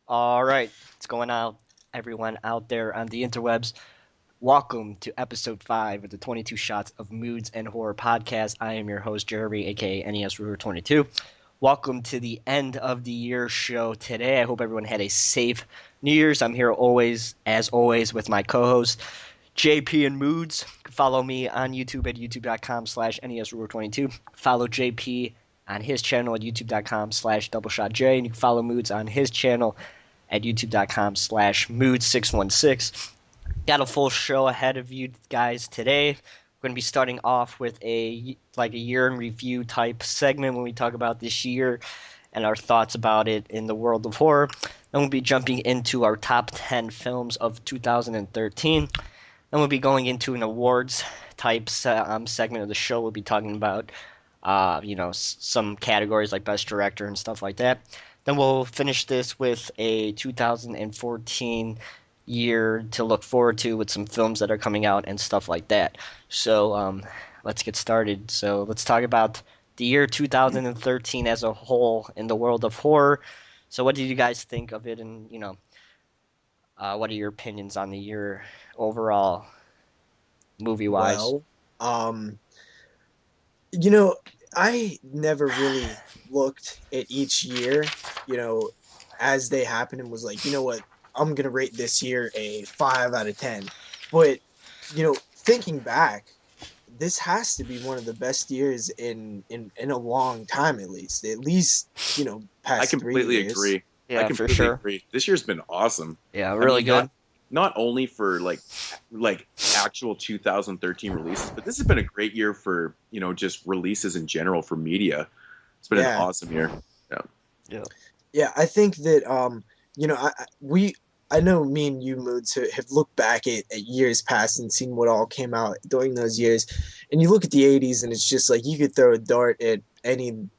All right, what's going on, everyone out there on the interwebs? Welcome to episode 5 of the 22 Shots of Moods and Horror podcast. I am your host, Jeremy, aka NES Ruler 22. Welcome to the end of the year show today. I hope everyone had a safe New Year's. I'm here as always, with my co host, JP and Moodz. Follow me on YouTube at youtube.com/NES Ruler 22. Follow JP on his channel at youtube.com/doubleshotj. And you can follow Moods on his channel at youtube.com/mood616. Got a full show ahead of you guys today. We're going to be starting off with a year in review type segment when we talk about this year and our thoughts about it in the world of horror. Then we'll be jumping into our top 10 films of 2013. Then we'll be going into an awards type segment of the show. We'll be talking about some categories like best director and stuff like that. Then we'll finish this with a 2014 year to look forward to with some films that are coming out and stuff like that. So let's get started. So let's talk about the year 2013 as a whole in the world of horror. So what did you guys think of it, and what are your opinions on the year overall, movie-wise? Well, um, you know, I never really looked at each year, you know, as they happened and was like, you know what, I'm gonna rate this year a 5 out of 10. But, thinking back, this has to be one of the best years in a long time, at least, I past three completely years. agree. I Yeah, for completely sure. agree. This year's been awesome. Yeah, I really mean, good. not only for like actual 2013 releases, but this has been a great year for, just releases in general for media. It's been an Yeah. awesome year. Yeah. Yeah. Yeah, I think that I know me and you Moods have looked back at years past and seen what all came out during those years, and you look at the '80s and it's just like you could throw a dart at any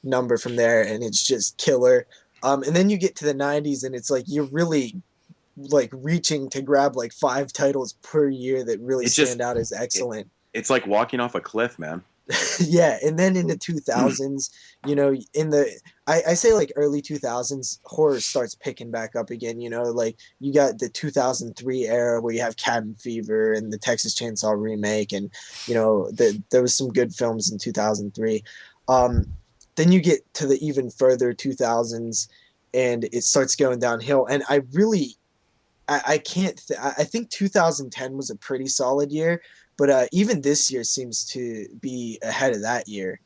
number from there and it's just killer. And then you get to the '90s and it's like you're really like reaching to grab like 5 titles per year that really It just stand out as it, excellent. it's like walking off a cliff, man. Yeah, and then in the 2000s, in the I say like early 2000s, horror starts picking back up again. Like you got the 2003 era where you have Cabin Fever and the Texas Chainsaw remake, and there was some good films in 2003. Um, then you get to the even further 2000s, and it starts going downhill. And I really I can't. I think 2010 was a pretty solid year, but even this year seems to be ahead of that year.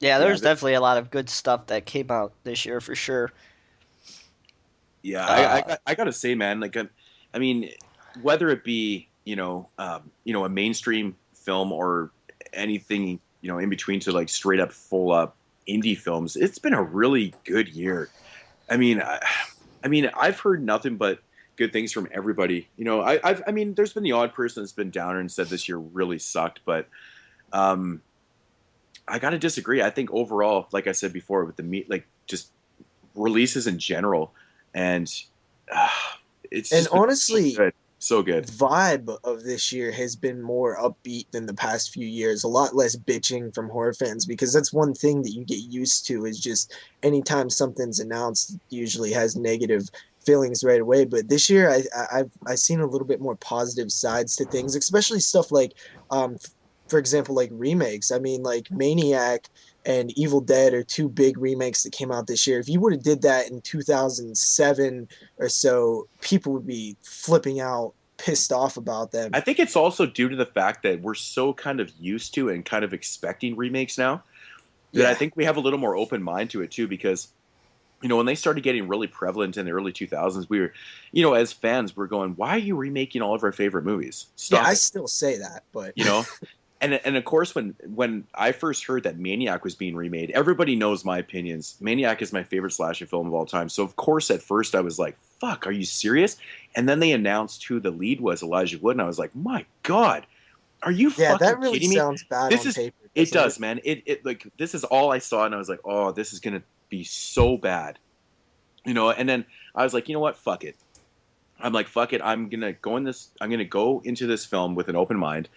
Yeah, Yeah, there's definitely a lot of good stuff that came out this year for sure. yeah. Uh, I gotta say, man. I mean, whether it be a mainstream film or anything in between to like straight up full up indie films, it's been a really good year. I mean, I've heard nothing but good things from everybody. I mean, there's been the odd person that's been downer and said this year really sucked, but um, I got to disagree. I think overall, like I said before, with the meat, like just releases in general, and uh, it's And just been so honestly, good, so good. vibe of this year has been more upbeat than the past few years. A lot less bitching from horror fans because that's one thing that you get used to is just anytime something's announced, it usually has negative feelings right away. But this year, I've seen a little bit more positive sides to things, especially stuff like, for example, like remakes. I mean, like Maniac and Evil Dead are two big remakes that came out this year. If you would have did that in 2007 or so, people would be flipping out, pissed off about them. I think it's also due to the fact that we're so kind of used to and kind of expecting remakes now that I Yeah, think we have a little more open mind to it too, because when they started getting really prevalent in the early 2000s, we were, as fans, we're going, why are you remaking all of our favorite movies? yeah, Stop I it. still say that, but You know, and of course, when I first heard that Maniac was being remade, everybody knows my opinions. Maniac is my favorite slasher film of all time. So of course, at first, I was like, "Fuck, are you serious?" And then they announced who the lead was, Elijah Wood, and I was like, "My God, are you yeah, fucking that really kidding me?" sounds bad This on is paper, it doesn't it? does, man. It like this is all I saw, and I was like, "Oh, this is gonna be so bad." And then I was like, you know what? Fuck it. I'm like, fuck it. I'm gonna go into this film with an open mind.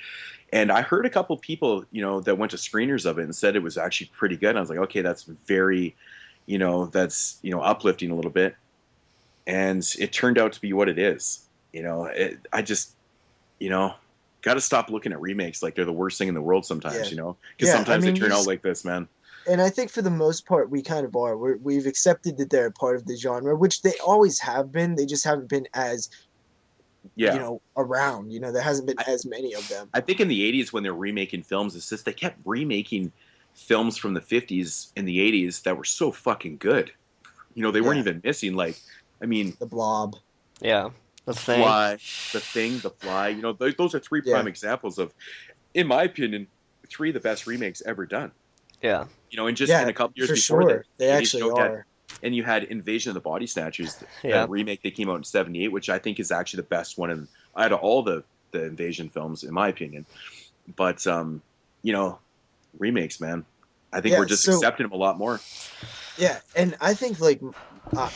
And I heard a couple people, that went to screeners of it and said it was actually pretty good. And I was like, okay, that's very, that's uplifting a little bit. and it turned out to be what it is. I just, you know, got to stop looking at remakes like they're the worst thing in the world sometimes. Yeah. Because Yeah, I sometimes they mean, turn out like this, man. and I think for the most part, we kind of are. We've accepted that they're a part of the genre, which they always have been. They just haven't been as, Yeah. around. There hasn't been I, as many of them. I think in the 80s when they're remaking films, it's just they kept remaking films from the 50s and the 80s that were so fucking good. They weren't Yeah, even missing, like, I mean, the Blob. Yeah, the thing. Fly, The Thing, The Fly. Those are three Yeah, prime examples of, in my opinion, three of the best remakes ever done. Yeah, And just in yeah, a couple years for before that, sure. They the 80s, actually are. you had Invasion of the Body Snatchers, the yeah. remake that came out in '78, which I think is actually the best one out of all the Invasion films, in my opinion. But you know, remakes, man. I think Yeah, we're just so accepting them a lot more. yeah, and I think like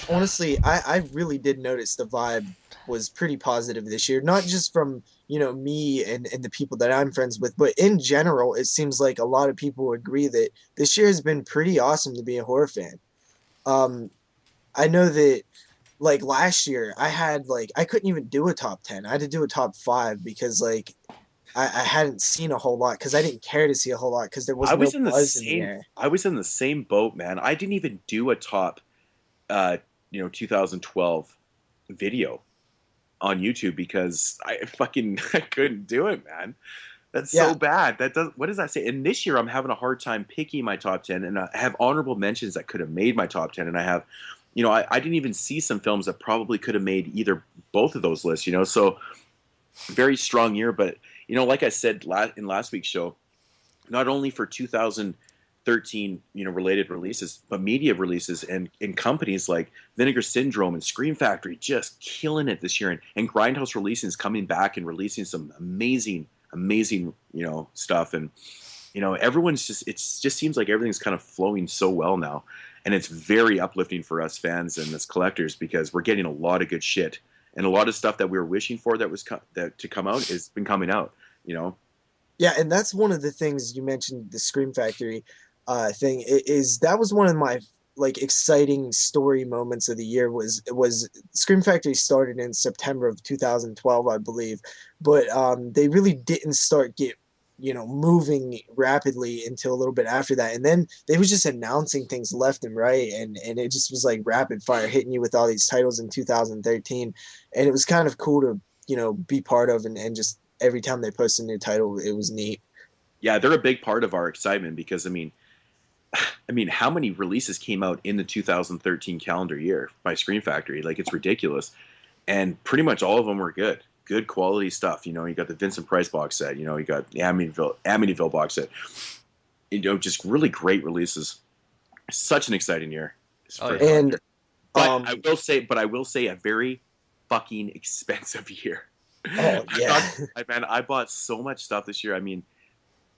honestly, I really did notice the vibe was pretty positive this year, not just from me and the people that I'm friends with, but in general, it seems like a lot of people agree that this year has been pretty awesome to be a horror fan. Um, I know that like last year, I couldn't even do a top 10. I had to do a top 5 because like I hadn't seen a whole lot because I didn't care to see a whole lot because there I was no was in the buzz in the same. air. I was in the same boat, man. I didn't even do a top, 2012 video on YouTube because I fucking I couldn't do it, man. That's Yeah, so bad. That does. What does that say? And this year, I'm having a hard time picking my top 10, and I have honorable mentions that could have made my top 10, and I have, I didn't even see some films that probably could have made either both of those lists. So very strong year, but like I said in last week's show, not only for 2013, related releases, but media releases and companies like Vinegar Syndrome and Scream Factory just killing it this year, and Grindhouse Releasing is coming back and releasing some amazing, amazing, stuff, and everyone's it just seems like everything's kind of flowing so well now, and it's very uplifting for us fans and as collectors because we're getting a lot of good shit and a lot of stuff that we were wishing for that to come out has been coming out. You know, yeah, and that's one of the things you mentioned, the Scream Factory thing is that was one of my like exciting story moments of the year was Scream Factory started in September of 2012, I believe, but they really didn't start get moving rapidly until a little bit after that, and then they was just announcing things left and right, and it just was like rapid fire hitting you with all these titles in 2013, and it was kind of cool to be part of, and just every time they posted a new title, it was neat. yeah, they're a big part of our excitement because I mean, how many releases came out in the 2013 calendar year by Scream Factory? Like, it's ridiculous, and pretty much all of them were good quality stuff. You got the Vincent Price box set. You got the Amityville box set. Just really great releases. Such an exciting year Oh for a yeah. And collector. But um, I will say, a very fucking expensive year. oh yeah, I bought so much stuff this year. I mean,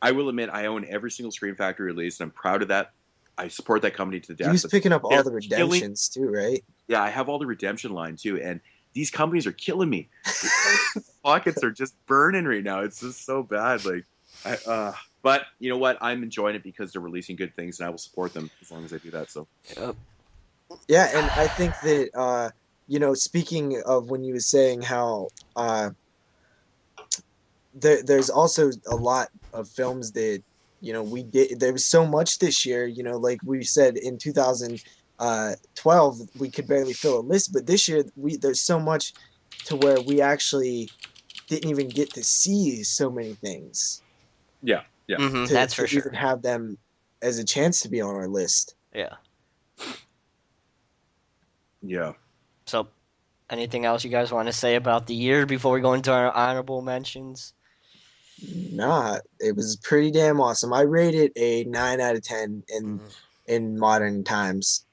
I will admit I own every single Scream Factory release, and I'm proud of that. I support that company to the he death. was But picking up all they're the killing. redemptions too, right? Yeah, I have all the redemption line too, and these companies are killing me. Pockets are just burning right now. It's just so bad. Like, but you know what? I'm enjoying it because they're releasing good things, and I will support them as long as I do that. So, Yep. Yeah, and I think that speaking of when you were saying how there's also a lot of films that we did. There was so much this year. Like we said in 2012, we could barely fill a list, but this year there's so much to where we actually didn't even get to see so many things yeah, yeah, to That's to for even sure. have them as a chance to be on our list. Yeah. yeah. So, anything else you guys want to say about the year before we go into our honorable mentions? Nah, it was pretty damn awesome. I rate it a 9 out of 10 Mhm. in modern times.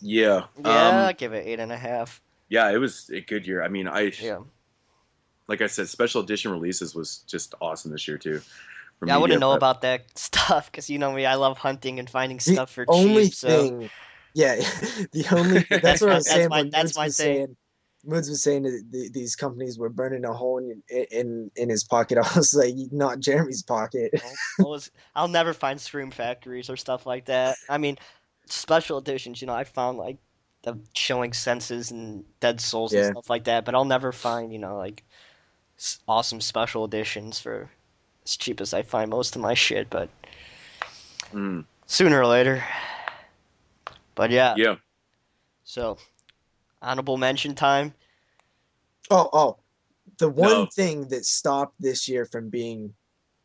Yeah. Yeah, give it 8.5. Yeah, it was a good year. I mean, Yeah. like I said, special edition releases was just awesome this year too for Yeah, I wouldn't media. know But about that stuff because you know me, I love hunting and finding The stuff for only cheap. So thing, yeah, the only that's what I was that's saying my when that's my thing. Moods was saying that these companies were burning a hole in his pocket. I was like, not Jeremy's pocket. I'll never find Scream factories or stuff like that. I mean, special editions. I found like the showing senses and Dead Souls and Yeah. stuff like that, but I'll never find, like awesome special editions for as cheap as I find most of my shit, but Mm. sooner or later. But yeah, Yeah. so honorable mention time. Oh, the one No. thing that stopped this year from being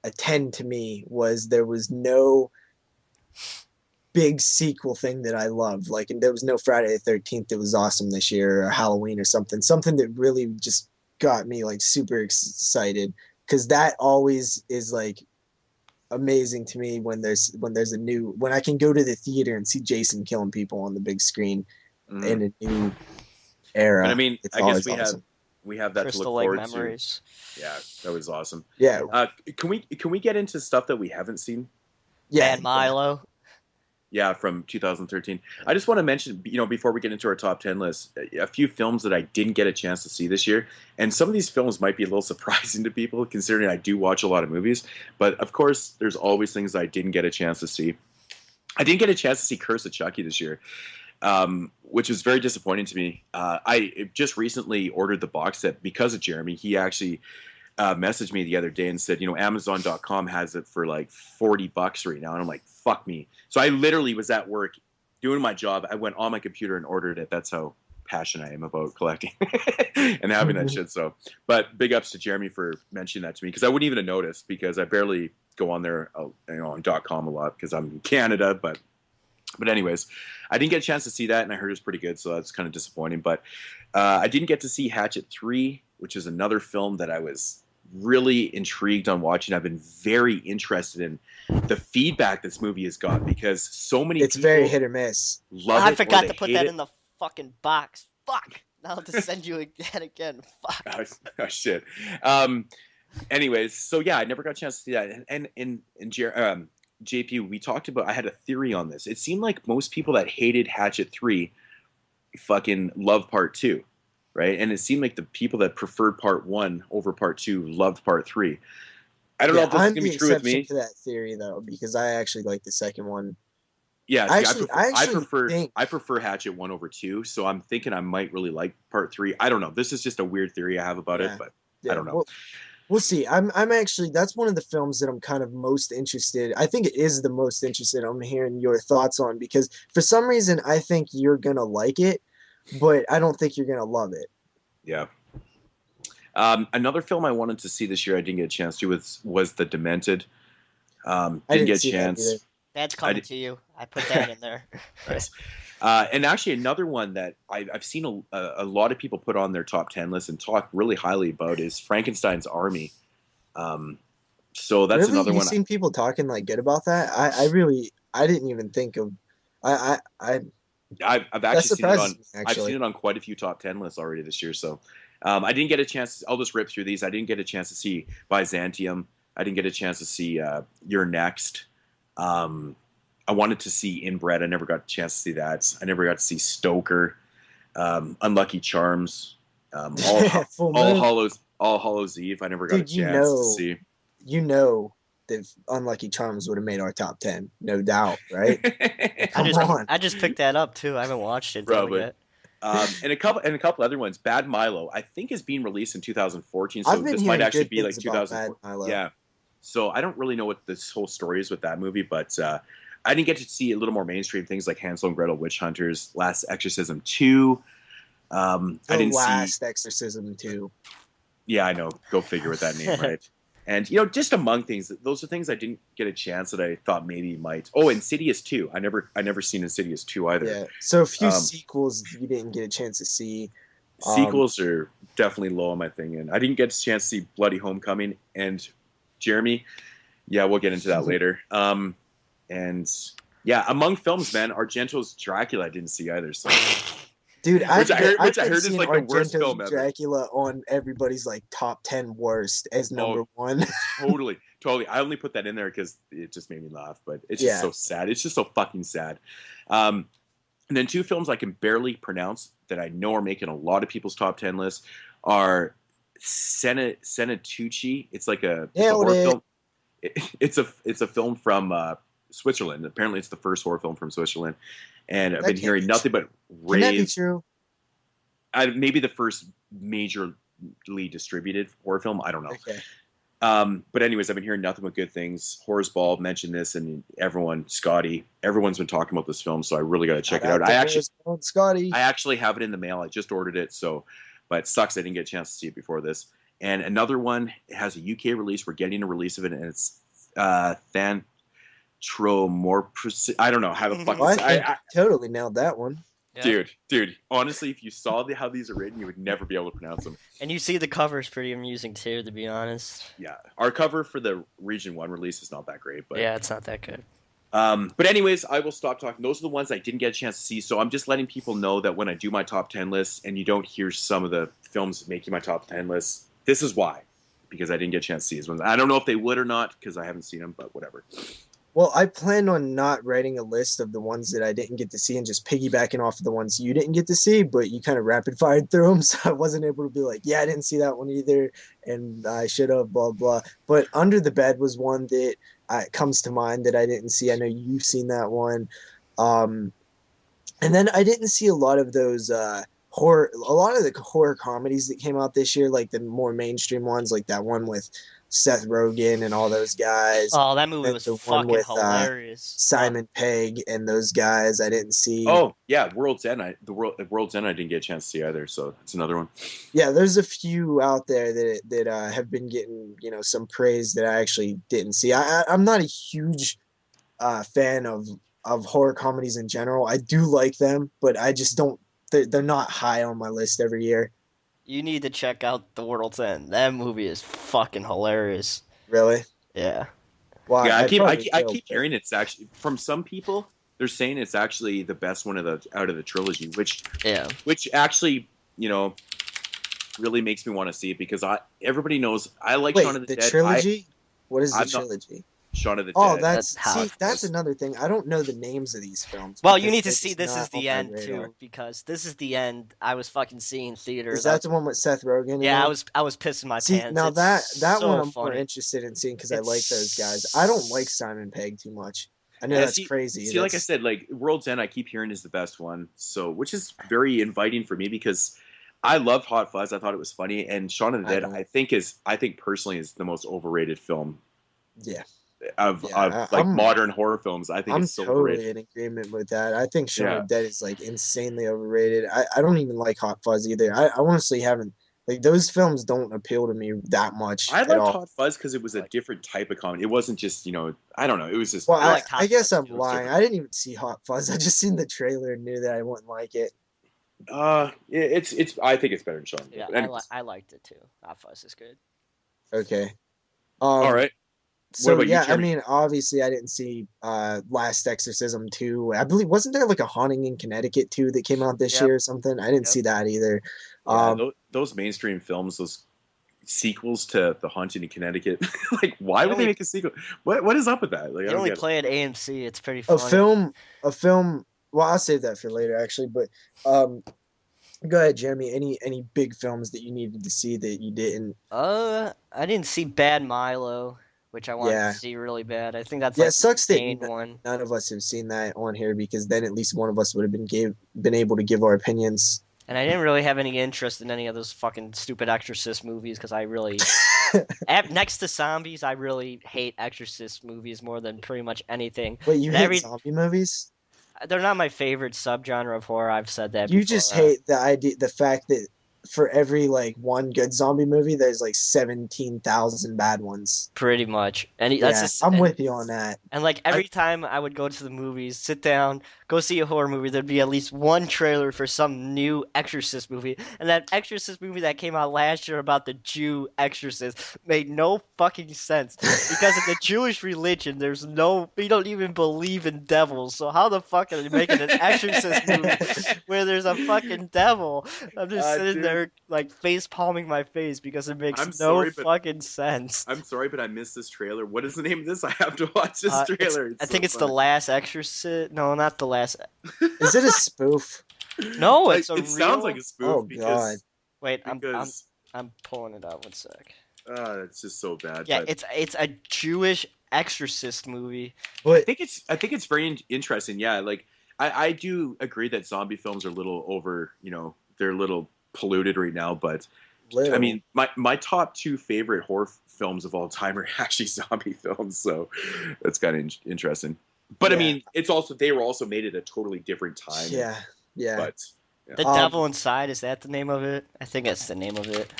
a 10 to me was there was no big sequel thing that I loved. Like, and there was no Friday the 13th that was awesome this year, or Halloween or something. Something that really just got me like super excited, because that always is like amazing to me when there's a new, when I can go to the theater and see Jason killing people on the big screen Mm. in a new But I era. mean, It's I guess always we have awesome. that to look Crystal Lake forward to. Memories. Yeah, that was awesome. Yeah, Can we get into stuff that we haven't seen? yeah, Bad yeah. Milo. Yeah, from 2013. I just want to mention, before we get into our top 10 list, a few films that I didn't get a chance to see this year. And some of these films might be a little surprising to people, considering I do watch a lot of movies. But of course, there's always things I didn't get a chance to see. I didn't get a chance to see Curse of Chucky this year, which was very disappointing to me. I just recently ordered the box set because of Jeremy. He actually messaged me the other day and said, Amazon.com has it for like $40 right now. And I'm like, fuck me. So I literally was at work doing my job. I went on my computer and ordered it. That's how passionate I am about collecting and having that shit. So, but big ups to Jeremy for mentioning that to me, because I wouldn't even have noticed, because I barely go on there, on .com a lot because I'm in Canada. But anyways, I didn't get a chance to see that, and I heard it was pretty good, so that's kind of disappointing. But I didn't get to see Hatchet 3, which is another film that I was really intrigued on watching. I've been very interested in the feedback this movie has got, because so many It's people very hit or miss. love I it or forgot they to put hate that it. in the fucking box. Fuck. Now I have to send you again. Fuck. Oh, shit. Anyways, so yeah, I never got a chance to see that. And JP, we talked about, I had a theory on this. It seemed like most people that hated Hatchet 3 fucking love Part 2, right? And it seemed like the people that preferred Part 1 over Part 2 loved Part 3. I don't know Yeah, if this is I'm going the to be true with exception me. to that theory though, because I actually like the second one. Yeah, I see, actually, I I actually prefer think, I prefer Hatchet 1 over 2, so I'm thinking I might really like Part 3. I don't know. This is just a weird theory I have about it, yeah, but I yeah. don't know. Well, we'll see. I'm actually, that's one of the films that I'm kind of most interested. I think it is the most interested. I'm hearing your thoughts on, because for some reason I think you're gonna like it, but I don't think you're gonna love it. Yeah. Another film I wanted to see this year I didn't get a chance to was The Demented. I Didn't didn't get a see that either. chance. That's I coming did, to you. I put that in there. nice. And actually, another one that I've seen a lot of people put on their top 10 list and talk really highly about is Frankenstein's Army. Um, so that's Really, another you've one. seen people talking like good about that? I really, I didn't even think of. I I've that actually seen it surprises on. me I've seen actually. it on quite a few top 10 lists already this year. So I didn't get a chance. I'll just rip through these. I didn't get a chance to see Byzantium. I didn't get a chance to see You're Next. Um, I wanted to see Inbred. I never got a chance to see that. I never got to see Stoker. Unlucky Charms. Full Moon, All Hallows Eve. I never got a dude. chance to see. You know that Unlucky Charms would have made our top 10, no doubt, right? I Come just on, I just picked that up too. I haven't watched it though Probably. yet. And a couple other ones. Bad Milo, I think, is being released in 2014, I've so been this might hearing actually good be like things about Bad 2004. Milo. Yeah. So I don't really know what this whole story is with that movie, but I didn't get to see a little more mainstream things like Hansel and Gretel Witch Hunters, Last Exorcism 2. I The didn't see. Last Exorcism too. Yeah, I know. Go figure with that name, right? And just among things, those are things I didn't get a chance that I thought maybe might. Oh, Insidious 2. I never seen Insidious 2 either. Yeah. So a few Um, sequels you didn't get a chance to see. Sequels are definitely low on my thing, and I didn't get a chance to see Bloody Homecoming and Jeremy. Yeah, we'll get into that later. And yeah, among films, man, Argento's Dracula I didn't see either. So, Dude, which I I've heard is seen like the worst Argento's film ever. Dracula on everybody's like top 10 worst as Oh, number one. totally, totally. I only put that in there because it just made me laugh. But it's just Yeah. so sad. It's just so fucking sad. And then two films I can barely pronounce that I know are making a lot of people's top 10 lists are Senatucci. It's like it's a Nailed horror it. film. It's a film from Switzerland. Apparently, it's the first horror film from Switzerland, and I've That been can't hearing be nothing but Can that be raves. true? Maybe the first majorly distributed horror film. I don't know. Okay. But anyways, I've been hearing nothing but good things. Horace Ball mentioned this, and Scotty, everyone's been talking about this film, so I really got to check it out. Scotty. I actually have it in the mail. I just ordered it, but it sucks I didn't get a chance to see it before this. And another one has a UK release. We're getting a release of it, and it's Thantromorphous. I don't know how the fuck. Well, I totally nailed that one. Yeah. Dude, honestly, if you saw how these are written, you would never be able to pronounce them. And you see the cover's pretty amusing too, to be honest. Yeah, our cover for the Region 1 release is not that great, but yeah, it's not that good. But anyways, I will stop talking. Those are the ones I didn't get a chance to see, so I'm just letting people know that when I do my top 10 lists and you don't hear some of the films making my top 10 lists, this is why, because I didn't get a chance to see these ones. I don't know if they would or not, because I haven't seen them, but whatever. Well, I plan on not writing a list of the ones that I didn't get to see and just piggybacking off of the ones you didn't get to see, but you kind of rapid fired through them, so I wasn't able to be like, yeah, I didn't see that one either, and I should have, blah, blah. But Under the Bed was one that comes to mind that I didn't see. I know you've seen that one. And then I didn't see a lot of those a lot of the horror comedies that came out this year, like the more mainstream ones, like that one with Seth Rogen and all those guys. Oh, that movie was the one fucking with hilarious. Simon Pegg and those guys I didn't see. Oh yeah, World's End. World's End I didn't get a chance to see either, so it's another one. Yeah, there's a few out there that have been getting some praise that I actually didn't see. I'm not a huge fan of horror comedies in general. I do like them, but I just don't. They're not high on my list every year. You need to check out The World's End. That movie is fucking hilarious. Really? Yeah. Well, yeah, I keep hearing it's actually from some people. They're saying it's actually the best one out of the trilogy, which actually really makes me want to see it because everybody knows I like Shaun of the Dead. Trilogy? What is the trilogy? Shaun of the Dead. Oh, that's another thing. I don't know the names of these films. Well, you need to see This Is the End too, because This Is the End. I was fucking seeing theaters. Is that the one with Seth Rogen? Yeah, I was pissing my pants. Now that so one I'm funny. more interested in seeing because I like those guys. I don't like Simon Pegg too much. I know that's crazy. See, like I said, like World's End, I keep hearing is the best one. So, which is very inviting for me because I loved Hot Fuzz. I thought it was funny, and Shaun of the Dead, I think personally is the most overrated film. Yeah. Of modern horror films. I think it's so totally overrated. in agreement with that. I think Shaun of the Dead is like insanely overrated. I don't even like Hot Fuzz either. I honestly haven't like those films don't appeal to me that much. I liked Hot Fuzz because it was a different type of comedy. It wasn't just I don't know. It was just. Well, I guess I'm lying. I didn't even see Hot Fuzz. I just seen the trailer and knew that I wouldn't like it. It's. I think it's better than Shaun. Yeah, I liked it too. Hot Fuzz is good. Okay. All right. So yeah, I mean, obviously, I didn't see Last Exorcism 2. I believe wasn't there like a Haunting in Connecticut 2 that came out this year or something? I didn't see that either. Yeah, those mainstream films, those sequels to The Haunting in Connecticut, like why would they make a sequel? What is up with that? Like, they only play at AMC. It's pretty funny. A film. Well, I'll save that for later, actually. But go ahead, Jeremy. Any big films that you needed to see that you didn't? I didn't see Bad Milo, which I wanted to see really bad. I think that's it sucks the that main one. None of us have seen that on here because then at least one of us would have been able to give our opinions. And I didn't really have any interest in any of those fucking stupid Exorcist movies because I really, next to zombies, I really hate Exorcist movies more than pretty much anything. Wait, you hate zombie movies? They're not my favorite subgenre of horror. I've said that. You just hate the fact that for every like one good zombie movie, there's like 17,000 bad ones. Pretty much, and I'm with you on that. And like every time I would go to the movies, sit down, go see a horror movie, there'd be at least one trailer for some new Exorcist movie. And that Exorcist movie that came out last year about the Jew exorcist made no fucking sense because in the Jewish religion, we don't even believe in devils. So how the fuck are they making an Exorcist movie where there's a fucking devil? I'm just sitting there like face palming my face because it makes fucking sense. I'm sorry, but I missed this trailer. What is the name of this? I have to watch this trailer. I think it's The Last Exorcist. No, not The Last. Is it a spoof? No, it's it sounds like a spoof. Oh god! Wait, I'm pulling it up. 1 sec. It's just so bad. Yeah, it's a Jewish Exorcist movie. But I think it's very interesting. Yeah, like I do agree that zombie films are a little over, they're a little polluted right now, but I little, mean, my top two favorite horror films of all time are actually zombie films, so that's kind of interesting. But I yeah, mean, it's also they were also made at a totally different time, and yeah, yeah. but yeah, The Um, Devil Inside, is that the name of it? I think that's the name of it.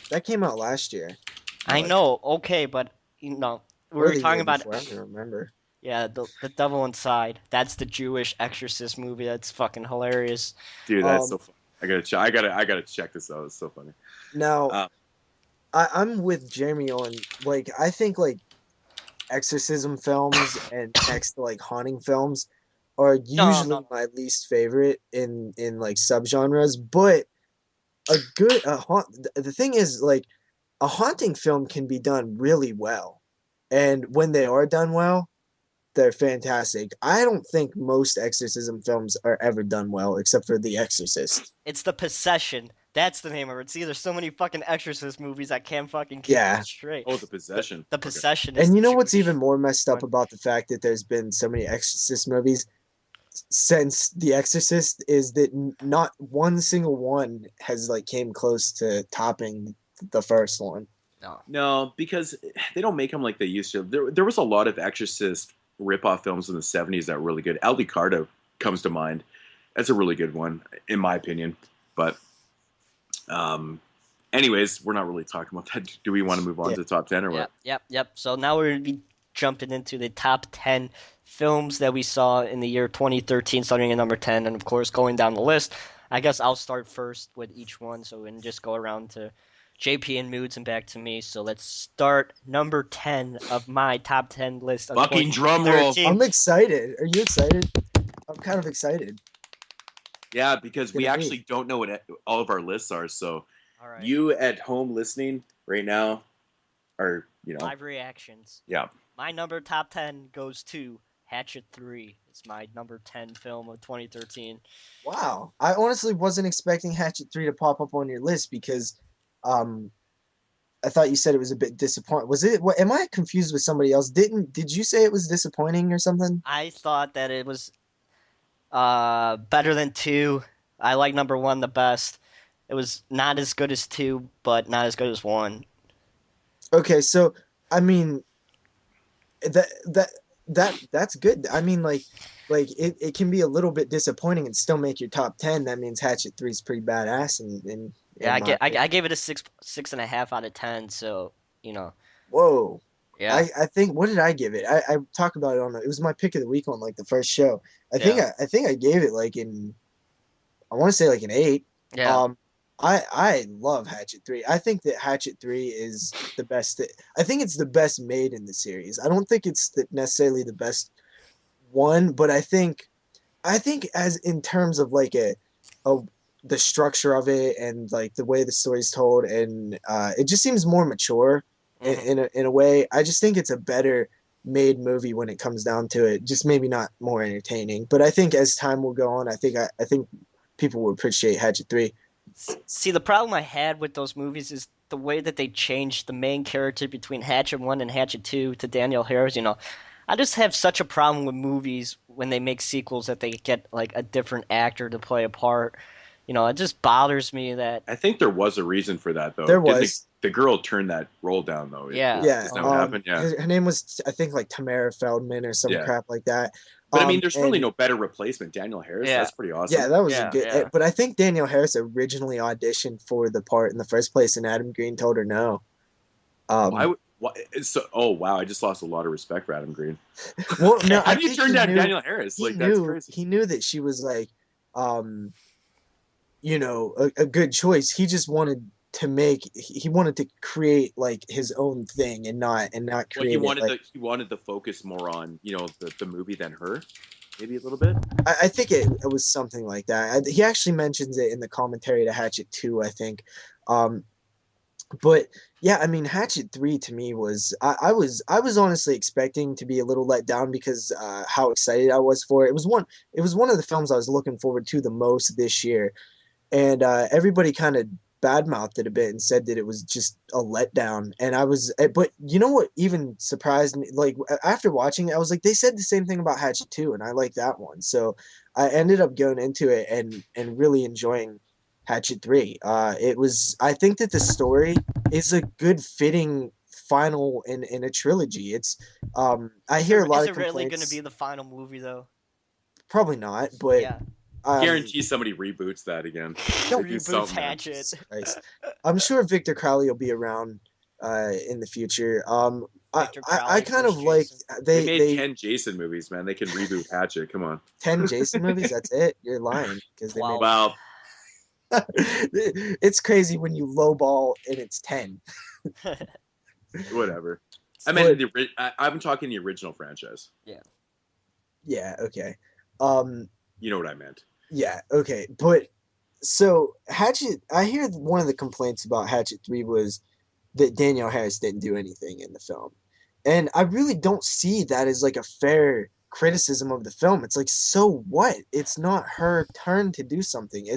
that came out last year I know, okay, but we or were the talking year about before. I don't even remember. yeah, the Devil Inside. That's the Jewish exorcist movie. That's fucking hilarious. dude, that's Um, so funny. I gotta check this out. It's so funny. now Um, I'm with Jeremy on like I think like exorcism films and next to like haunting films are No, no, usually no. my least favorite in like subgenres, but a good a haunt the thing is like a haunting film can be done really well. And when they are done well, they're fantastic. I don't think most exorcism films are ever done well except for The Exorcist. It's the Possession. That's the name of it. See, there's so many fucking exorcist movies I can't fucking keep them Yeah. straight. oh, The Possession. The Okay. Possession is And the you know what's even Jewish more messed up one. about the fact that there's been so many exorcist movies since The Exorcist is that not one single one has like came close to topping the first one. No. No, because they don't make them like they used to. There was a lot of Exorcist ripoff films in the '70s that were really good. Alucarda comes to mind. That's a really good one, in my opinion. But, um, anyways, we're not really talking about that. Do we want to move on Yeah. to the top 10 or what? Yep, yep, yep. So now we're gonna be jumping into the top 10 films that we saw in the year 2013, starting at number 10, and of course going down the list. I guess I'll start first with each one, so we can just go around to JP and Moods and back to me. So let's start number 10 of my top 10 list of Fucking drum roll. 2013. I'm excited. Are you excited? I'm kind of excited. Yeah, It's because we gonna be. actually don't know what all of our lists are. So All right, you at home listening right now are, live reactions. yeah. My number top 10 goes to Hatchet 3. It's my number 10 film of 2013. Wow. I honestly wasn't expecting Hatchet 3 to pop up on your list because um I thought you said it was a bit disappointing. Was it what am I confused with somebody else? Did you say it was disappointing or something? I thought that it was better than 2. I like number 1 the best. It was not as good as 2, but not as good as 1. Okay, so I mean that that that's good. I mean like it can be a little bit disappointing and still make your top 10. That means Hatchet 3 is pretty badass Yeah, in my I opinion. gave it a 6.5 out of 10. So you know, Whoa. yeah, I think what did I give it? I talked about it on it was my pick of the week on like the first show. yeah, I think I gave it like in I want to say like an 8. yeah. Um I love Hatchet 3. I think that Hatchet 3 is the best. I think it's the best made in the series. I don't think it's necessarily the best one, but I think as in terms of like a the structure of it and like the way the story's told and it just seems more mature Hmm. in a way. I just think it's a better made movie when it comes down to it. Just maybe not more entertaining, but I think as time will go on, I think people will appreciate Hatchet 3. See, the problem I had with those movies is the way that they changed the main character between Hatchet 1 and Hatchet 2 to Daniel Harris. I just have such a problem with movies when they make sequels that they get like a different actor to play a part. It just bothers me that, I think there was a reason for that though. There Didn't was the girl turn that role down though? yeah. yeah, Isn't that what happened? Yeah. her name was I think like Tamara Feldman or some Yeah. crap like that. But I mean, there's really And no better replacement. Daniel Harris, Yeah, that's pretty yeah, awesome. that was a yeah, good. yeah. But I think Danielle Harris originally auditioned for the part in the first place, and Adam Green told her no. Why Um, would why, it's so, oh wow, I just lost a lot of respect for Adam Green. well, no, How I do you think turn down Daniel Harris? Like that's crazy. he knew that she was like, um, a good choice. He just wanted to he wanted to create like his own thing and not Well, create it like. he wanted the focus more on the movie than her, maybe a little bit. I think it was something like that. He actually mentions it in the commentary to Hatchet 2, I think. Um, but yeah, I mean, Hatchet 3 to me was I was honestly expecting to be a little let down because how excited I was for it. It was one of the films I was looking forward to the most this year, and everybody kind of badmouthed it a bit and said that it was just a letdown. And but you know what even surprised me? Like after watching it, I was like, they said the same thing about Hatchet 2, and I like that one. So I ended up going into it and really enjoying Hatchet 3. I think that the story is a good fitting final in a trilogy. I hear a lot Is of it really going to complaints. be the final movie though? Probably not, but Yeah. um, Guarantee somebody reboots that again. They do Reboots something, man. Hatchet. Jesus Christ. I'm sure Victor Crowley will be around in the future. Victor I Crowley kind of versus like Jason. They made they 10 Jason movies, man. They can reboot Hatchet. Come on. 10 Jason movies. That's it. You're lying because they made. 12. Well, It's crazy when you lowball and it's 10. whatever. But I'm talking the original franchise. Yeah. yeah, okay. Um, You know what I meant. yeah, okay. But so Hatchet, I hear one of the complaints about Hatchet 3 was that Danielle Harris didn't do anything in the film. And I really don't see that as like a fair criticism of the film. It's like, so what? It's not her turn to do something.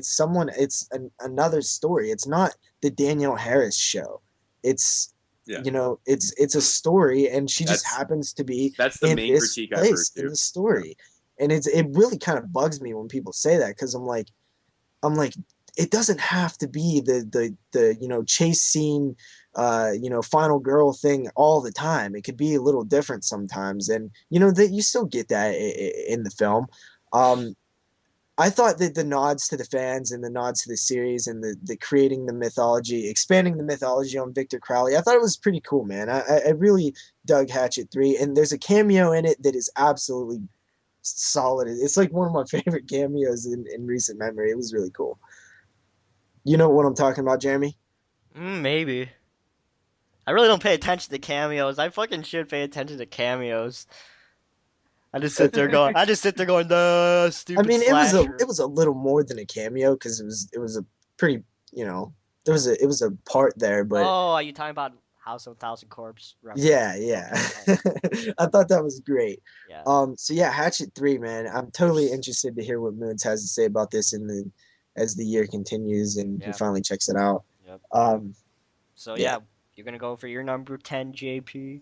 Another story. It's not the Danielle Harris show. It's Yeah. it's a story, and she just That's happens to be that's the in main this critique I've heard place in too. the story. And it really kind of bugs me when people say that, because I'm like, it doesn't have to be the chase scene, final girl thing all the time. It could be a little different sometimes, and that you still get that in the film. I thought that the nods to the fans and the nods to the series and the creating the mythology, expanding the mythology on Victor Crowley, I thought it was pretty cool, man. I really dug Hatchet 3, and there's a cameo in it that is absolutely solid. It's like one of my favorite cameos in recent memory. It was really cool. You know what I'm talking about, Jeremy? Maybe. I really don't pay attention to cameos. I fucking should pay attention to cameos. I just sit there going, the I stupid mean, it was a slasher. it was a little more than a cameo, because it was a pretty, there was a part there, but Oh, are you talking about House of a Thousand Corpse reference? yeah, yeah. Okay. I thought that was great. Yeah. So yeah, Hatchet 3, man. I'm totally interested to hear what Moodz has to say about this as the year continues and he Yeah. finally checks it out. Yep. Um, So yeah. yeah, you're gonna go for your number 10, JP.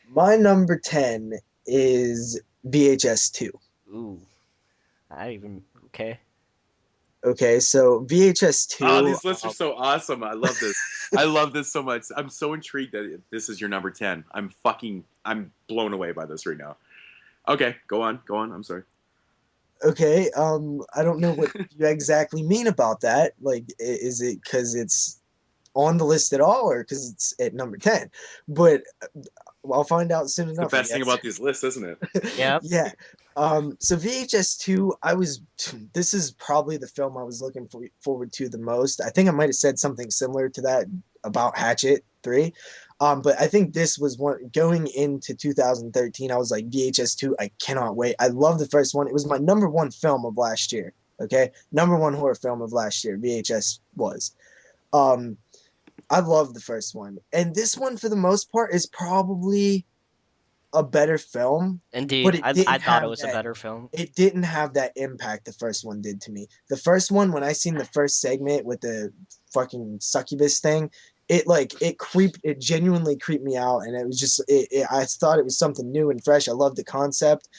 My number 10 is VHS 2. Ooh, I even okay. Okay, so VHS Oh, 2. these lists are so awesome. I love this. I love this so much. I'm so intrigued that this is your number 10. I'm blown away by this right now. Okay, go on. I'm sorry. Okay, I don't know what you exactly mean about that. Like, is it because it's on the list at all, or because it's at number 10? But I'll find out soon It's the enough, I best thing guess. about these lists, isn't it? Yep. Yeah. So VHS 2, this is probably the film I was looking forward to the most. I think I might have said something similar to that about Hatchet 3. But I think this was one going into 2013. I was like, VHS 2, I cannot wait. I love the first one. It was my number one film of last year. Okay. Number one horror film of last year. VHS was. Um, I love the first one. And this one, for the most part, is probably a better film, but Indeed, it I didn't thought it have was a that better film. it didn't have that impact the first one did to me. The first one, when I seen the first segment with the fucking succubus thing, it genuinely creeped me out, and it was just I thought it was something new and fresh. I loved the concept.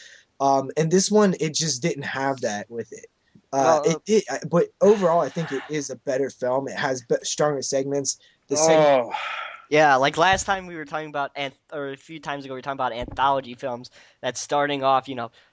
And this one, it just didn't have that with it. Well, It did, but overall, I think it is a better film. It has stronger segments. The segment, Oh, yeah, like last time we were talking about, or a few times ago, we were talking about anthology films. That's starting off,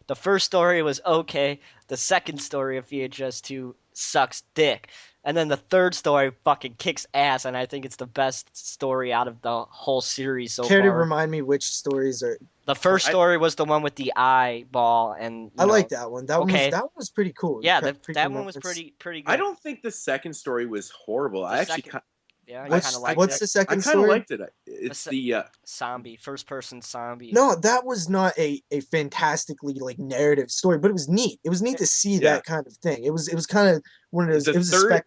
the first story was okay. The second story of VHS 2 sucks dick. And then the third story fucking kicks ass, and I think it's the best story out of the whole series so care to far. remind me which stories are? The first I- story was the one with the eyeball, and I like that one. okay. That one was pretty cool. Yeah, Creepy that one was moments. pretty good. I don't think the second story was horrible. I actually, second- Yeah, I What's kind of liked what's it. the I second kind of story? liked it. It's the Zombie, first person zombie. No, that was not a fantastically like narrative story, but it was neat. It was neat to see Yeah. that kind of thing. It was kind of one of those. The It was third- a spec.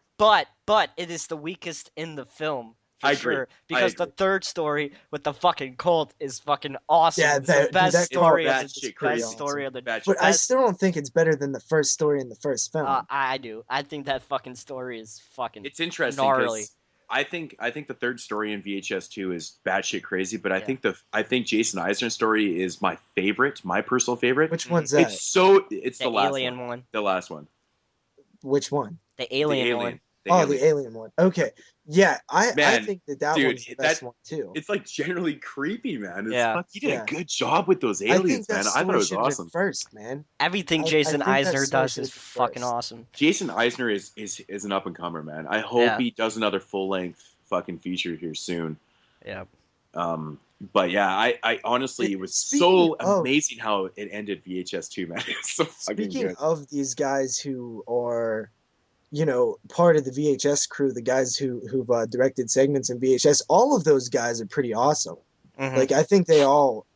But it is the weakest in the film for I agree. sure. Because the agree. third story with the fucking cult is fucking awesome. Yeah, It's the dude, best that story cult of was the shit best crazy. story of the Bad But shit. I best. still don't think it's better than the first story in the first film. I do. I think that fucking story is fucking It's interesting gnarly. I think the third story in VHS two is batshit crazy, but Yeah. I think Jason Eisner's story is my favorite, my personal favorite. Which one's that? It's The the last alien one, one. the last one, Which one? The the alien one. alien, the Oh, alien. the alien one. Okay. Yeah, I Man, think that dude, one's the best that one too. it's like generally creepy, man. It's Yeah. fuck. You did a Yeah. good job with those I think aliens, that man. I thought it story was should have been awesome. first, man. Everything I Jason think that Eisner story does should is have been fucking first. awesome. Jason Eisner is an up and comer, man. I hope Yeah. he does another full length fucking feature here soon. Yeah. Um, but yeah, I honestly, it was Speaking so of amazing how it ended VHS two, man. It's so fucking speaking good. of these guys who are, part of the VHS crew, the guys who've directed segments in VHS, all of those guys are pretty awesome. Hmm. Like I think they all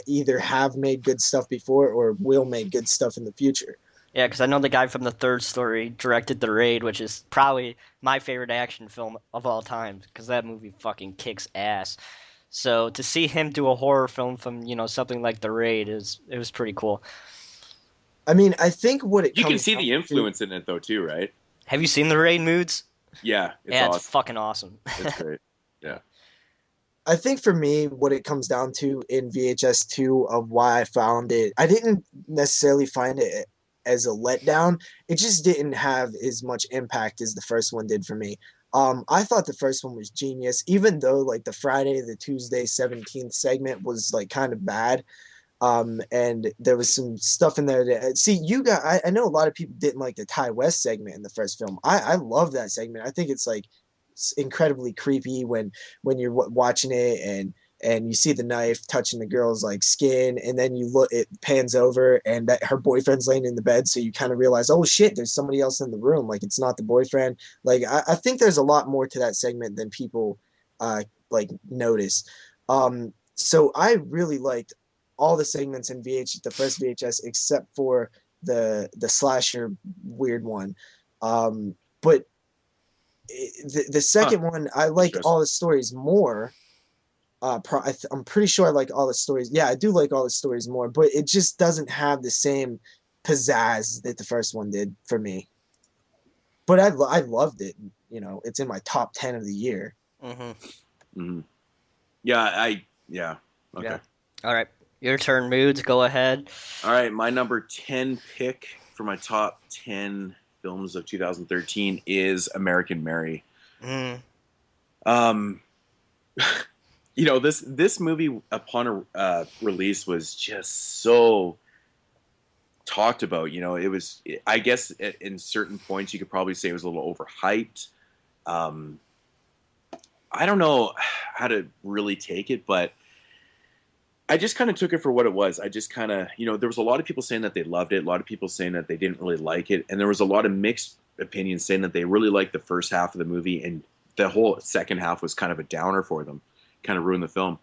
either have made good stuff before or will make good stuff in the future. Yeah, because I know the guy from the third story directed The Raid, which is probably my favorite action film of all time, because that movie fucking kicks ass. So to see him do a horror film from, something like The Raid it was pretty cool. I mean, I think what it You can comes see down the to, influence in it though, too, right? Have you seen The Raid, Moods? Yeah, it's Yeah, it's awesome. fucking awesome. It's great. Yeah. I think for me, what it comes down to in VHS 2 of why I found it, I didn't necessarily find it as a letdown. It just didn't have as much impact as the first one did for me. I thought the first one was genius, even though like the Friday, the Tuesday 17th segment was like kind of bad. And there was some stuff in there that see I know a lot of people didn't like the Ty West segment in the first film. I love that segment. I think it's like it's incredibly creepy when you're watching it and you see the knife touching the girl's like skin, and then you look, it pans over and that her boyfriend's laying in the bed, so you kind of realize, oh shit, there's somebody else in the room, like it's not the boyfriend. Like I think there's a lot more to that segment than people like notice. So I really liked all the segments in the first VHS except for the slasher weird one. But the Huh. second one, I like Interesting. all the stories more. I'm pretty sure I like all the stories. Yeah, I do like all the stories more, but it just doesn't have the same pizzazz that the first one did for me. But I loved it. It's in my top 10 of the year. Hmm. Hmm. Yeah. Okay. Yeah. All right. Your turn, Moods. Go ahead. All right. My number 10 pick for my top 10 films of 2013 is American Mary. Mm. Um, this movie upon release was just so talked about. It was, I guess, in certain points you could probably say it was a little overhyped. Um, I don't know how to really take it, but I just kind of took it for what it was. I just kind of, there was a lot of people saying that they loved it, a lot of people saying that they didn't really like it, and there was a lot of mixed opinions saying that they really liked the first half of the movie, and the whole second half was kind of a downer for them, kind of ruined the film.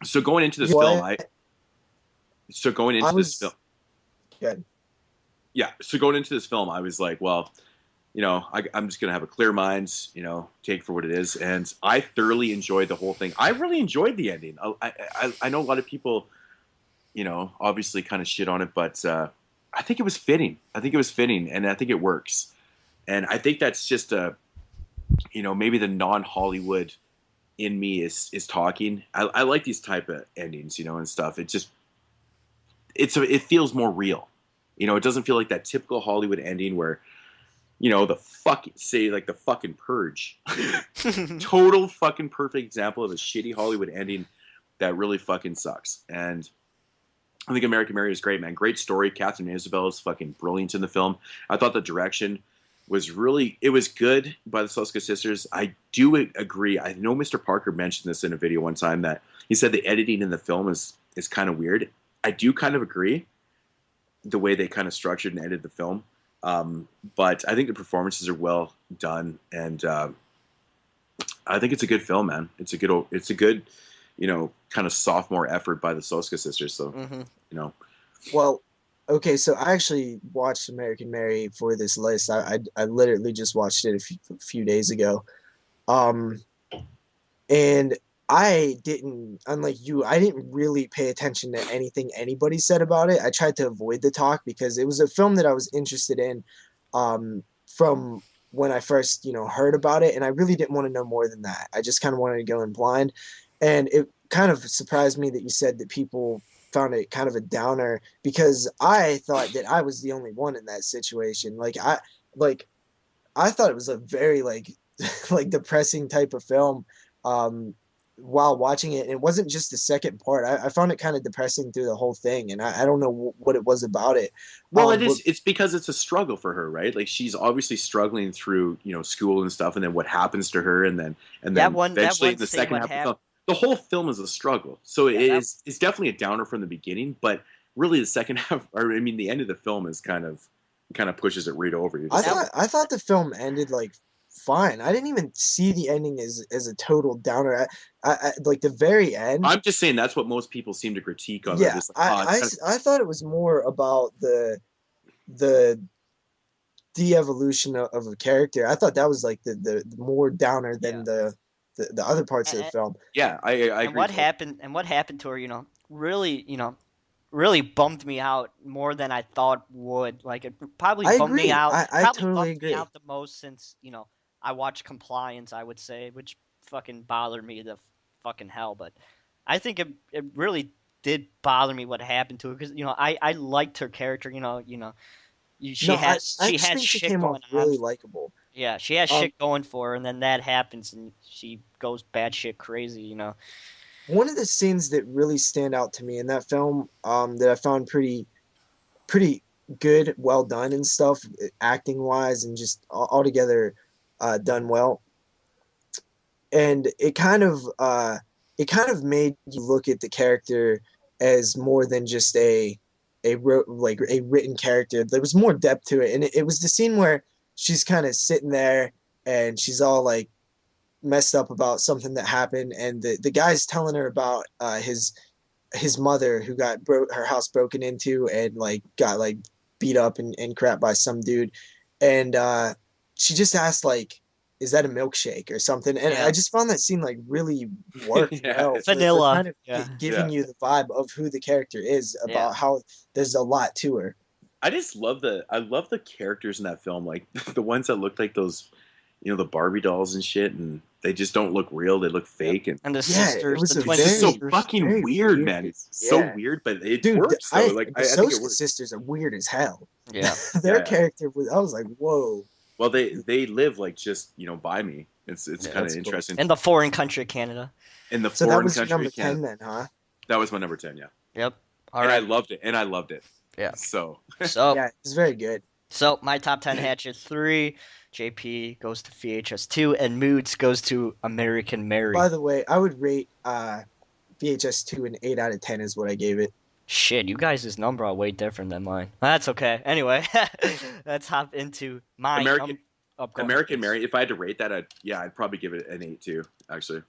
So going into this film, What so going I into this film, was good. yeah. So going into this film, I was like, well, I'm just gonna have a clear mind, take for what it is, and I thoroughly enjoyed the whole thing. I really enjoyed the ending. I know a lot of people, obviously kind of shit on it, but I think it was fitting. I think it was fitting, and I think it works. And I think that's just maybe the non-Hollywood in me is talking. I like these type of endings, and stuff. It feels more real. It doesn't feel like that typical Hollywood ending where the fucking say like the fucking Purge. Total fucking perfect example of a shitty Hollywood ending that really fucking sucks. And I think American Mary is great, man. Great story. Catherine Isabel is fucking brilliant in the film. I thought the direction was it was good by the Sluska sisters. I do agree. I know Mr. Parker mentioned this in a video one time that he said the editing in the film is kind of weird. I do kind of agree the way they kind of structured and edited the film. But I think the performances are well done, and I think it's a good film, man. It's a good, kind of sophomore effort by the Soska sisters. So, Hmm. you know, Well, okay, so I actually watched American Mary for this list. I literally just watched it a few days ago. Um, and I didn't, unlike you, I didn't really pay attention to anything anybody said about it. I tried to avoid the talk because it was a film that I was interested in from when I first, heard about it, and I really didn't want to know more than that. I just kind of wanted to go in blind, and it kind of surprised me that you said that people found it kind of a downer because I thought that I was the only one in that situation. Like I thought it was a very like depressing type of film. Um, while watching it, and it wasn't just the second part. I found it kind of depressing through the whole thing, and I don't know what it was about it. Well, it But is. It's because it's a struggle for her, right? Like she's obviously struggling through, school and stuff, and then what happens to her, and That then one that eventually one in the scene second what half of the happened. film, the whole film is a struggle. So Yeah, that it's definitely a downer from the beginning, but really the second half, or I mean, the end of the film is kind of pushes it right over. You're I just that like, thought I thought the film ended like fine. I didn't even see the ending as a total downer. Like the very end. I'm just saying that's what most people seem to critique of it. Yeah, Just like, oh, it's kind of, I thought it was more about the de-evolution of a character. I thought that was like the more downer than yeah. the other parts of the And, film. yeah, I and agree what totally. happened and what happened to her, really, really bummed me out more than I thought would. Like it I agree. I probably totally bummed me agree. out the most since, I watched Compliance, I would say, which fucking bothered me to fucking hell, but I think it really did bother me what happened to her because, I liked her character, she No, has I she just has think she shit came off going on. really likable. Yeah, she has Um, shit going for her, and then that happens, and she goes batshit crazy. One of the scenes that really stand out to me in that film, that I found pretty good, well done and stuff, acting wise, and just altogether done well. And it kind of made you look at the character as more than just like a written character. There was more depth to it, and it was the scene where she's kind of sitting there and she's all like messed up about something that happened, and the guy's telling her about his mother who got her house broken into and like got like beat up and crap by some dude, and she just asked like, "Is that a milkshake or something?" And I Yeah, just found that scene like really worked Yeah, well for vanilla. kind of Yeah, giving yeah. you the vibe of who the character is, yeah, about how there's a lot to her. I love the characters in that film, like the ones that look like those, the Barbie dolls and shit, and they just don't look real. They look yep. fake, and And the Yeah, it sisters, was the a it's twin just so sisters. fucking very weird, man. weird. It's so Yeah, weird, but it dude, works though. Like the I think it Soska works. sisters are weird as hell. Yeah, Their Yeah, yeah. character was, I was like, whoa. Well, they live like just by me. It's yeah. kind of That's cool. interesting. In the foreign country, Canada. In the So that foreign was your country, number Canada, 10 then, huh? that was my number 10. Yeah, Yep. All and I right. loved it. And I loved it. Yeah. So So, Yeah, it's very good. so my top 10 Hatchet 3, JP goes to VHS 2, and Moods goes to American By Mary. the way, I would rate VHS 2 an 8 out of 10 is what I gave it. Shit, you guys' number are way different than mine. That's okay. Anyway, let's hop into my American Go ahead, American please. Mary. If I had to rate that, I'd probably give it an 8 too. Actually,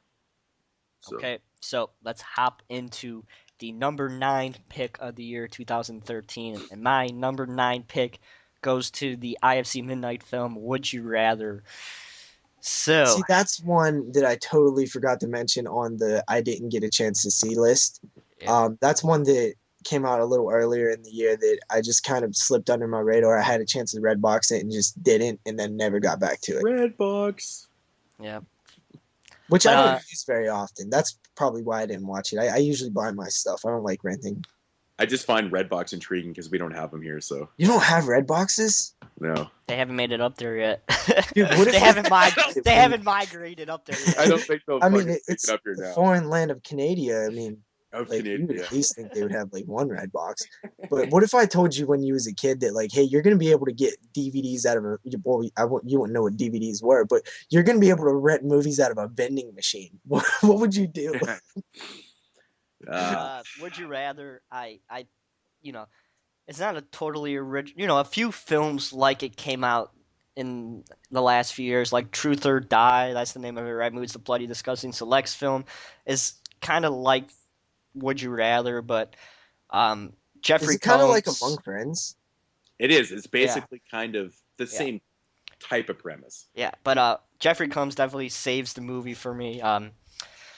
so Okay, so let's hop into the number 9 pick of the year 2013. And my number 9 pick goes to the IFC Midnight film, Would You Rather? So, See, that's one that I totally forgot to mention on the I didn't get a chance to see list. yeah. That's one that came out a little earlier in the year that I just kind of slipped under my radar. I had a chance to red box it and just didn't, and then never got back to it, Redbox. Yeah. which But I don't use very often. That's probably why I didn't watch it. I usually buy my stuff. I don't like renting. I just find Redbox intriguing because we don't have them here. So You don't have red boxes? no, they haven't made it up there yet. Dude, what if they I haven't they haven't migrated up there I yet. don't think they'll I mean, fucking pick it's it up here the now. foreign land of Canada. I mean, Of like you would Canada. at least think they would have like one red box. But what if I told you when you was a kid that like, hey, you're gonna be able to get DVDs out of a well, you wouldn't know what DVDs were, but you're gonna be able to rent movies out of a vending machine. What would you do? Would you rather? You know, it's not a totally original. A few films like it came out in the last few years, like Truth or Die. That's the name of it, right? Moodz the Bloody Disgusting Selects film is kind of like Would You Rather, but Is Jeffrey it kind of like Among Combs. Friends? It is. It's Yeah, basically kind of the yeah, same type of premise. yeah. But Jeffrey Combs definitely saves the movie for me.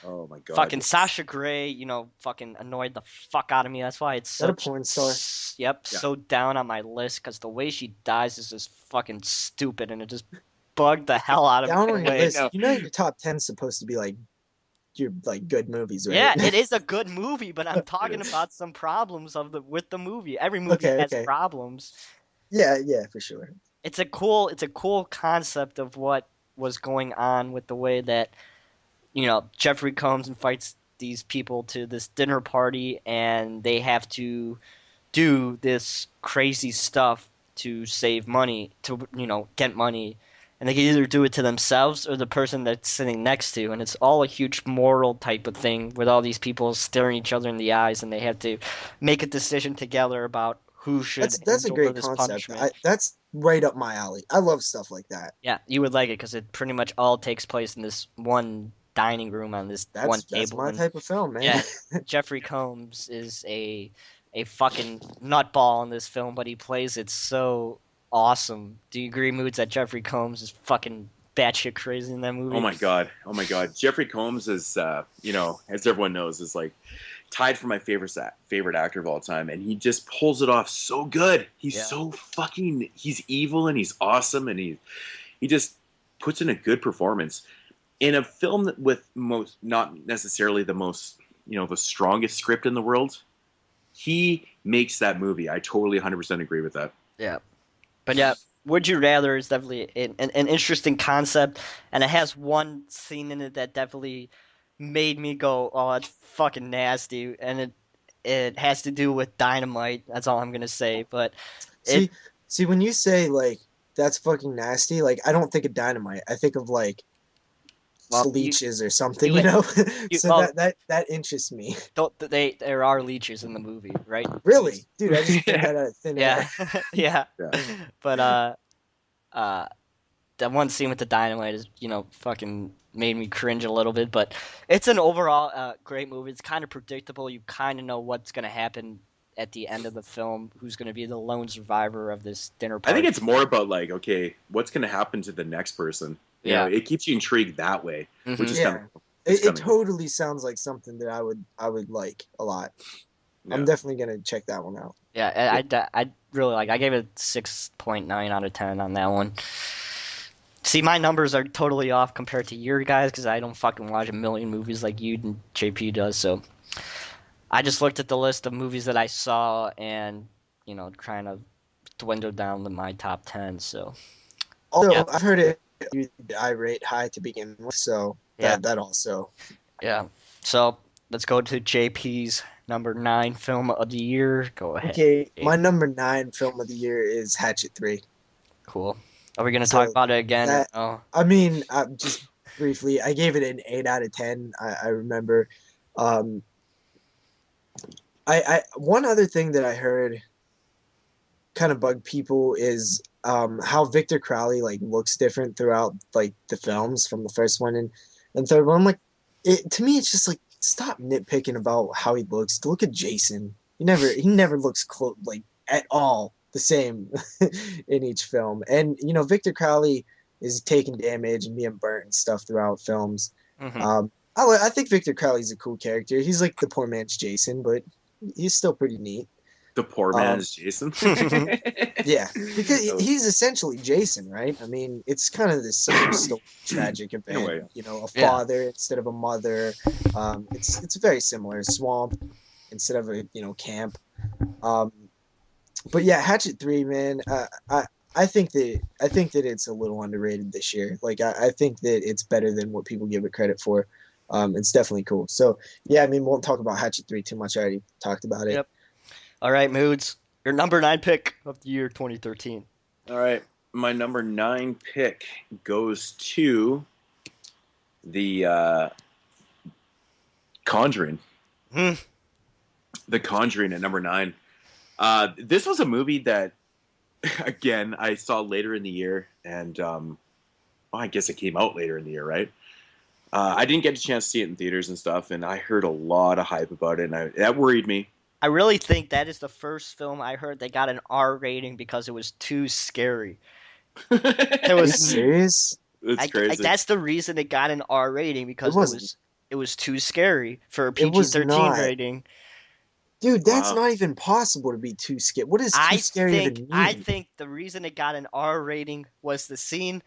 Oh my god. Fucking Sasha Grey, fucking annoyed the fuck out of me. That's why it's Is that a such, porn star? yep, Yeah. so down on my list because the way she dies is just fucking stupid, and it just bugged the hell out of me Down on your away. list. No. You know your top 10's supposed to be like your like good movies, right? Yeah, it is a good movie, but I'm It talking is. about some problems with the movie. Every movie Okay, has okay. problems. Yeah, yeah, for sure. It's a cool concept of what was going on with the way that, Jeffrey comes and fights these people to this dinner party, and they have to do this crazy stuff to save money, to, get money. And they can either do it to themselves or the person that's sitting next to. And it's all a huge moral type of thing with all these people staring each other in the eyes, and they have to make a decision together about who should That's a endure great this concept. punishment. That's right up my alley. I love stuff like that. Yeah, you would like it because it pretty much all takes place in this one dining room on this one That's table. my And type of film, man. yeah, Jeffrey Combs is a fucking nutball in this film, but he plays it so awesome. Do you agree, Moods, that Jeffrey Combs is fucking batshit crazy in that Oh movie? my god, oh my god. Jeffrey Combs is, as everyone knows, is like tied for my favorite actor of all time, and he just pulls it off so good. He's Yeah. so fucking. He's evil and he's awesome, and he just puts in a good performance in a film that with most not necessarily the most the strongest script in the world. He makes that movie. I totally 100% agree with that. Yeah. But yeah, Would You Rather is definitely an interesting concept, and it has one scene in it that definitely made me go, "Oh, it's fucking nasty," and it has to do with dynamite. That's all I'm gonna say. But it, See, see, when you say like that's fucking nasty, like I don't think of dynamite. I think of like well, leeches or something, you, you So well, that interests me. there are leeches in the movie, right? Really, dude, I just pulled Yeah, that out of thin Yeah, air. yeah. yeah. But uh, that one scene with the dynamite is, fucking made me cringe a little bit. But it's an overall great movie. It's kind of predictable. You kind of know what's gonna happen at the end of the film. Who's gonna be the lone survivor of this dinner I think party? it's more about like, okay, what's going to happen to the next person? Yeah. It keeps you intrigued that way, which Hmm. is kind Yeah, of it's it kind of cool. totally sounds like something that I would like a lot. I'm Yeah. definitely gonna check that one out. Yeah, I really like. I gave it 6.9 out of 10 on that one. See, my numbers are totally off compared to your guys because I don't fucking watch a million movies like you and JP does. So I just looked at the list of movies that I saw and, kind of dwindled down to my top 10. So yeah, Although I've heard I rate high to begin with, so yeah, that also. yeah. So let's go to JP's number 9 film of the year. Go ahead, Okay, my JP. number 9 film of the year is Hatchet 3. Cool. Are we gonna talk So about it again or that no? I mean, just briefly, I gave it an 8 out of 10. I remember. Um, I one other thing that I heard kind of bug people is how Victor Crowley like looks different throughout like the films from the first one and third one. I'm like, to me, it's just like stop nitpicking about how he looks. Look at Jason. He never looks like at all the same in each film. And Victor Crowley is taking damage and being burnt and stuff throughout films. Hmm. I think Victor Crowley's a cool character. He's like the poor man's Jason, but he's still pretty neat. The poor man Um, is Jason. yeah, because So, he's essentially Jason, right? I mean, it's kind of the same story, tragic in a event. way, A Yeah. father instead of a mother. It's very similar. Swamp instead of a camp. Um, but yeah, Hatchet 3, man. I think that it's a little underrated this year. Like I think that it's better than what people give it credit for. It's definitely cool. So yeah, I mean, we won't talk about Hatchet 3 too much. I already talked about it. Yep. All right, Moods. Your number 9 pick of the year 2013. all right. My number 9 pick goes to the Conjuring. Hmm. The Conjuring at number 9. This was a movie that, again, I saw later in the year, and well, I guess it came out later in the year, right? I didn't get a chance to see it in theaters and stuff, and I heard a lot of hype about it, and that worried me. I really think that is the first film I heard that got an R rating because it was too scary. There Are you was, serious? It's crazy. that's the reason it got an R rating It because wasn't. it was too scary for a It was PG-13 not. rating. Dude, that's Wow. not even possible to be too scary. What does too scary even I mean? think the reason it got an R rating was the scene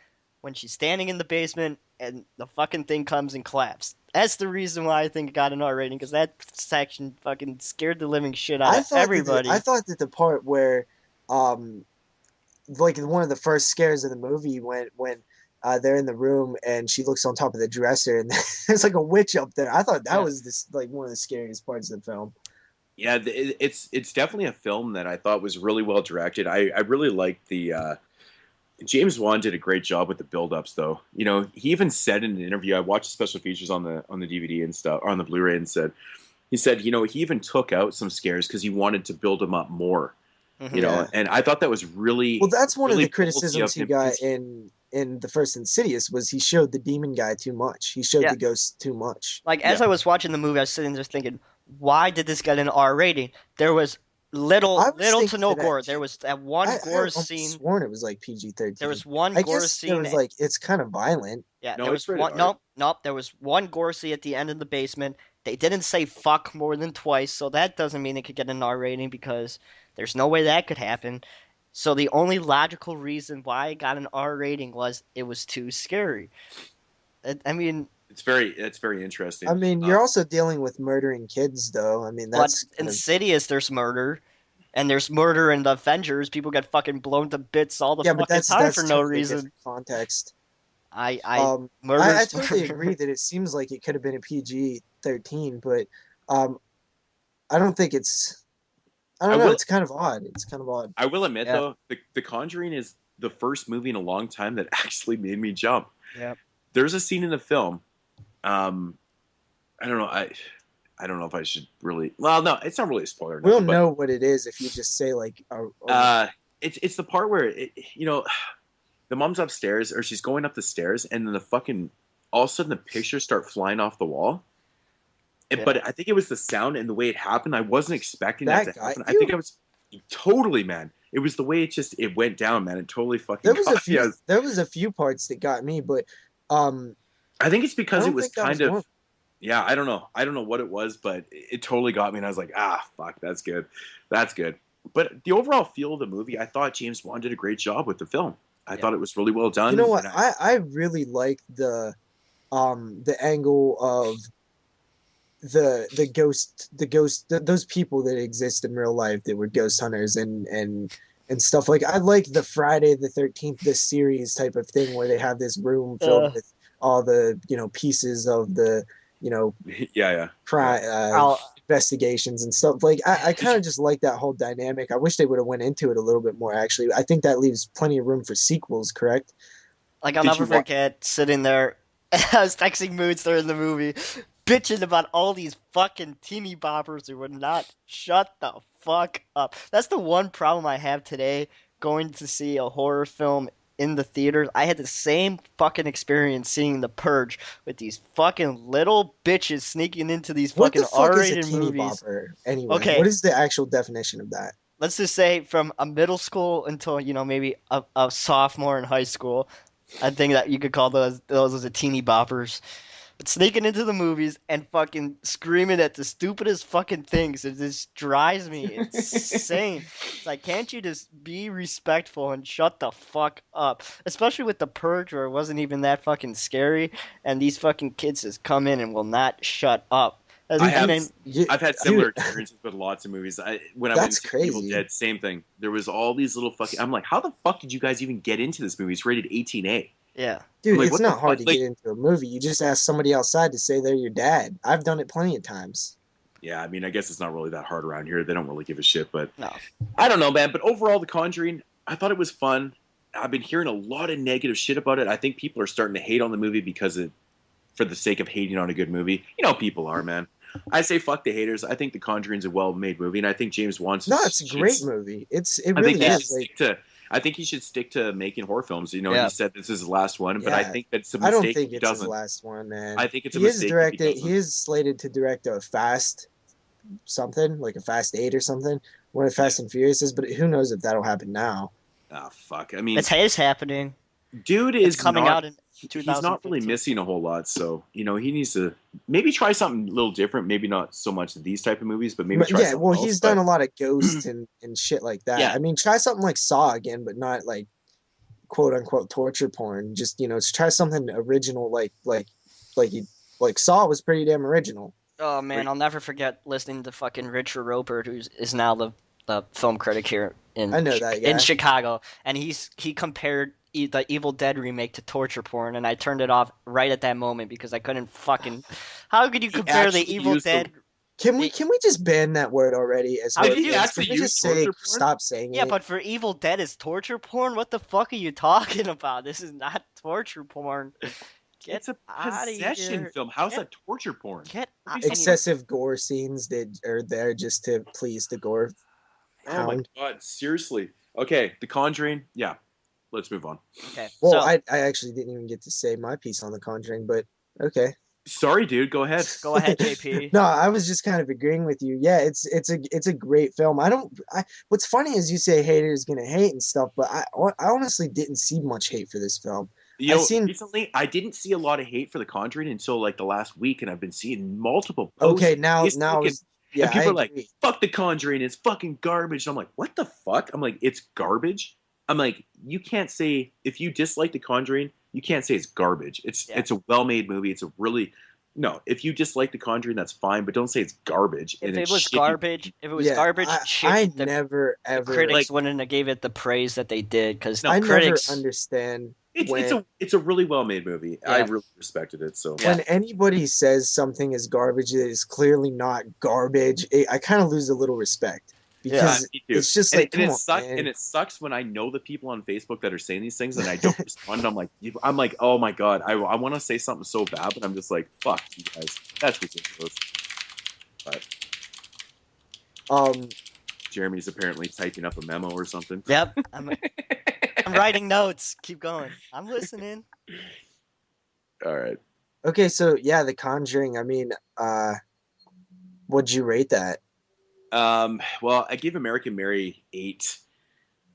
when she's standing in the basement and the fucking thing comes and claps. That's the reason why I think it got an R rating, because that section fucking scared the living shit out of I everybody. thought that the part where, um, like one of the first scares of the movie when they're in the room and she looks on top of the dresser and there's like a witch up there. I thought that Yeah. was this like one of the scariest parts of the film. Yeah, it's definitely a film that I thought was really well directed. I really liked the James Wan did a great job with the build-ups, though. You know, he even said in an interview, I watched the special features on the DVD and stuff, or on the Blu-ray, and he said, you know, he even took out some scares because he wanted to build them up more. You Hmm. know, Yeah. and I thought that was Well, really, that's one of the really ballsy criticisms of he him. got 'Cause in the first Insidious was he showed the demon guy too much. He showed Yeah, the ghost too much. like yeah, as I was watching the movie, I was sitting there thinking, why did this get an R rating? There was I was little to thinking no that gore. There was that one I gore almost scene. sworn it was like There PG-13. was one I gore guess there scene. was like it's kind of violent. Yeah, no, there it's was rated one. R. Nope, nope. There was one gore scene at the end of the basement. They didn't say fuck more than twice, so that doesn't mean it could get an R rating because there's no way that could happen. So the only logical reason why it got an R rating was it was too scary. I mean, It's very I interesting. mean, you're also dealing with murdering kids, though. I mean, but that's kind of Insidious, there's murder, and there's murder in the Avengers. People get fucking blown to bits all the yeah, but fucking time for that's no totally reason. different context. I I murder's totally agree murder. that it seems like it could have been a PG-13, but um, I don't think it's. I I don't know. will It's kind of odd. It's kind of odd. I will admit Yeah, though, the Conjuring is the first movie in a long time that actually made me jump. yeah. There's a scene in the film. Um, I don't know. I don't know if I should really. Well, no, it's not really a spoiler or We'll nothing. But know what it is if you just say like a uh, it's the part where you know the mom's upstairs or she's going up the stairs, and then the fucking all of a sudden the pictures start flying off the wall. Yeah. But I think it was the sound and the way it happened. I wasn't expecting that to that got happen. I think you. I was totally, man. It was the way it went down, man. It totally fucking got me. There was a few parts that got me, but um, I think it's I because it don't was think that was kind of one. yeah. I don't know. I don't know what it was, but it totally got me, and I was like, ah, fuck, that's good, that's good. But the overall feel of the movie, I thought James Wan did a great job with the film. I Yeah. thought it was really well You know done, what? and I really like the angle of those people that exist in real life that were ghost hunters and stuff. Like I like the Friday the 13th this series type of thing where they have this room filled Uh, with all the pieces of the yeah, yeah, yeah. crime I'll investigations and stuff. Like I Did kind you? of just like that whole dynamic. I wish they would have went into it a little bit more. Actually, I think that leaves plenty of room for sequels. Correct? like I'll Did never you watch? forget sitting there. I was texting Moodz during the movie, bitching about all these fucking teeny boppers who would not shut the fuck up. That's the one problem I have today going to see a horror film in the theaters. I had the same fucking experience seeing The Purge with these fucking little bitches sneaking into these What fucking the fuck is a R-rated teeny movies. bopper anyway? What Okay, is the actual definition of that? let's just say from a middle school until maybe a sophomore in high school. I think that you could call those as a teeny boppers. But sneaking into the movies and fucking screaming at the stupidest fucking things, it just drives me insane. It's like, can't you just be respectful and shut the fuck up? Especially with The Purge, where it wasn't even that fucking scary, and these fucking kids just come in and will not shut up. I Dude, have And I've had similar dude, experiences with lots of movies. When I went that's and saw Evil crazy. Dead, same thing. There was all these little fucking. I'm like, how the fuck did you guys even get into this movie? It's rated 18A. yeah, I'm Dude, like, it's what the not hard fuck? to Like, get into a movie. You just ask somebody outside to say they're your dad. I've done it plenty of times. yeah, I mean, I guess it's not really that hard around here. They don't really give a shit, but no, I don't know, man. But overall, The Conjuring, I thought it was fun. I've been hearing a lot of negative shit about it. I think people are starting to hate on the movie for the sake of hating on a good movie. You know, how people are, man. I say fuck the haters. I think The Conjuring's a well-made movie, and I think James Wan No, it's a should. great movie. It I think really they yeah, should is. Like, stick to. I think he should stick to making horror films. You know, he yeah. said this is his last one, but I yeah, think that's a I don't mistake if think he it's his doesn't. last one, man. I think it's a mistake if he He doesn't. is slated to direct a Fast something, like a Fast 8 or something, one of Yeah. Fast and Furious is, but who knows if that'll happen now. Ah, fuck. I mean, It's Hayes happening. dude It's is coming not. out in He's not really 2015. missing a whole lot. So you know, he needs to maybe try something a little different. Maybe not so much these type of movies, but maybe try Yeah, something well, else. he's done But a lot of ghosts and shit like that. yeah, I mean, try something like Saw again, but not like quote unquote torture porn. Just to try something original, like you like Saw was pretty damn original. Oh man, Wait, I'll never forget listening to fucking Richard Roper, who is now the film critic here I know that In guy. Chicago, and he compared the Evil Dead remake to torture porn, and I turned it off right at that moment because I couldn't fucking. How could you he compare the actually Evil used the Dead? Can we just ban that word already as How did could he you? lesbians? Can actually we use just say torture porn? stop saying Yeah, it? but for Evil Dead is torture porn? What the fuck are you talking about? This is not torture porn. Get It's a out of possession here. film. How's Get that torture porn? get What are you talking about? Excessive gore scenes that are there just to please the gore Oh my hound. god, seriously. Okay, The Conjuring. Yeah, let's move on. okay. Well, So I actually didn't even get to say my piece on The Conjuring, but okay. Sorry, dude. Go ahead. go ahead, JP. No, I was just kind of agreeing with you. Yeah, it's a great film. What's funny is you say haters gonna hate and stuff, but I honestly didn't see much hate for this film. You I know, seen recently I didn't see a lot of hate for The Conjuring until like the last week, and I've been seeing multiple posts okay, on now Facebook, is and yeah, I people are like, agree. "Fuck The Conjuring, it's fucking garbage." And I'm like, "What the fuck?" I'm like, "It's garbage." I'm like, "You can't say if you dislike The Conjuring, you can't say it's garbage. It's Yeah. it's a well-made movie. It's a really no. If you dislike The Conjuring, that's fine, but don't say it's garbage and If it it's was shitty. garbage, if it was Yeah, garbage, I shitty, never the ever critics Like wouldn't have gave it the praise that they did because no, I never critics, understand it's when a really well-made movie. I yeah, really respected it. So yeah, when anybody says something is garbage that is clearly not garbage. I kind of lose a little respect yeah. because me too. it's just And like, come on, man. it sucks when I know the people on Facebook that are saying these things and I don't respond. I'm like, oh my god, I want to say something so bad, but I'm just like, fuck you guys, that's ridiculous. But Um, Jeremy's apparently typing up a memo or something. Yep. I'm writing notes. Keep going. I'm listening. All right. okay, so yeah, The Conjuring. I mean, would you rate that? Well, I gave American Mary 8.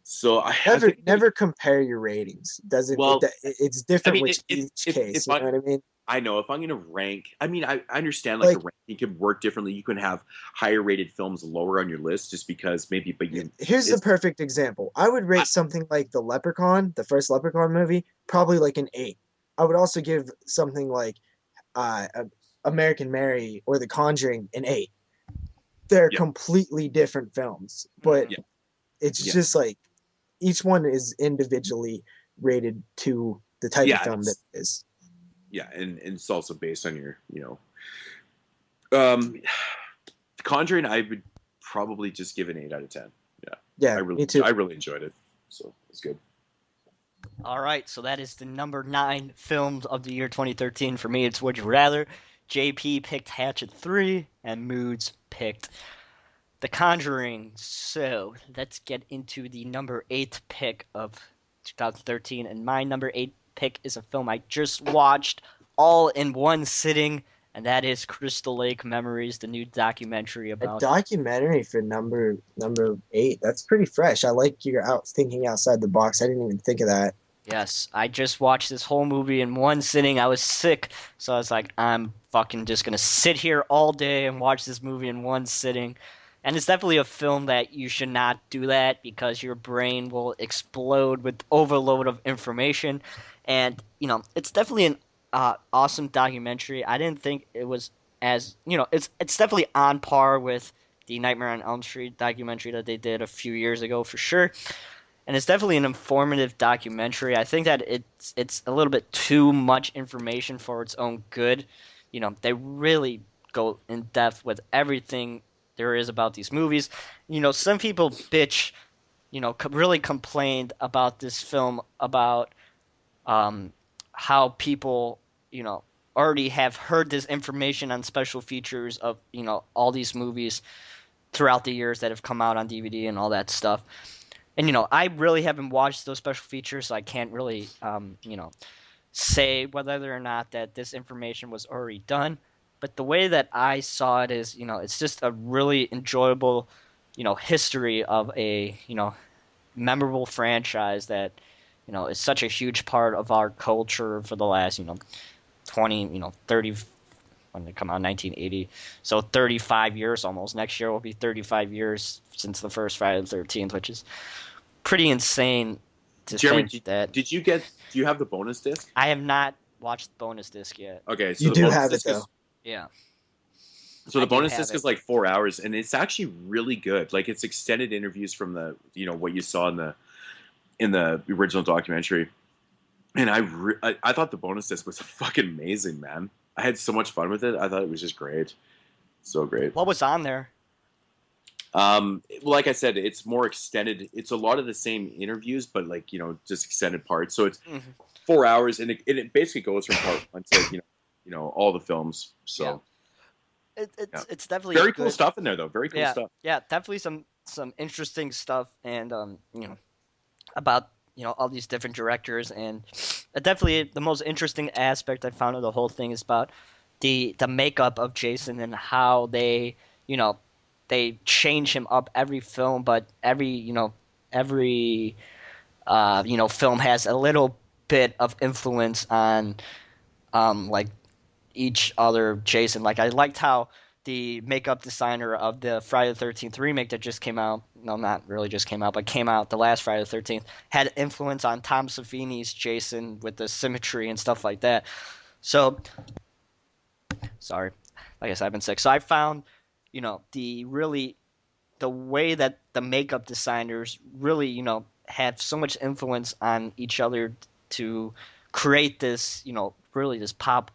So I Never, think it was never compare your ratings. Doesn't it? well. It's I different mean, with each if case. You I know what I mean? I know if I'm going to rank, I mean, I understand like a Like, ranking can work differently. You can have higher rated films lower on your list just because maybe, but you, here's the it's, perfect example. I would I, rate something like The Leprechaun, the first Leprechaun movie, probably like an 8. I would also give something like American Mary or The Conjuring an 8. They're yeah, completely different films, but Mhm. yeah, it's yeah, just like each one is individually rated to the type of yeah, film that it is. and it's also based on your, um, Conjuring. I would probably just give an 8 out of 10. Yeah, Yeah, me too. I really enjoyed it, so it's good. All right, so that is the number 9 films of the year 2013. For me, it's Would You Rather. JP picked Hatchet 3, and Moodz picked The Conjuring. So let's get into the number 8 pick of 2013. And my number 8 pick is a film I just watched all in one sitting, and that is Crystal Lake Memories, the new documentary A about. documentary for number 8. That's pretty fresh. I like you're out thinking outside the box. I didn't even think of that. Yes, I just watched this whole movie in one sitting. I was sick, so I was like, I'm fucking just gonna sit here all day and watch this movie in one sitting. And it's definitely a film that you should not do that because your brain will explode with overload of information. And, it's definitely an awesome documentary. I didn't think it was as, it's definitely on par with the Nightmare on Elm Street documentary that they did a few years ago for sure, and it's definitely an informative documentary. I think that it's a little bit too much information for its own good. They really go in depth with everything there is about these movies. Some people bitch, really complained about this film about um, how people, you know, already have heard this information on special features of, all these movies throughout the years that have come out on DVD and all that stuff. And I really haven't watched those special features, so I can't really say whether or not that this information was already done. But the way that I saw it is, it's just a really enjoyable, history of a memorable franchise that is such a huge part of our culture for the last 20 30, when they come out, 1980, so 35 years almost. Next year will be 35 years since the first Friday the 13th, which is pretty insane to Jeremy, think that did you get? Do you have the bonus disc? I have not watched the bonus disc yet. Okay, so You the do bonus have it disc though. is Yeah, so I the do bonus have disc it. is like 4 hours, and it's actually really good. Like it's extended interviews from the what you saw in the original documentary, and I thought the bonus disc was fucking amazing, man. I had so much fun with it. I thought it was just great, so great. What was on there? Well, like I said, it's more extended. It's a lot of the same interviews, but like just extended parts. So it's Hmm. 4 hours, and it basically goes from part one to all the films. Yeah, So yeah, it's definitely very cool good. stuff in there though. Very cool Yeah, stuff. yeah, definitely some interesting stuff, and about all these different directors, and definitely the most interesting aspect I found of the whole thing is about the makeup of Jason and how you know they change him up every film, but every film has a little bit of influence on like each other Jason. Like I liked how the makeup designer of the Friday the 13th remake that just came out, no, not really just came out, but came out the last Friday the 13th, had influence on Tom Savini's Jason with the symmetry and stuff like that. So, sorry, like I said, I've been sick. So I found, the way that the makeup designers really, have so much influence on each other to create this, really this pop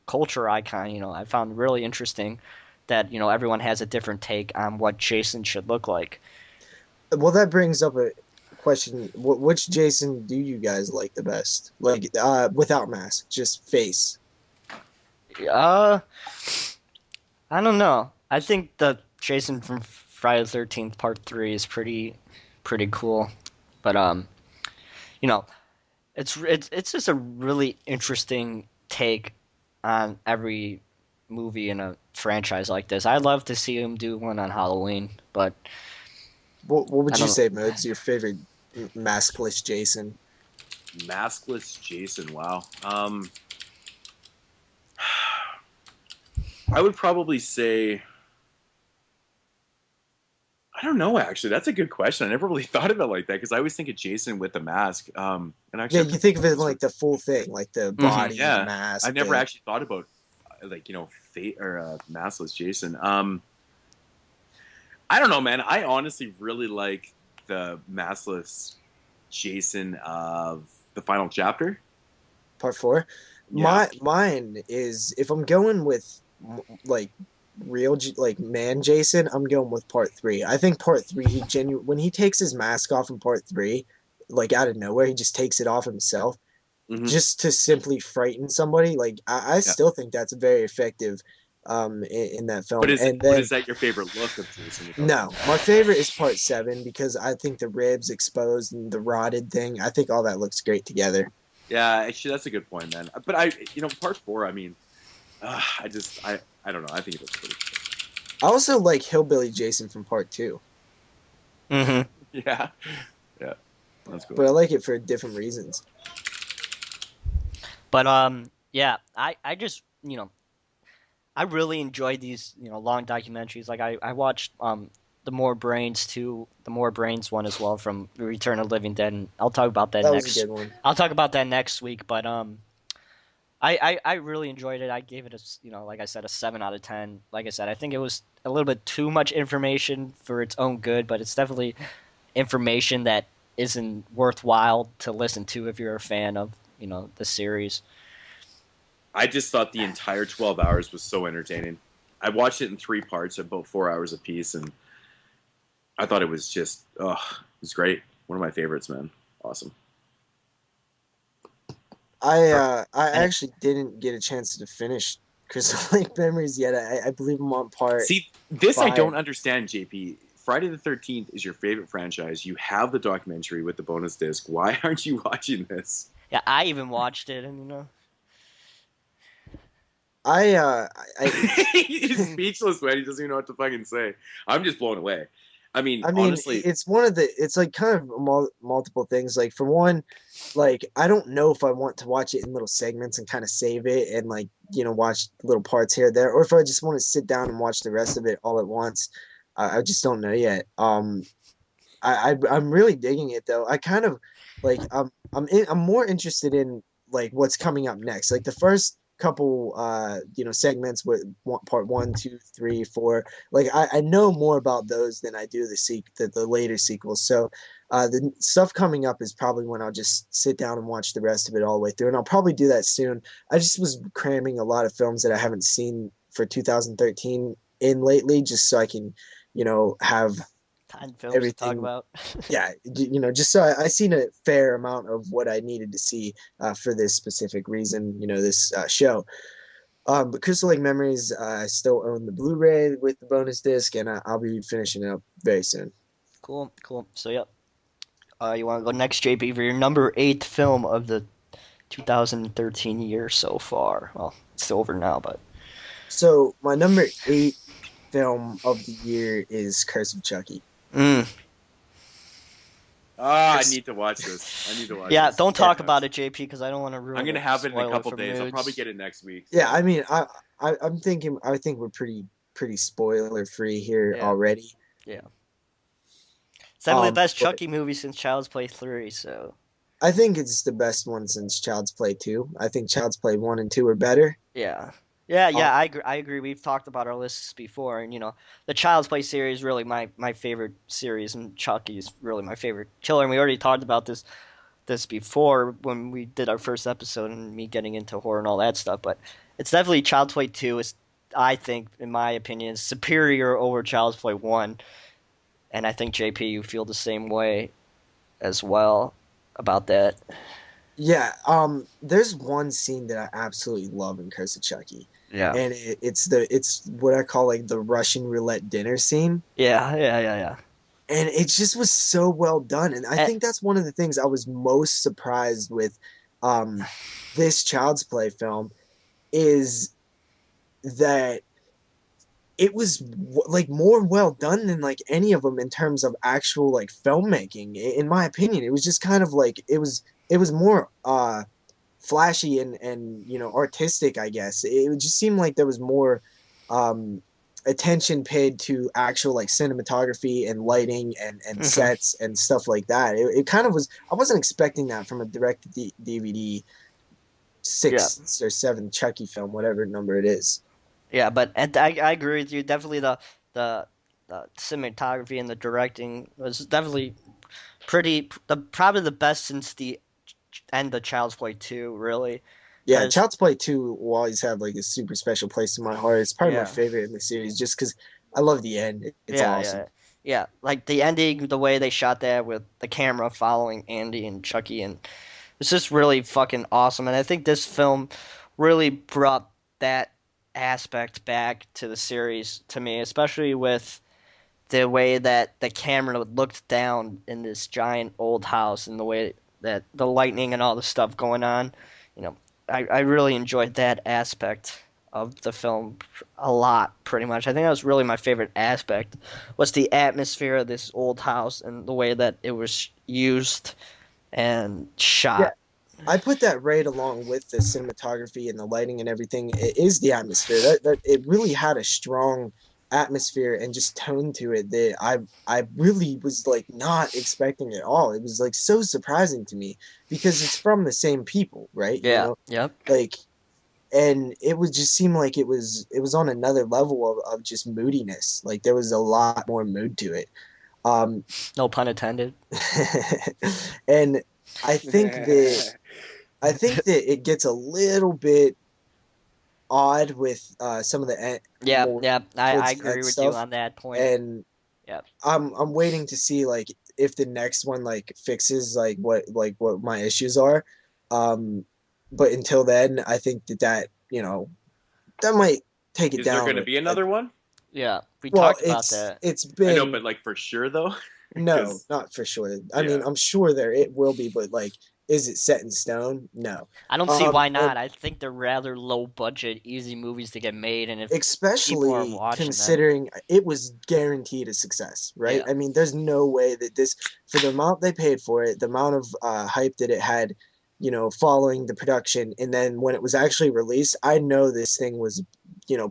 culture icon, I found really interesting that, everyone has a different take on what Jason should look like. Well, that brings up a question. Which Jason do you guys like the best? Like, without mask, just face. Uh, I don't know. I think the Jason from Friday the 13th Part 3 is pretty cool. But you know, it's just a really interesting take on every movie in a franchise like this. I'd love to see him do one on Halloween, but What I would you don't. say, Moodz? Your favorite maskless Jason? Maskless Jason. Wow. I would probably say I don't know. Actually, that's a good question. I never really thought of it like that because I always think of Jason with the mask. And Yeah, actually, you think of it like the full thing, like the Hmm. body, the yeah, I mask, never the actually thought about like fate or maskless Jason. I don't know, man. I honestly really like the maskless Jason of the final chapter. part four. Yeah. Mine is if I'm going with like like man Jason, I'm going with part three. I think part three, he when he takes his mask off in part three, like out of nowhere, he just takes it off himself Hmm. just to simply frighten somebody. Like I Yeah. still think that's very effective in that But film. is And but then is that your favorite look of Jason without the no, my favorite is part seven because I think the ribs exposed and the rotted thing, I think all that looks great together. Yeah, actually, that's a good point, man. But part four. I mean, I don't know. I think it looks pretty. I also like Hillbilly Jason from part two, Hmm. Yeah, yeah, that's but cool. I like it for different reasons. But yeah, I just I really enjoyed these long documentaries. Like I watched the More Brains too, the More Brains one as well from Return of the Living Dead, and That was a good one. I'll talk about that next week. But I really enjoyed it. I gave it like I said, a 7 out of 10. Like I said, I think it was a little bit too much information for its own good, but it's definitely information that isn't worthwhile to listen to if you're a fan of the series. I just thought the entire 12 hours was so entertaining. I watched it in three parts, about 4 hours apiece, and I thought it was just, it was great. One of my favorites, man. Awesome. I And actually didn't get a chance to finish Crystal Lake Memories yet. I believe I'm on part See, this I five. don't understand, JP. Friday the 13th is your favorite franchise. You have the documentary with the bonus disc. Why aren't you watching this? yeah, I even watched it, and I I He's speechless, man. He doesn't even know what to fucking say. I'm just blown away. I mean, I mean, honestly, it's one of the. It's like kind of multiple things. Like for one, like I don't know if I want to watch it in little segments and kind of save it and like watch little parts here or there, or if I just want to sit down and watch the rest of it all at once. I just don't know yet. I'm really digging it though. I kind of like I'm more interested in like what's coming up next. Like the first couple segments with part 1, 2, 3, 4. Like I know more about those than I do the later sequels. So the stuff coming up is probably when I'll just sit down and watch the rest of it all the way through, and I'll probably do that soon. I just was cramming a lot of films that I haven't seen for 2013 in lately, just so I can, have Time films to talk everything. about. Yeah, just so I seen a fair amount of what I needed to see for this specific reason, this show. But Crystal Lake Memories, I still own the Blu-ray with the bonus disc, and I'll be finishing it up very soon. Cool, cool. So yep. You want to go next, JP, for your number eight film of the 2013 year so far? Well, it's over now, but So my number 8 film of the year is Curse of Chucky. mm. Ah, I need to watch this. I need to watch Yeah, this. don't Yeah, talk about it, JP, because I don't want to ruin I'm gonna it. have it in a Spoil couple for days. I'll probably Moodz. get it next week. yeah. So. I mean, I'm thinking. I think we're pretty spoiler free here Yeah, already. yeah. It's definitely the best But Chucky movie since Child's Play 3. So I think it's the best one since Child's Play 2. I think Child's Play 1 and 2 are better. yeah, yeah, Um, yeah. I agree. I agree. We've talked about our lists before, and the Child's Play series is really my favorite series, and Chucky is really my favorite killer. And we already talked about this before when we did our first episode and me getting into horror and all that stuff. But it's definitely Child's Play 2 is, I think, in my opinion, is superior over Child's Play 1. And I think JP, you feel the same way as well about that. yeah, there's one scene that I absolutely love in Curse of Chucky, Yeah. and it's what I call like the Russian roulette dinner scene, Yeah, yeah, yeah, yeah. and it just was so well done. And I And, think that's one of the things I was most surprised with, um, this Child's Play film is that it was like more well done than like any of them in terms of actual like filmmaking. In my opinion, it was just kind of like it was more flashy and artistic, I guess. It just seemed like there was more um attention paid to actual like cinematography and lighting and mhm. sets and stuff like that. It kind of was. I wasn't expecting that from a direct DVD Yeah, 6 or 7 Chucky film, whatever number it is. yeah, but and I agree with you. Definitely the the cinematography and the directing was definitely probably the best since the end of Child's Play 2, really. Yeah, Because Child's Play 2 will always have like a super special place in my heart. It's probably my yeah, favorite in the series just because I love the end. It's yeah, awesome. yeah, yeah. Like the ending, the way they shot that with the camera following Andy and Chucky, and it's just really fucking awesome. And I think this film really brought that aspect back to the series to me, especially with the way that the camera looked down in this giant old house and the way that the lightning and all the stuff going on. You know, I really enjoyed that aspect of the film a lot, pretty much. I think that was really my favorite aspect was the atmosphere of this old house and the way that it was used and Yeah, shot. I put that right along with the cinematography and the lighting and everything. It is the atmosphere that it really had a strong atmosphere and just tone to it that I really was like not expecting at all. It was like so surprising to me because it's from the same people, right? Yeah, yep. Like, and it would just seem like it was on another level of just moodiness. Like there was a lot more mood to it. Um, No pun intended. and I think that I think that it gets a little bit odd with some of the Yeah, more yeah. I towards the agree end with you stuff, on that point. and Yeah. I'm waiting to see like if the next one like fixes like what my issues are. Um, but until then, I think that might take it Is there down. going to be another one? Yeah, we Well, talked about that. it's I know, been. but like for sure though, No, because not for sure. I mean, yeah, I'm sure there it will be, but like, is it set in stone? No. I don't see why And not. I think they're rather low budget, easy movies to get made, and if people are especially watching them, considering it was guaranteed a success, right? yeah, I mean, there's no way that this, for the amount they paid for it, the amount of hype that it had, following the production, and then when it was actually released, I know this thing was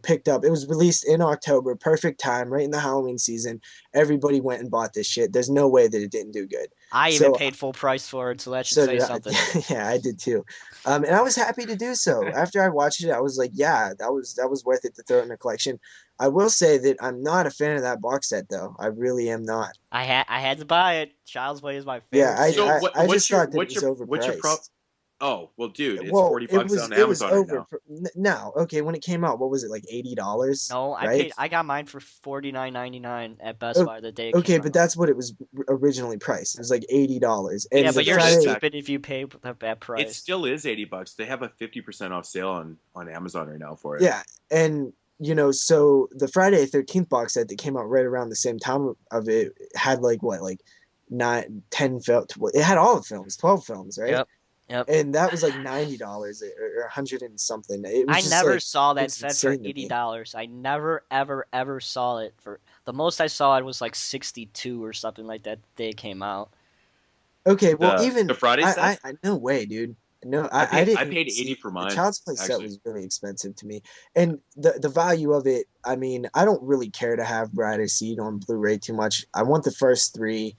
picked up. It was released in October, perfect time, right in the Halloween season. Everybody went and bought this shit. There's no way that it didn't do good. I even So paid full price for it, so that should so say did I. something. Yeah, I did too. And I was happy to do so. After I watched it, I was like, yeah, that was worth it to throw it in the collection. I will say that I'm not a fan of that box set though. I really am not. I had to buy it. Child's Play is my Yeah, favorite So series. I what's just your thought that it was what's your pro? overpriced. Oh well, dude, it's Well, 40 bucks on it was Amazon right over now. now. Okay, when it came out, what was it, like $80, No, right? I got mine for $49.99 at Best O- Buy the day it Okay, came but out. that's what it was originally priced. It was like $80, Yeah, and It's the but you're still Friday. is. stupid if you pay that It price. still is 80 bucks. They have a 50% off sale on Amazon right now for it. Yeah, and so the Friday 13th box set that came out right around the same time of it had like what, like nine, 10 film. It had all the films, 12 films, right? Yep. Yep. And that was like $90 or 100 and something. It was I just never like saw it that was set for insane to me. $80. I never ever ever saw it for the most I saw it was like 62 or something like that the day it came out. Okay, well, The even Friday sets. I no way, dude. No, I I didn't paid 80 see for the mine Child's Play set actually. was really expensive to me, and the value of it. I mean, I don't really care to have Bride of Seed on Blu-ray too much. I want the first three,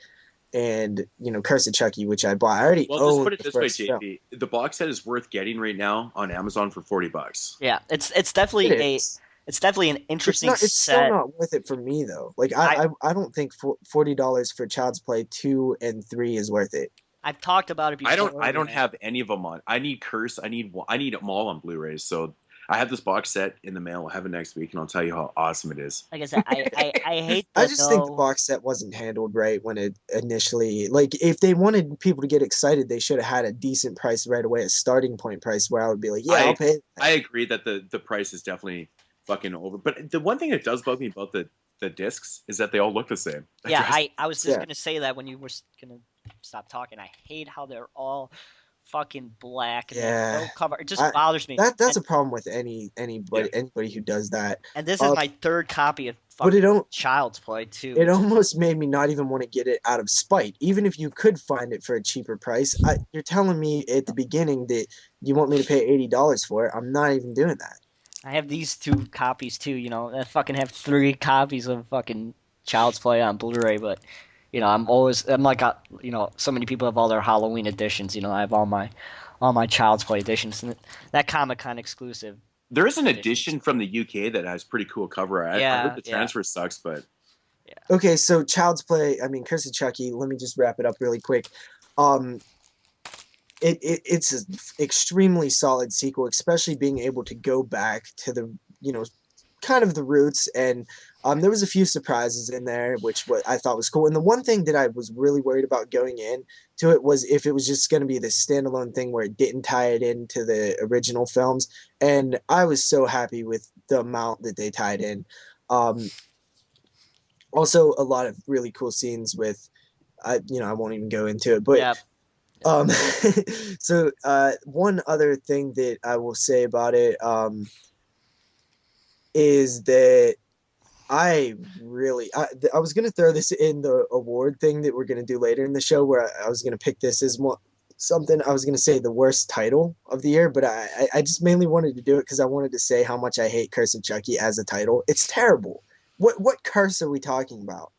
and Curse of Chucky, which I bought. I already Well, just own put it the this way, first film. JP. The box set is worth getting right now on Amazon for 40 bucks. Yeah, It is. it's definitely an It's interesting not. It's still set. not worth it for me though. Like I I don't think $40 for Child's Play 2 and 3 is worth it. I've talked about it before, I you don't know. have any of them on. I need Curse. I need them all on Blu-rays. So I have this box set in the mail. I'll have it next week, and I'll tell you how awesome it is. Like I said, I hate I the just think the no. box set wasn't handled right when it initially, like, if they wanted people to get excited, they should have had a decent price right away, a starting point price where I would be like, yeah, I'll I pay that. I agree that the price is definitely fucking over. But the one thing that does bug me about the discs is that they all look the same. That Yeah, drives- I was just Yeah. gonna say that when you were gonna stop talking. I hate how they're all fucking black and they have Yeah. no cover. It just I bothers me. that's And a problem with yeah. anybody who does that. and this is Um, my third copy of but fucking Child's Play too. it almost made me not even want to get it out of spite. Even if you could find it for a cheaper price, you're telling me at the beginning that you want me to pay $80 for it. I'm not even doing that. I have these two copies too. I fucking have three copies of fucking Child's Play on Blu-ray, but I'm like so many people have all their Halloween editions. I have all my Child's Play editions. And that Comic-Con exclusive. There is an editions. edition from the UK that has pretty cool cover. I Yeah, heard the yeah. transfer sucks, but Okay, so Child's Play, I mean, Curse of Chucky, let me just wrap it up really quick. Um, it's an extremely solid sequel, especially being able to go back to the, kind of the roots. And there was a few surprises in there, which what I thought was cool. And the one thing that I was really worried about going in to it was if it was just going to be this standalone thing where it didn't tie it into the original films. And I was so happy with the amount that they tied in. Also, a lot of really cool scenes with, I won't even go into it, but Yeah. um, so one other thing that I will say about it is that I was gonna throw this in the award thing that we're gonna do later in the show, where I was gonna pick this as something. I was gonna say the worst title of the year, but I just mainly wanted to do it because I wanted to say how much I hate Curse of Chucky as a title. It's terrible. What curse are we talking about?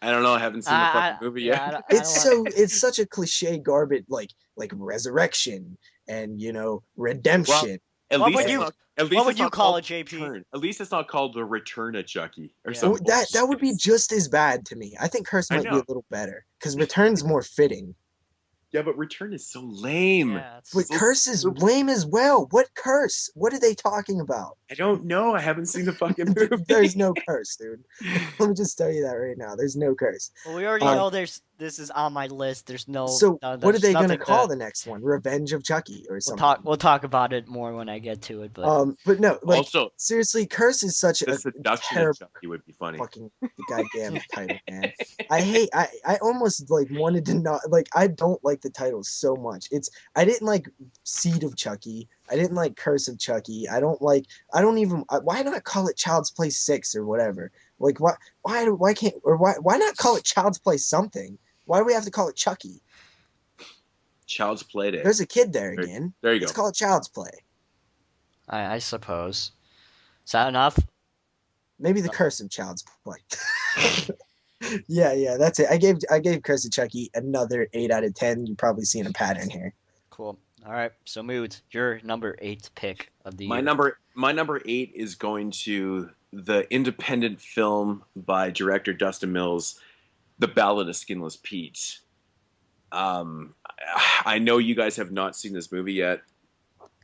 I don't know. I haven't seen the fucking movie yet. I don't It's such a cliche garbage, like resurrection and redemption. At What least would it's you- not- at least what would it's you not call called it, JP? Return. At least it's not called the Return of Chucky or Yeah. something. That would be just as bad to me. I think curse I might be a know. little better because return's more fitting. Yeah, but Return is so lame. Yeah, it's- But So curse is stupid. lame as well. What curse? What are they talking about? I don't know. I haven't seen the fucking movie. There's no curse, dude. Let me just tell you that right now. There's no curse. Well, we already Um, know this is on my list. There's no. So what are there's they gonna nothing call to- the next one? Revenge of Chucky or We'll something? we'll talk about it more when I get to it. But But no, like Also, seriously, curse is such the a seduction terrible of Chucky would be funny. fucking goddamn title, man. I almost like wanted to not like I don't like the title so much. I didn't like Seed of Chucky. I didn't like Curse of Chucky. I don't even why not call it Child's Play 6 or whatever? Like why can't or why not call it Child's Play something? Why do we have to call it Chucky? Child's Play Day. There's a kid there again. There you Let's go. call it Child's Play. I suppose. Is that enough? Maybe the Curse of Child's Play. Yeah, that's it. I gave Curse of Chucky another 8 out of 10. You're probably seeing a pattern here. Cool. All right. So Moodz, your number 8 pick of the My year. number 8 is going to the independent film by director Dustin Mills, The Ballad of Skinless Pete. Um, I know you guys have not seen this movie yet,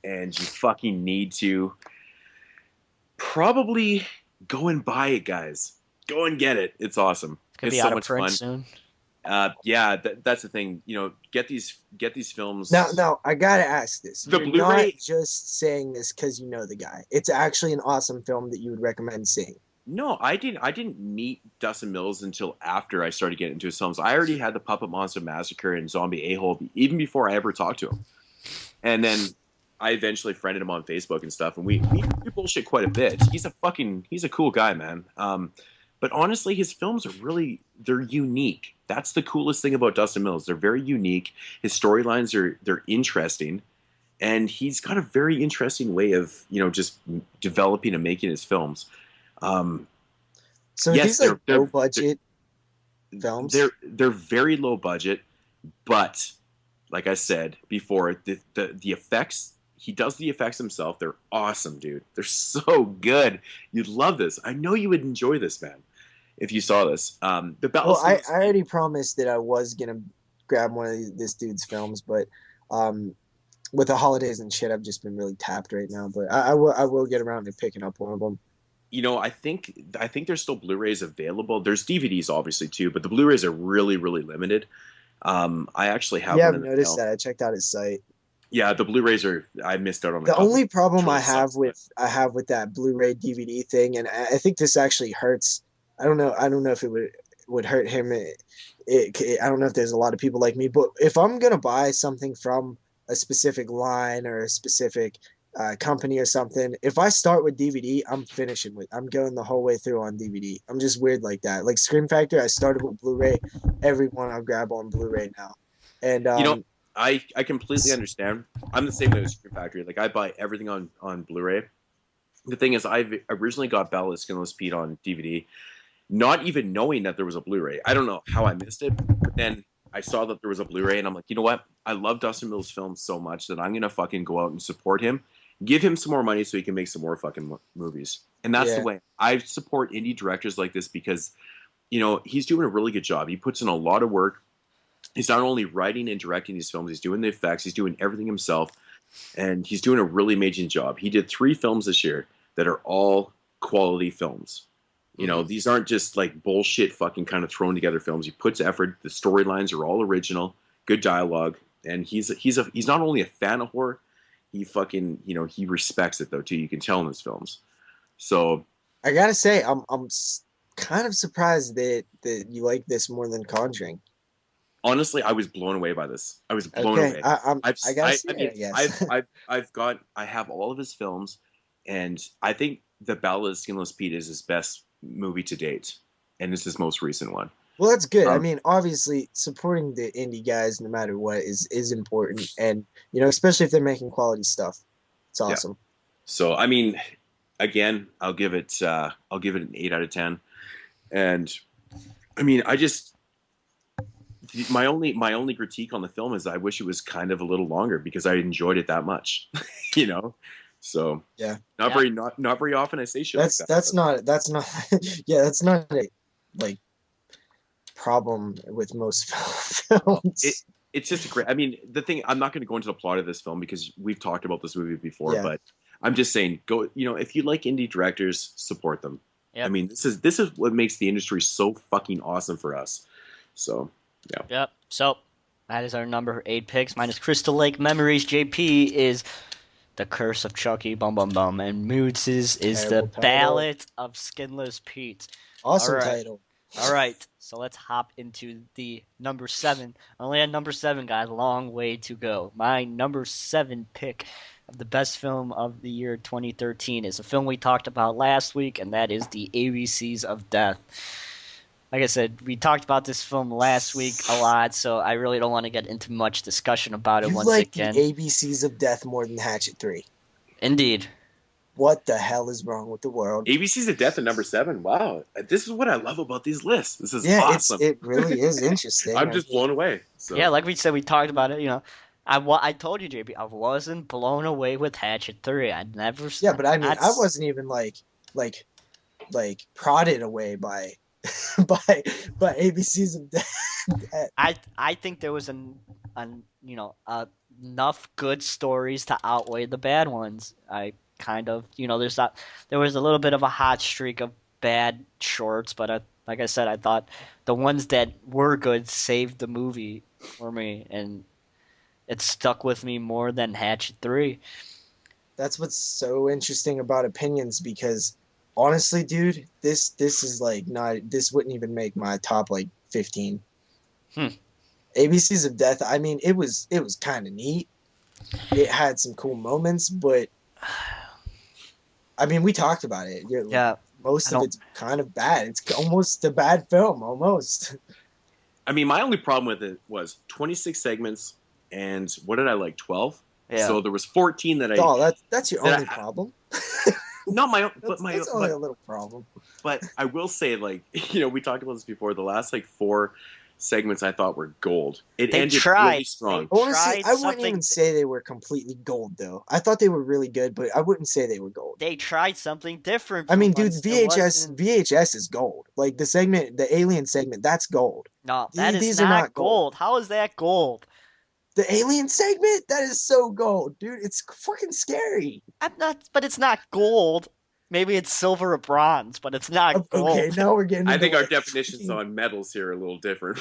and you fucking need to. Probably go and buy it, guys. Go and get it. It's awesome. It's gonna It's be so out of much print fun. soon. Yeah, that's the thing. Get these films. Now, I gotta ask this. The You're Blu-ray. not just saying this because you know the guy. It's actually an awesome film that you would recommend seeing. No, I didn't. I didn't meet Dustin Mills until after I started getting into his films. I already had the Puppet Monster Massacre and Zombie A-Hole even before I ever talked to him. And then I eventually friended him on Facebook and stuff, and we bullshit quite a bit. He's a cool guy, man. But honestly, his films they're unique. That's the coolest thing about Dustin Mills. They're very unique. His storylines they're interesting, and he's got a very interesting way of just developing and making his films. So Yes, these like they're low budget films. they're very low budget, but like I said before, the effects, he does the effects himself. They're awesome, dude. They're so good. You'd love this. I know you would enjoy this, man, if you saw this. The Battle. Well, I already promised that I was gonna grab one of this dude's films, but with the holidays and shit, I've just been really tapped right now. But I will get around to picking up one of them. I think there's still Blu-rays available. There's DVDs obviously too, but the Blu-rays are really, really limited. I actually have Yeah, one I've in the noticed mail. that. I checked out his site. Yeah, the Blu-rays I missed out on a The couple. only problem Which really I have sucks, with that Blu-ray DVD thing, and I think this actually hurts. I don't know. I don't know if it would hurt him. I don't know if there's a lot of people like me, but if I'm gonna buy something from a specific line or a specific company or something, if I start with DVD, I'm going the whole way through on DVD. I'm just weird like that. Like Scream Factor, I started with Blu-ray. Every one I'll grab on Blu-ray now, and You know, I completely understand. I'm the same way with Scream Factory. Like I buy everything on Blu-ray. The thing is, I originally got Ballad of Skinless Pete on DVD, not even knowing that there was a Blu-ray. I don't know how I missed it, but then I saw that there was a Blu-ray, and I'm like, you know what? I love Dustin Mills films so much that I'm gonna fucking go out and support him, give him some more money so he can make some more fucking movies. And that's Yeah. the way I support indie directors like this because he's doing a really good job. He puts in a lot of work. He's not only writing and directing these films, he's doing the effects, he's doing everything himself, and he's doing a really amazing job. He did 3 films this year that are all quality films. These aren't just like bullshit fucking kind of thrown together films. He puts effort. The storylines are all original, good dialogue, and he's not only a fan of horror, he fucking he respects it though too. You can tell in his films. So I gotta say, I'm kind of surprised that you like this more than Conjuring. honestly, I was blown away by this. I was blown Okay, away. I gotta see I mean, it. Yes. I have all of his films, and I think The Ballad of Skinless Pete is his best movie to date, and it's his most recent one. Well, that's good. I Um, mean, obviously, supporting the indie guys, no matter what, is important, and especially if they're making quality stuff. It's yeah. awesome. So I mean, again, I'll give it an 8 out of 10, and I mean, my only critique on the film is I wish it was kind of a little longer because I enjoyed it that much, you know. So Yeah. not very often I say shit like that. That's not yeah, that's not a like problem with most films. It's just a great. I mean, the thing, I'm not going to go into the plot of this film because we've talked about this movie before, Yeah. but I'm just saying, go. If you like indie directors, support them. Yep. I mean, this is what makes the industry so fucking awesome for us. So yeah. Yep. So that is our number 8 picks. Minus Crystal Lake Memories. JP is The Curse of Chucky. Bum bum bum. And Moodz is The Terrible title. Ballad of Skinless Pete. Awesome All right. title. All right, so let's hop into the number 7. Only at number 7, guys. Long way to go. My number 7 pick of the best film of the year 2013 is a film we talked about last week, and that is The ABCs of Death. Like I said, we talked about this film last week a lot, so I really don't want to get into much discussion about it You once like again. the ABCs of Death more than Hatchet 3. Indeed. What the hell is wrong with the world? ABC's of Death at number 7. Wow, this is what I love about these lists. This is Yeah, awesome. it really is interesting. I'm I just mean, blown away. Yeah, So like we said, we talked about it. I told you, JP, I wasn't blown away with Hatchet 3. I never. yeah, but I mean, I That's wasn't even like prodded away by by ABC's of Death. I think there was enough good stories to outweigh the bad ones. I kind of there was a little bit of a hot streak of bad shorts, but like I said, I thought the ones that were good saved the movie for me, and it stuck with me more than Hatchet 3. That's what's so interesting about opinions because honestly, dude, this is like not this wouldn't even make my top like 15. Hmm. ABCs of Death, I mean, it was kind of neat. It had some cool moments, but I mean, we talked about it. Yeah, I Most of don't. it's kind of bad. It's almost a bad film, almost. I mean, my only problem with it was 26 segments, and what did I like? 12. Yeah, So there was 14 that Oh, that's your only I problem. not my own, That's only a little problem. but I will say, like, we talked about this before. The last like 4 segments I thought were gold. It they ended tried. really strong. They Honestly, tried I wouldn't something. even say they were completely gold though. I thought they were really good, but I wouldn't say they were gold. They tried something different I for mean, dude, once. It wasn't. VHS is gold. Like the segment, the alien segment, that's gold. No, that is These are not not gold. gold. How is that gold? The alien segment, that is so gold, dude. It's fucking scary. I'm not, but it's not gold. Maybe it's silver or bronze, but it's not Okay, gold. now we're getting I into think our like definitions on metals here are a little different.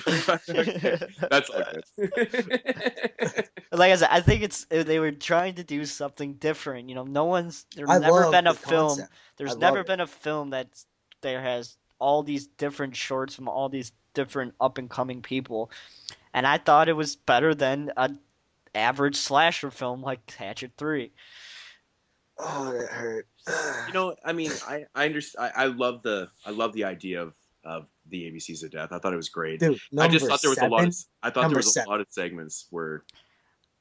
Okay, that's all good. Like I said, I think they were trying to do something different. No one's there's I never love been a the film. concept. I There's love never it. been a film there has all these different shorts from all these different up and coming people, and I thought it was better than a average slasher film like Hatchet 3. Oh, that hurt. I mean, I understand. I love the idea of the ABCs of Death. I thought it was great. Dude, I just number thought there was a lot of seven. I thought there Number was a seven. lot of segments were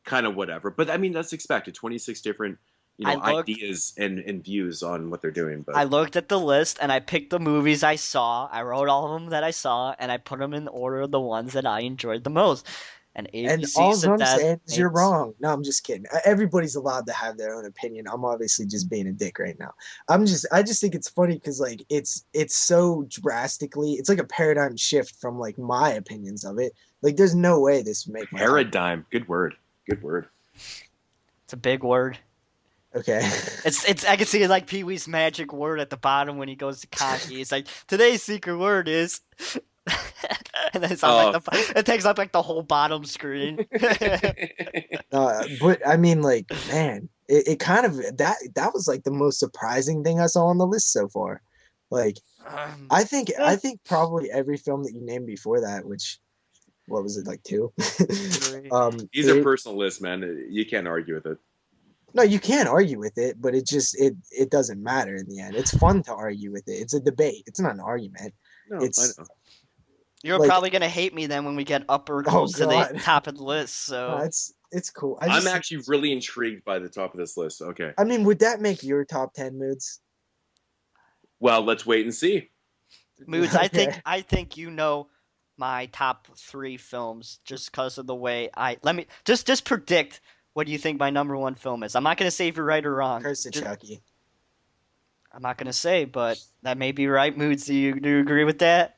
kind of whatever. But I mean, that's expected. 26 different I looked ideas and views on what they're doing. I But looked at the list and I picked the movies I saw. I wrote all of them that I saw and I put them in order of the ones that I enjoyed the most. And And all ABC's of I'm Death saying is you're makes. wrong. No, I'm just kidding. Everybody's allowed to have their own opinion. I'm obviously just being a dick right now. I just think it's funny because like it's so drastically. It's like a paradigm shift from like my opinions of it. Like there's no way this would make my top. paradigm, good word, good word. It's a big word. Okay. It's I can see like Pee Wee's magic word at the bottom when he goes to Conky. It's like today's secret word is, and then it's on like it takes up like the whole bottom screen. But I mean, like, man, it kind of that was like the most surprising thing I saw on the list so far. Like, Um, I think probably every film that you named before that, which what was it like 2? These are personal lists, man. You can't argue with it. No, you can't argue with it, but it doesn't matter in the end. It's fun to argue with it. It's a debate. It's not an argument. No, It's I know. You're like, probably gonna hate me then when we get up or close to the God. top of the list. So it's cool. I'm actually really intrigued by the top of this list. Okay. I mean, would that make your top 10 moods? Well, let's wait and see. Moodz, Okay. I think my top 3 films just because of the way I let me just predict what do you think my number 1 film is. I'm not gonna say if you're right or wrong. Curse of Chucky. I'm not gonna say, but that may be right. Moodz, do you agree with that?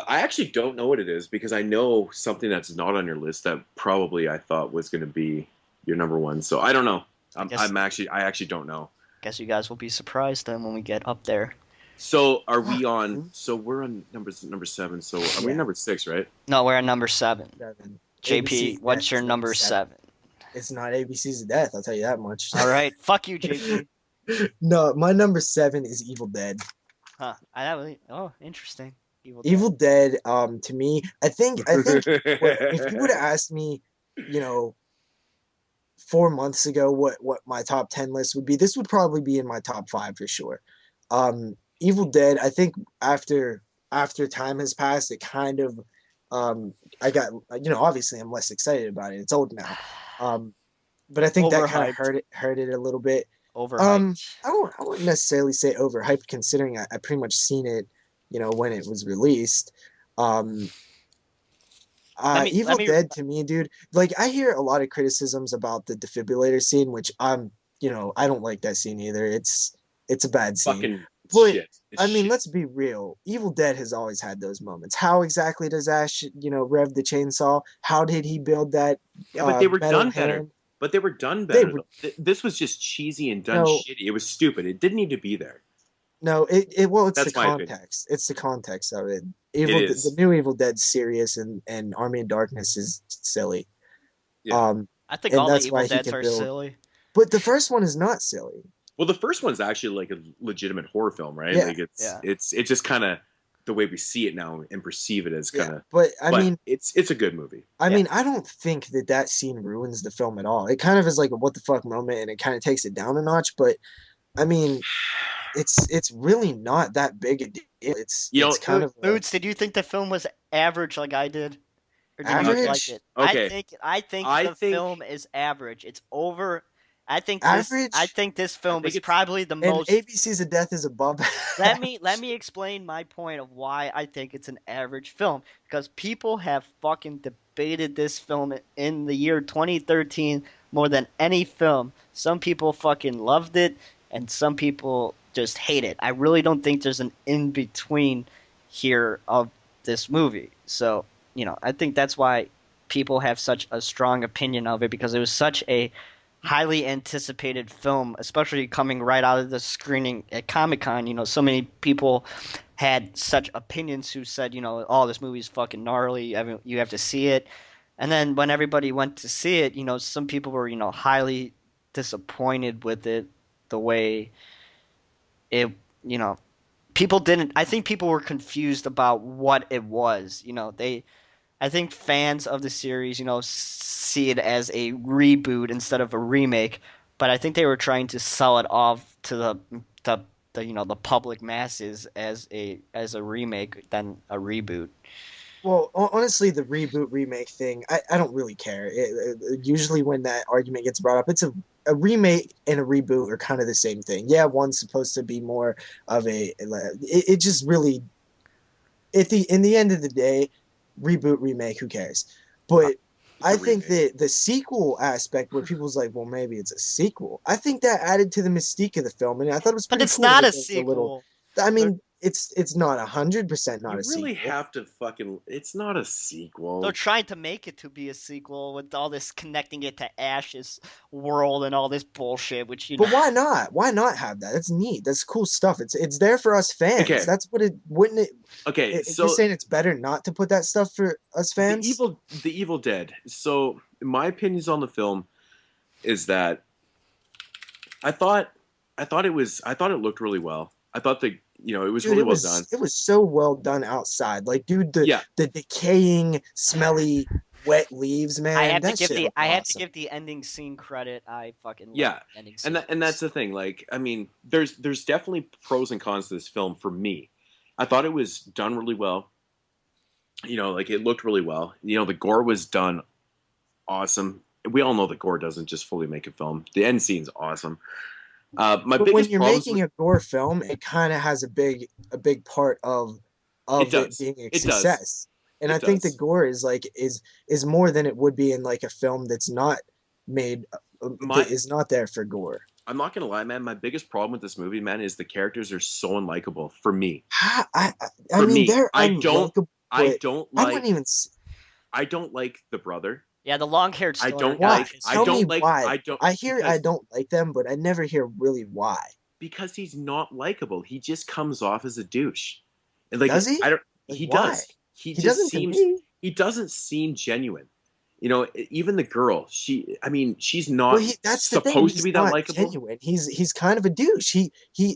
I actually don't know what it is because I know something that's not on your list that probably I thought was going to be your number 1. So I don't know. I actually don't know. Guess you guys will be surprised then when we get up there. So are we on? So we're on number 7. So are we Yeah. number 6, right? No, we're at number 7. 7. JP, ABC's what's Death your is number 7? It's not ABC's of Death, I'll tell you that much. All right, fuck you, JP. No, my number 7 is Evil Dead. Huh? Oh, interesting. Evil Dead, to me, I think if you would have asked me, 4 months ago what my top 10 list would be, this would probably be in my top 5 for sure. Evil Dead, I think after time has passed, it kind of I got obviously I'm less excited about it. It's old now. But I think that kind of Overhyped. hurt it a little bit. Overhyped. I wouldn't necessarily say overhyped, considering I pretty much seen it, when it was released. Um, Let Evil me Dead to me, dude. Like I hear a lot of criticisms about the defibrillator scene, which I don't like that scene either. It's a bad scene. Fucking But shit. It's I mean, shit. let's be real. Evil Dead has always had those moments. How exactly does Ash, rev the chainsaw? How did he build that Yeah, but they were metal done better. hand? But they were done They better were though. This was just cheesy and done no, shitty. It was stupid. It didn't need to be there. no. It well, it's the That's my opinion. context. It's the context of it. It The is. new Evil Dead's serious, and Army of Darkness is silly. Yeah. Um, I think and all the that's Evil why he Deads can are build. silly. But the first one is not silly. Well, the first one's actually like a legitimate horror film, right? Yeah, Like Yeah. it's just kind of the way we see it now and perceive it as yeah. kind of. But But it's a good movie. Yeah. I don't think that scene ruins the film at all. It kind of is like a what the fuck moment, and it kind of takes it down a notch. But I mean, it's really not that big a deal. You know, It's kind of Moodz, did you think the film was average like I did? Or did you okay, like average. it? okay. I think I the think film is average. It's over. I Average, think this I film think is it's probably the and most. ABC's of Death is above Let average. me explain my point of why I think it's an average film, because people have fucking debated this film in the year 2013 more than any film. Some people fucking loved it and some people just hate it. I really don't think there's an in between here of this movie. So, I think that's why people have such a strong opinion of it, because it was such a highly anticipated film, especially coming right out of the screening at Comic Con. So many people had such opinions who said, oh, this movie's fucking gnarly. I mean, you have to see it. And then when everybody went to see it, some people were, highly disappointed with it, the way it, you know, people didn't. I think people were confused about what it was. I think fans of the series, see it as a reboot instead of a remake. But I think they were trying to sell it off to the public masses as a remake than a reboot. Well, honestly, the reboot remake thing, I don't really care. Usually, when that argument gets brought up, it's a remake and a reboot are kind of the same thing. Yeah, one's supposed to be more of it just really, in the end of the day, reboot, remake, who cares? But It's I a think remake. that the sequel aspect, where people's like, well, maybe it's a sequel, I think that added to the mystique of the film, and I thought it was But pretty it's cool not that a there was a little. sequel. I They're mean, it's not 100% not You a really sequel. have to fucking. It's not a they're sequel. trying to make it to be a sequel with all this connecting it to Ash's world and all this bullshit, which But why not? Why not have that? That's neat. That's cool stuff. It's there for us fans. Okay, That's what it wouldn't it. okay. You're So saying it's better not to put that stuff for us fans? the Evil Dead. So my opinions on the film is that I thought I thought it looked really well. I thought it was Dude, really well done. it was so well done outside. Like, dude, Yeah, the decaying, smelly, wet leaves, I man. have to That give shit the looked I have to awesome. give the ending scene credit. I fucking love yeah, the ending and that's sequence. the thing. Like, I mean, there's definitely pros and cons to this film for me. I thought it was done really well. Like it looked really well. The gore was done awesome. We all know that gore doesn't just fully make a film. The end scene's awesome. My But when biggest you're problems with making a gore film, it kind of has a big part it it does. being a It does. success. And I It think the does. gore is more than it would be in like a film that's not made that My is not there for gore. I'm not gonna lie, man. My biggest problem with this movie, man, is the characters are so unlikable for me. I For mean, me, they're unlikable, I but don't I wouldn't like, even. I don't like the brother. Yeah, the long-haired I stoner don't guy Why? like, is I Tell me don't stupid. like, why. I don't I hear I because don't like them, but I never hear really why. because he's not likable. He just comes off as a douche. And like Does he? I don't, Like, he why? does. He He just doesn't to seems, me. he doesn't seem genuine. Even the girl, I mean, she's Well, not that's the thing. supposed to He's be that not likable. genuine. He's kind of a douche.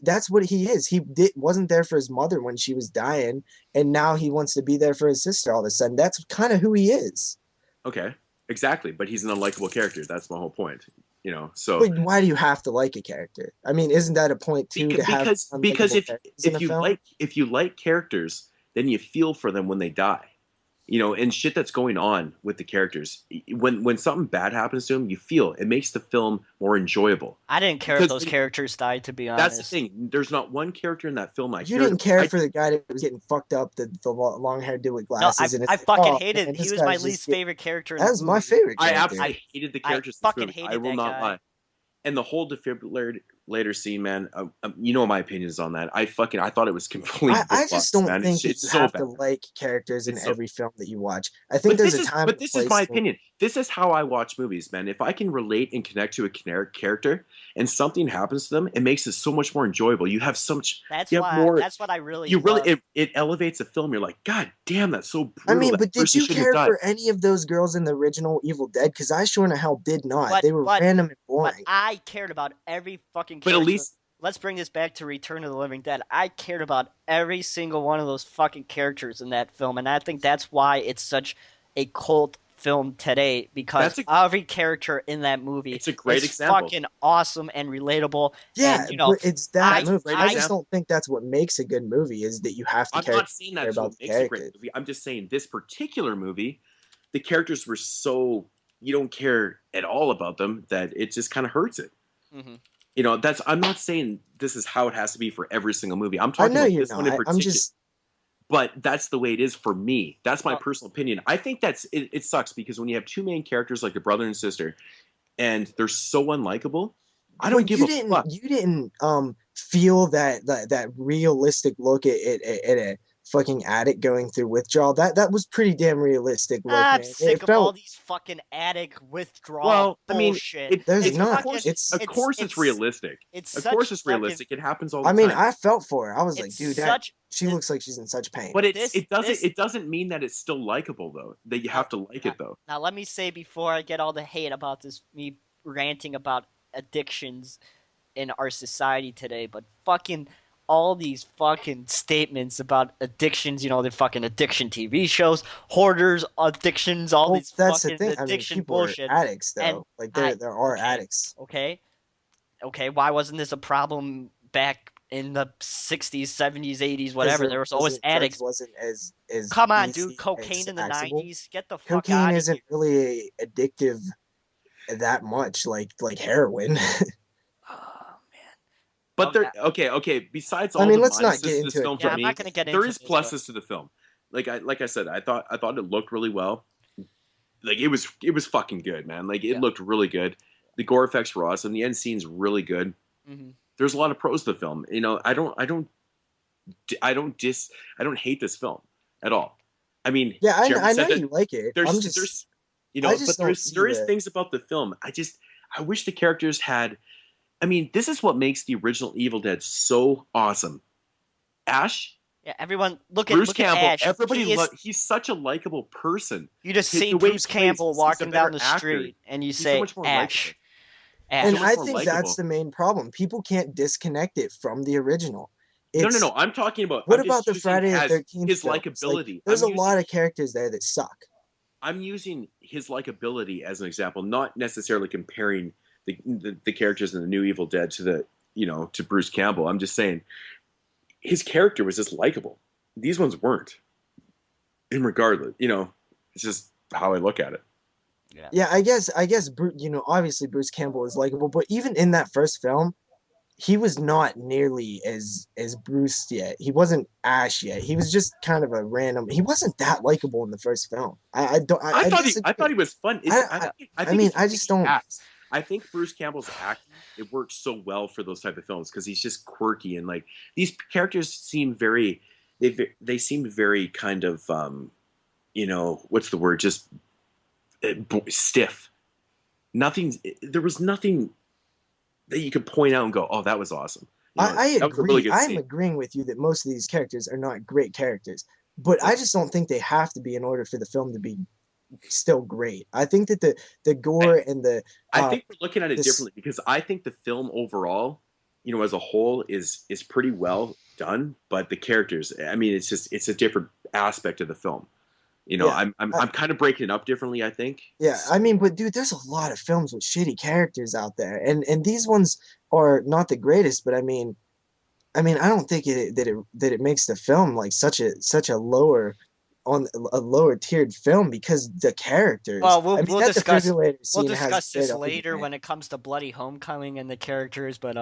That's what he is. Wasn't there for his mother when she was dying, and now he wants to be there for his sister all of a sudden. That's kind of who he is. Okay, exactly. But he's an unlikable character. That's my whole point. So But why do you have to like a character? I mean, isn't that a point too to have because unlikable characters in a film? if you like characters, then you feel for them when they die. and shit that's going on with the characters. When something bad happens to them, you feel it makes the film more enjoyable. I didn't care if Because those characters died, to be that's the honest. thing. There's not one character in that film I You cared didn't about. care for the guy that was getting fucked up, the long haired dude with No, I glasses, and it's I like, fucking oh hated. man, He this was my guy's just least favorite character in that the was my movie. favorite I character. absolutely hated the I characters in this fucking movie. I hated will that not guy. lie. And the whole defibrillator scene, man. You know my opinions on that. I thought it was complete I just bookbox, don't man. think that It's you so have to bad. like characters in It's so. every film that you watch. I think there's a time But and a this is my place. opinion. This is how I watch movies, man. If I can relate and connect to a character, and something happens to them, it makes it so much more enjoyable. You have so much. That's You have why. more. That's what I really You really love. it elevates a film. You're like, God damn, that's so I brutal. mean, That but did person you shouldn't have care died. for any of those girls in the original Evil Dead? Because I sure in the hell did not. But They were but random and but boring. I cared about every fucking But at character. least Let's bring this back to Return of the Living Dead. I cared about every single one of those fucking characters in that film, and I think that's why it's such a cult film today, because that's a every character in that movie it's a great is example. fucking awesome and relatable. Yeah, And but it's that I That's a movie. great I I just example. don't think that's what makes a good movie. Is that you have to I'm care not saying that's about what the makes a great characters. movie. I'm just saying this particular movie, the characters were so you don't care at all about them that it just kind of hurts it. hmm That's I'm not saying this is how it has to be for every single movie. I'm I talking know about you're this one in not. I'm particular. just. But that's the way it is for me. That's my Well, personal opinion. I think it sucks because when you have two main characters like the brother and sister, and they're so unlikable, I don't But give you a didn't. fuck. You didn't feel that realistic look at a fucking addict going through withdrawal. That was pretty damn realistic look, I'm man. sick It of all felt. these fucking addict withdrawal Well, I mean, bullshit. it, There's it It's of not. fucking course, It's. of course, it's realistic. it's Of course, such it's fucking realistic. It happens all the I mean, time. I felt for her. I was like, it's dude, that such she this looks like she's in such pain. But this it doesn't mean that it's still likable though. That you now, have to like now it though. now let me say before I get all the hate about this me ranting about addictions in our society today, but fucking all these fucking statements about addictions, the fucking addiction TV shows, hoarders addictions, all Well, these that's the fucking thing. I mean, addiction people are bullshit. addicts, And though. Like I there are okay, addicts. okay, okay, why wasn't this a problem back in the 60s, 70s, 80s, Because whatever? There was always drugs addicts. wasn't as Come on, dude, easy cocaine as in the accessible. 90s? Get the fuck Cocaine out of here. isn't really addictive that much, like heroin. Oh, man. But Okay. okay. Besides I all mean, the let's not minuses get to this into it. film Yeah, for I'm not me, gonna get there into is this, but pluses to the film. Like I said, I thought it looked really well. Like it was fucking good, man. Like it yeah. looked really good. The gore effects were awesome. The end scene's really good. hmm There's a lot of pros to the film. I don't hate this film at all. I mean, Yeah, Jeremy I know said that you like it. there's I just but don't see there is the. things about the film. I wish the characters had. I mean, this is what makes the original Evil Dead so awesome. Ash, Yeah, everyone, Bruce look at Campbell, Ash. He's he's such a likable person. you just see The way he Bruce plays, Campbell he's a walking down better the actor. street, and you He's so say much more likable. Ash, He's And so Ash. much I more think that's likable. the main problem. People can't disconnect it from the original. No. It's I'm talking about. what I'm about just the using Friday the as 13th his films? Like, likability. there's a lot of characters there that suck. I'm using his likability as an example, not necessarily comparing the characters in the new Evil Dead to to Bruce Campbell. I'm just saying his character was just likable. These ones weren't. And regardless, it's just how I look at it. Yeah. Yeah, I guess obviously Bruce Campbell is likable, but even in that first film, he was not nearly as Bruce yet. He wasn't Ash yet. He was just kind of a random. He wasn't that likable in the first film. I don't. I I thought disagree. he was fun. I I think mean, it's the I way just he don't. acts. I think Bruce Campbell's acting it works so well for those type of films because he's just quirky and like these characters seem very they seem very kind of what's the word just stiff. There was nothing that you could point out and go, oh, that was awesome. I That was a really agree. good I'm scene. agreeing with you that most of these characters are not great characters, but I just don't think they have to be in order for the film to be still great. I think that the gore and I think we're looking at it this differently because I think the film overall, as a whole, is pretty well done. But the characters, I mean, it's a different aspect of the film. yeah. I'm kind of breaking it up differently. I think. Yeah, I mean, but dude, there's a lot of films with shitty characters out there, and these ones are not the greatest. But I mean, I don't think that it makes the film like such a lower on a lower tiered film because the characters. Well, we'll I mean, we'll that discuss defibrillator we'll scene has discuss great this later argument. when it comes to Bloody Homecoming and the characters, but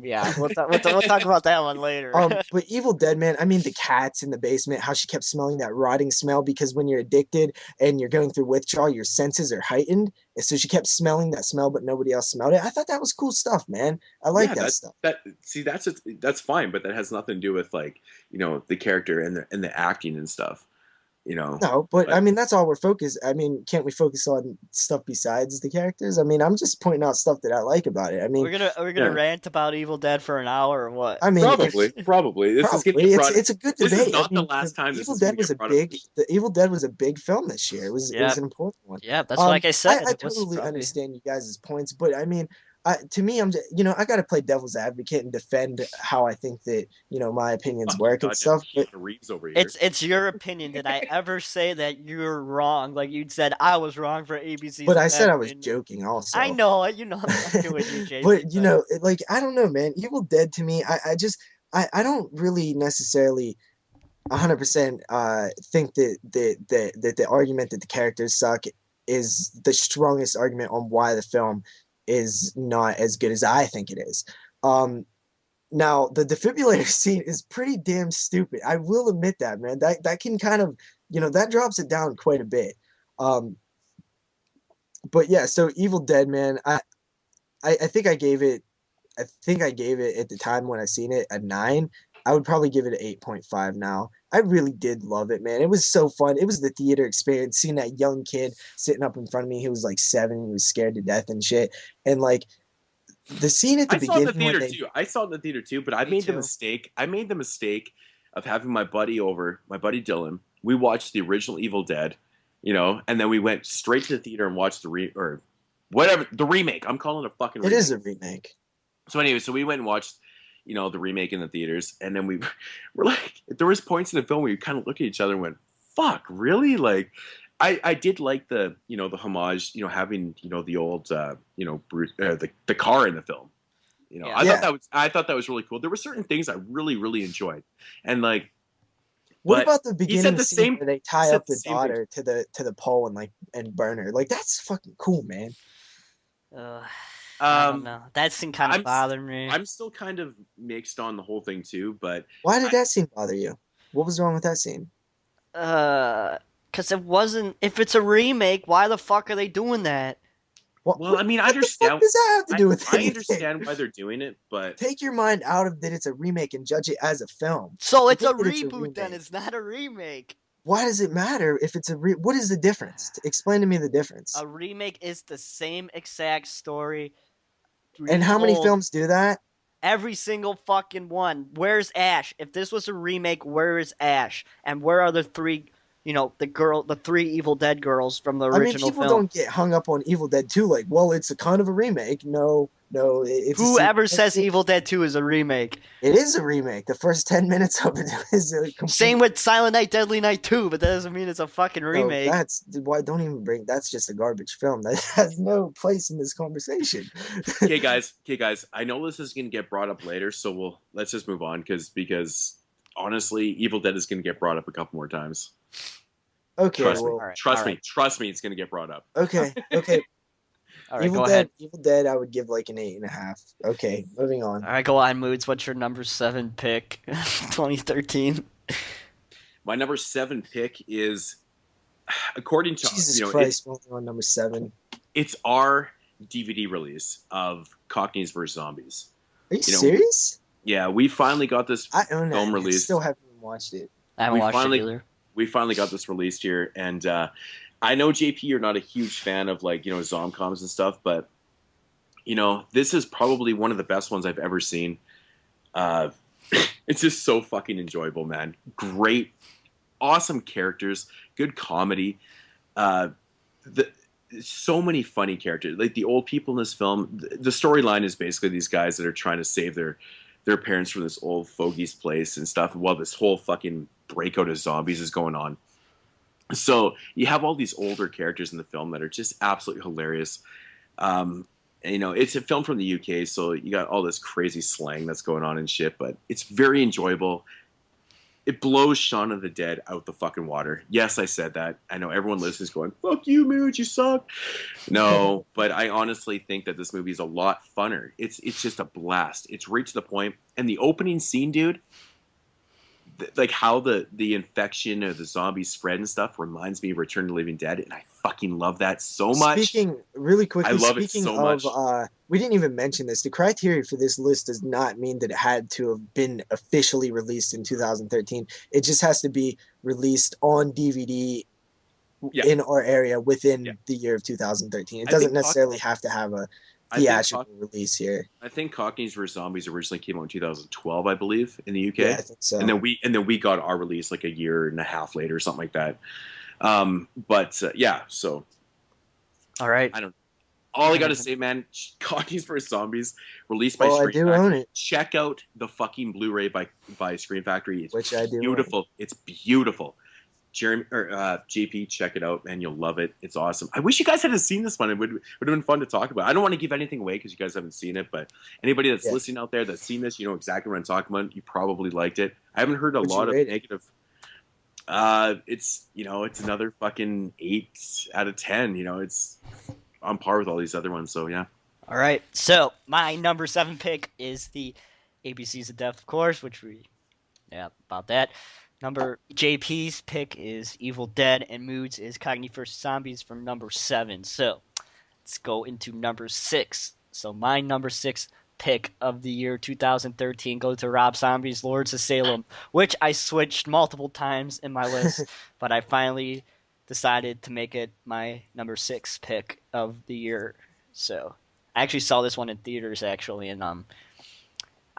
yeah, we'll talk about that one later. But Evil Dead, man, I mean the cats in the basement, how she kept smelling that rotting smell because when you're addicted and you're going through withdrawal, your senses are heightened. And so she kept smelling that smell, but nobody else smelled it. I thought that was cool stuff, man. I like Yeah, that stuff. that's fine, but that has nothing to do with like the character and the acting and stuff. No, but I But mean that's all we're focused. I mean, can't we focus on stuff besides the characters? I mean, I'm just pointing out stuff that I like about it. I mean, We're gonna yeah, rant about Evil Dead for an hour or what? I mean, if probably this is gonna probably get brought. it's a good This is debate. I not the mean, last time this Evil is gonna Dead was get a brought up. big the Evil Dead was a big film this year. It was Yep. an important one. Yeah, that's like I said. I It was totally probably understand you guys' points, but I mean, to me, I'm just, I got to play devil's advocate and defend how I think that my opinions Fuck you, work and goddamn stuff. But Keanu Reeves over here. it's your opinion. Did I ever say that you're wrong? Like you said, I was wrong for ABC's I said bad I was opinion. joking I also. know, I'm fucking with you, JP. But like I don't know, man. Evil Dead to me, I don't really necessarily 100% think that the argument that the characters suck is the strongest argument on why the film is not as good as I think it is. Now the defibrillator scene is pretty damn stupid. I will admit that, man. That can kind of that drops it down quite a bit. Um, but yeah, so Evil Dead, man. I think I gave it at the time when I seen it a 9. I would probably give it an 8.5 now. I really did love it, man. It was so fun. It was the theater experience, seeing that young kid sitting up in front of me. He was like 7. He was scared to death and shit. And like the scene at the I saw it in the beginning when theater they too. I saw it in the theater too, but I Me made the too. mistake. I made the mistake of having my buddy over, my buddy Dylan. We watched the original Evil Dead, and then we went straight to the theater and watched or whatever the remake. I'm calling it a fucking it remake. is a remake. So anyway, so we went and watched, the remake in the theaters, and then we're like, there was points in the film where you kind of look at each other and went, "Fuck, really?" Like, I did like the homage, having the old Bruce, the car in the film. Yeah. I thought that was really cool. There were certain things I really really enjoyed, and like, What but about the he said beginning the scene same. where they He tie said up the the same thing. daughter to the pole and burn her? Like that's fucking cool, man. Uh, I don't Um, know. That scene kind of I'm bothered me. I'm still kind of mixed on the whole thing too, but Why did I, that scene bother you? What was wrong with that scene? Because it wasn't. If it's a remake, why the fuck are they doing that? well, I mean, I What the fuck understand. does that have to do with I anything? understand why they're doing it, but Take your mind out of that it's a remake and judge it as a film. So it's a Forget that it's a reboot then. remake. It's not a remake. Why does it matter if it's what is the difference? Explain to me the difference. A remake is the same exact story And how many retold. films do that? Every single fucking one. Where's Ash? If this was a remake, where is Ash? And where are the three, the 3 Evil Dead girls from the I mean, original people film? don't get hung up on Evil Dead 2 like, well, it's a kind of a remake. No, it's a Whoever sequel. says Evil Dead 2 is a remake. It is a remake. The first 10 minutes of it is a complete. Same with Silent Night, Deadly Night 2, but that doesn't mean it's a fucking No, remake. that's why. Don't even bring. That's just a garbage film. That has no place in this conversation. okay, guys. I know this is gonna get brought up later, so let's just move on because honestly, Evil Dead is gonna get brought up a couple more times. Okay, Trust me. well, Alright, Trust alright. me. Trust me. It's gonna get brought up. okay. All right, go ahead. Evil Dead, I would give like an 8.5. Okay, moving on. All right, go on, Moodz. What's your number 7 pick? 2013. My number 7 pick is, according to Jesus Christ, we're only on number 7. it's our DVD release of Cockneys vs Zombies. Are you know, serious? Yeah, we finally got this I own that. film I released. still haven't even watched it. I haven't We watched finally- it either. We finally got this released here, and I know JP, you're not a huge fan of zomcoms and stuff, but this is probably one of the best ones I've ever seen. It's just so fucking enjoyable, man. Great, awesome characters, good comedy. So many funny characters. Like the old people in this film, the storyline is basically these guys that are trying to save their parents from this old fogey's place and stuff, while this whole fucking breakout of zombies is going on. So you have all these older characters in the film that are just absolutely hilarious. And, it's a film from the UK, so you got all this crazy slang that's going on and shit, but it's very enjoyable. it blows Shaun of the Dead out the fucking water. Yes, I said that. I know everyone listening is going, "Fuck you, Moodz, you suck." No, but I honestly think that this movie is a lot funner. It's just a blast. It's right to the point. And the opening scene, dude, like how the infection of the zombies spread and stuff reminds me of Return of the Living Dead, and I fucking love that so much. Speaking really I quickly, love it speaking so of, much. we didn't even mention this. The criteria for this list does not mean that it had to have been officially released in 2013. It just has to be released on DVD Yeah, in our area yeah. within the year of 2013. It I doesn't think necessarily have to have a I think theatrical release here. I think Cockneys vs Zombies originally came out in 2012, I believe, in the UK, Yeah, I think so. and then we got our release like a year and a half later, something like that. But yeah, so All right. I don't. All I gotta say, man, Cockneys vs Zombies, released by Well, I Scream do own Factory. it, Check out the fucking Blu-ray by Scream Factory. It's which I do own. beautiful. It's beautiful. Jeremy or JP, check it out, man. You'll love it. It's awesome. I wish you guys had seen this one. It would have been fun to talk about. I don't want to give anything away because you guys haven't seen it, but anybody that's Yeah. listening out there that's seen this, you know exactly what I'm talking about. You probably liked it. I haven't heard a What'd you lot of rate it? negative. It's it's another fucking 8 out of 10. It's on par with all these other ones. So yeah. All right. So my number 7 pick is the ABCs of Death, of course, about that. Number JP's pick is Evil Dead, and Moodz is Cognitive vs. Zombies from number 7. So let's go into number 6. So my number 6 pick of the year 2013 goes to Rob Zombie's Lords of Salem, which I switched multiple times in my list, but I finally decided to make it my number 6 pick of the year. So I actually saw this one in theaters, actually, and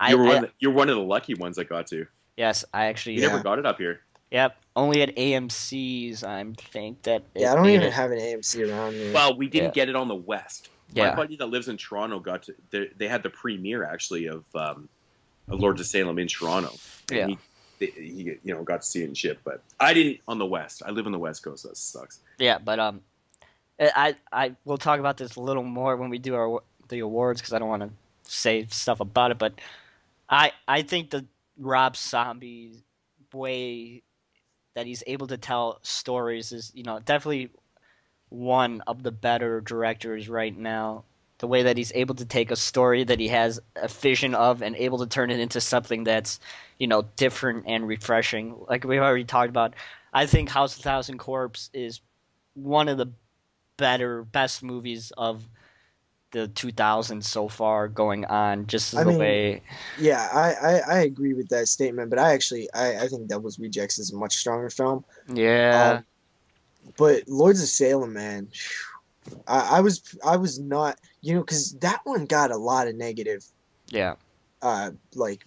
You're one of the lucky ones I got to. yes, I actually You never got it up here. Yep, only at AMC's. I think that. Yeah, I don't even have an AMC around here. Well, we didn't Yeah. get it on the West. Yeah. My buddy that lives in Toronto got to. They had the premiere actually of Lords of Salem in Toronto. And he got to see it and shit. But I didn't on the West. I live on the West Coast. So that sucks. Yeah, but I will talk about this a little more when we do the awards because I don't want to say stuff about it. But I think the Rob Zombie way that he's able to tell stories is definitely one of the better directors right now. The way that he's able to take a story that he has a vision of and able to turn it into something that's different and refreshing. Like we've already talked about, I think House of Thousand Corpse is one of the best movies of the 2000s so far going on. Just the way. Yeah, I agree with that statement, but I think Devil's Rejects is a much stronger film. Yeah. But Lords of Salem, man, I was not, because that one got a lot of negative, Yeah. like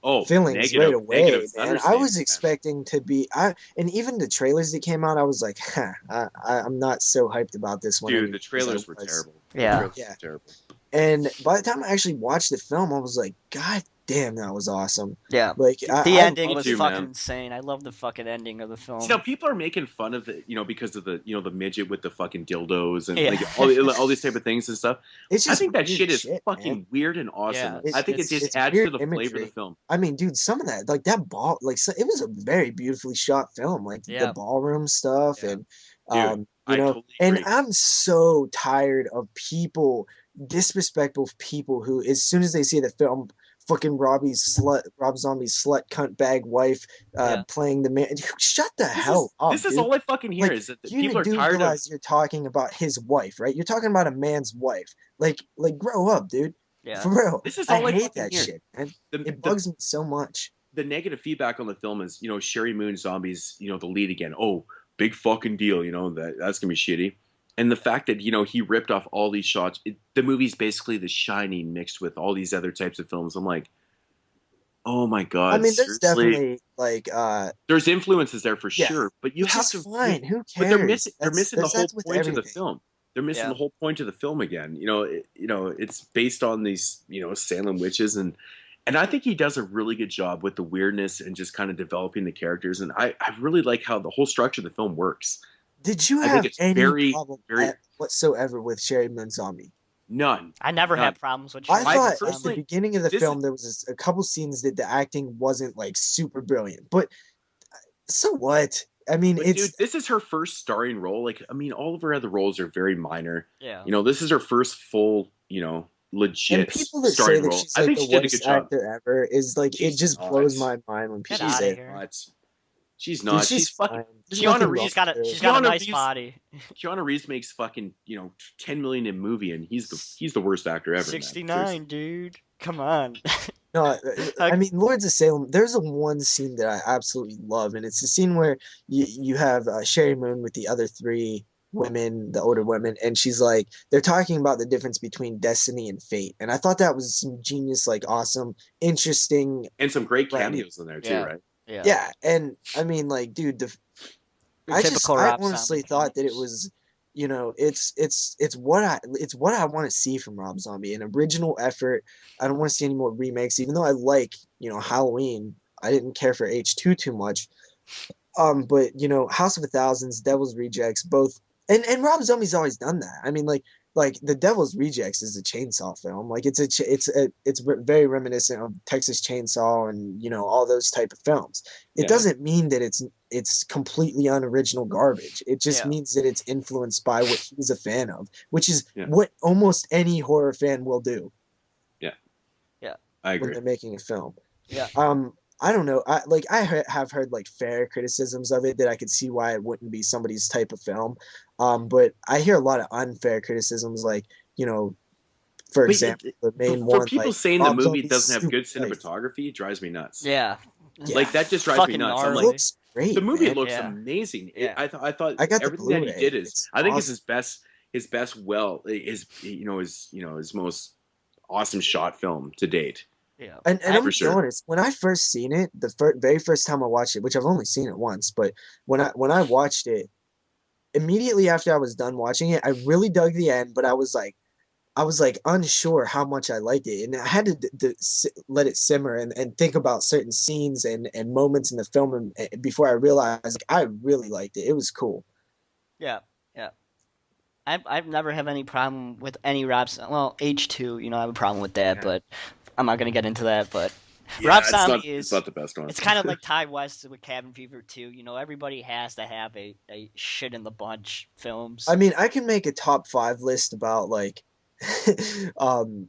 Oh, feelings negative, right away, negative man. I was expecting to be, and even the trailers that came out, I was like, I'm not so hyped about this one. Dude, the trailers were terrible. Yeah. Yeah. Terrible. And by the time I actually watched the film, I was like, God damn, that was awesome. Yeah. Like The ending was too, fucking man. insane. I love the fucking ending of the film. See, now people are making fun of it, because of the the midget with the fucking dildos and Yeah. like all these type of things and stuff. It's I just think that weird shit is shit, fucking man. weird and awesome. Yeah, I think it it's just adds to weird the flavor of imagery. the film. I mean, dude, some of that, like that ball, like it was a very beautifully shot film, like Yeah. the ballroom stuff, Yeah. and Dude, I totally and agree. I'm so tired of people, disrespectful people who, as soon as they see the film, fucking Rob Zombie's slut cunt bag wife, playing the man. Shut the hell up. This is dude. all I fucking hear Like, is that you people are do tired of. realize you're talking about his wife, right? You're talking about a man's wife. Like grow up, dude. Yeah. For real. This is I all I hate fucking that hear. shit, man. The, It bugs me so much. the negative feedback on the film is, Sherry Moon Zombies, the lead again. Oh, big fucking deal, that's gonna be shitty. And the fact that he ripped off all these shots, the movie's basically The Shining mixed with all these other types of films. I'm like, oh my god. I mean, there's seriously? definitely like There's influences there for yeah, sure, but you which have is to. fine. Who But cares? they're missing the whole That's with point of the everything. film. They're missing Yeah. the whole point of the film again. It's based on these Salem witches, and I think he does a really good job with the weirdness and just kind of developing the characters. And I really like how the whole structure of the film works. Did you I have think it's any problem very whatsoever with Sherry Moon Zombie? none. I never None. had problems with I Sherlock thought at Holmes. the beginning of the this film there was a couple scenes that the acting wasn't like super brilliant, but So what? I mean, But dude, it's this is her first starring role. Like, I mean, all of her other roles are very minor. Yeah. This is her first full, and legit people that say starring that role. she's I like think the she did a good worst job. actor ever is like it She's just not. blows my mind when Get people She's out of say, here. not. She's dude, not. she's She's fucking fine. There's Keanu nothing wrong She's Reeves. got a with her. she's got a Keanu nice Reeves. body. Keanu Reeves makes fucking 10 million in movie, and he's the worst actor ever, man. Seriously. 69, dude. Come on. No, I Like, mean, Lords of Salem. There's a one scene that I absolutely love, and it's the scene where you have Sherry Moon with the other three women, the older women, and she's like, they're talking about the difference between destiny and fate, and I thought that was some genius, like awesome, interesting And some great writing. cameos in there too, yeah, right? yeah. Yeah, and I mean, like, dude, Your typical I Rob honestly Zombie thought that it films. was, it's what I want to see from Rob Zombie, an original effort. I don't want to see any more remakes, even though I like, Halloween. I didn't care for H2 too much. But House of a Thousands, Devil's Rejects, both, and Rob Zombie's always done that. I mean, like the Devil's Rejects is a chainsaw film. Like it's very reminiscent of Texas Chainsaw and all those type of films. It Yeah, doesn't mean that it's completely unoriginal garbage. It just Yeah, means that it's influenced by what he's a fan of, which is yeah, what almost any horror fan will do yeah. yeah, I when agree. they're making a film. yeah. I don't know. Have heard like fair criticisms of it that I could see why it wouldn't be somebody's type of film. But I hear a lot of unfair criticisms, like you know, for But example, the main for one, people like saying the Rob movie Zombie's doesn't have super good wife. cinematography, it drives me nuts. Yeah. Yeah, Like that just drives me Fucking nuts. I'm it like, gnarly. looks the great, movie man. looks Yeah. amazing. Yeah. I thought I got the everything that he Blu-ray. did is, It's I think, is awesome. his best, well, his most awesome shot film to date, Yeah. And I I'm for gonna be sure. honest. When I first seen it, the very first time I watched it, which I've only seen it once, but when I watched it, immediately after I was done watching it, I really dug the end, but I was like unsure how much I liked it, and I had to let it simmer and think about certain scenes and moments in the film before I realized like, I really liked it. It was cool. yeah. Yeah. I've never have any problem with any Well, H2, I have a problem with that, Yeah, but I'm not gonna get into that. But Rob yeah, Zombie it's is not the best one. it's kind of like Ty West with Cabin Fever too. Everybody has to have a shit in the bunch I films. mean, I can make a top five list about like um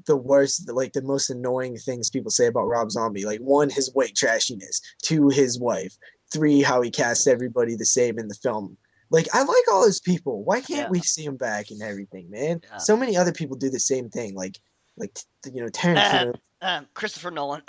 the worst, like the most annoying things people say about Rob Zombie. Like one, his white trashiness. Two, his wife. Three, how he casts everybody the same in the film. Like I like all those people. Why can't Yeah, we see him back and everything, man? yeah. So many other people do the same thing. Like Uh, Tarantino. Christopher Nolan.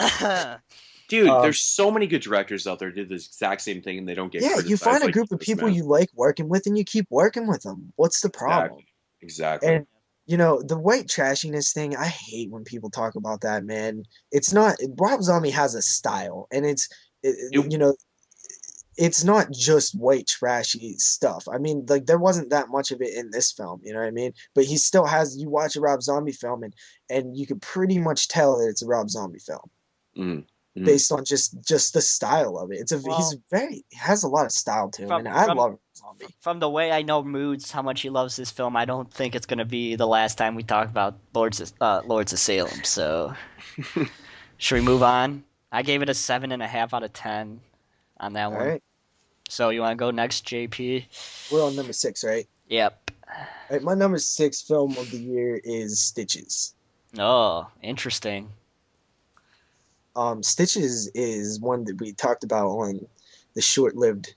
Dude, Um, there's so many good directors out there who did the exact same thing and they don't get yeah, you criticized find a like group of this people man. you like working with, and you keep working with them. What's the problem? Exactly. Exactly. And the white trashiness thing, I hate when people talk about that, man. It's not Rob Zombie has a style, and It, it's not just white trashy stuff. I mean, like there wasn't that much of it in this film, you know what I mean? But he still has you watch a Rob Zombie film and you can pretty much tell that it's a Rob Zombie film mm, mm. based on just the style of it. Well, He has a lot of style to him, from and I from love Zombie. from the way I know Moodz, how much he loves this film, I don't think it's gonna be the last time we talk about Lords of Salem. So, should we move on? I gave it a 7.5 out of 10 on that All one. right. So you want to go next, JP? We're on number 6, right? Yep. All right, my number 6 film of the year is Stitches. Oh, interesting. Stitches is one that we talked about on the short-lived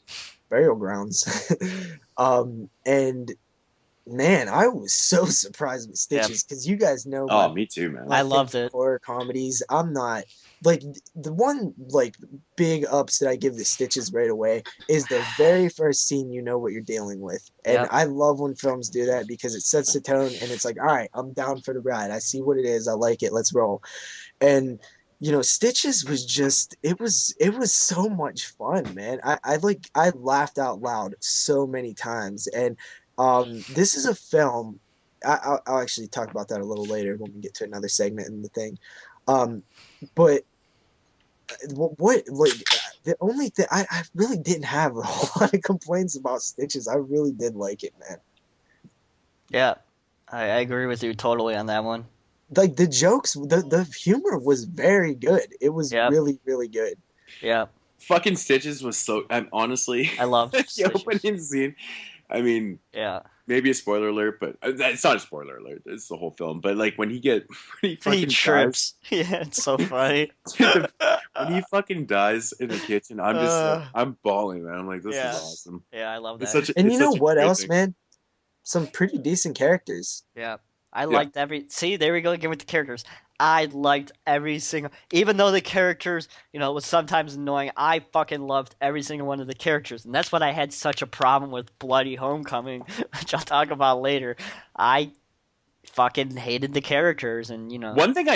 Burial Grounds. And man, I was so surprised with Yeah, Stitches because you guys know Oh, me too, man. I my thing loved for it. horror comedies. I'm not like the one like big ups that I give the Stitches right away is the very first scene. You know what you're dealing with, and Yep. I love when films do that because it sets the tone and it's like, all right, I'm down for the ride. I see what it is. I like it. Let's roll. And Stitches was just it was so much fun, man. I laughed out loud so many times, and this is a film. I'll actually talk about that a little later when we get to another segment in the thing. Um, but what like the only thing I really didn't have a whole lot of complaints about Stitches. I really did like it, man. Yeah, I agree with you totally on that one. Like the jokes, the humor was very good. It was Yep. really, really good. Yep. fucking Stitches was so. I'm honestly I love the Stitches. opening scene. I mean, Yeah. maybe a spoiler alert, but it's not a spoiler alert. It's the whole film. But like when he get when he He fucking dies, trips. Yeah, it's so funny. the, when he fucking dies in the kitchen, I'm just like uh, I'm bawling, man. I'm like, this is yeah. awesome. Yeah, I love It's that. such a And it's you know such a what great else, thing. man? Some pretty decent characters. Yeah. I Yeah. liked every see, there we go again with the characters. I liked every single even though the characters, was sometimes annoying, I fucking loved every single one of the characters. And that's what I had such a problem with Bloody Homecoming, which I'll talk about later. I fucking hated the characters and One thing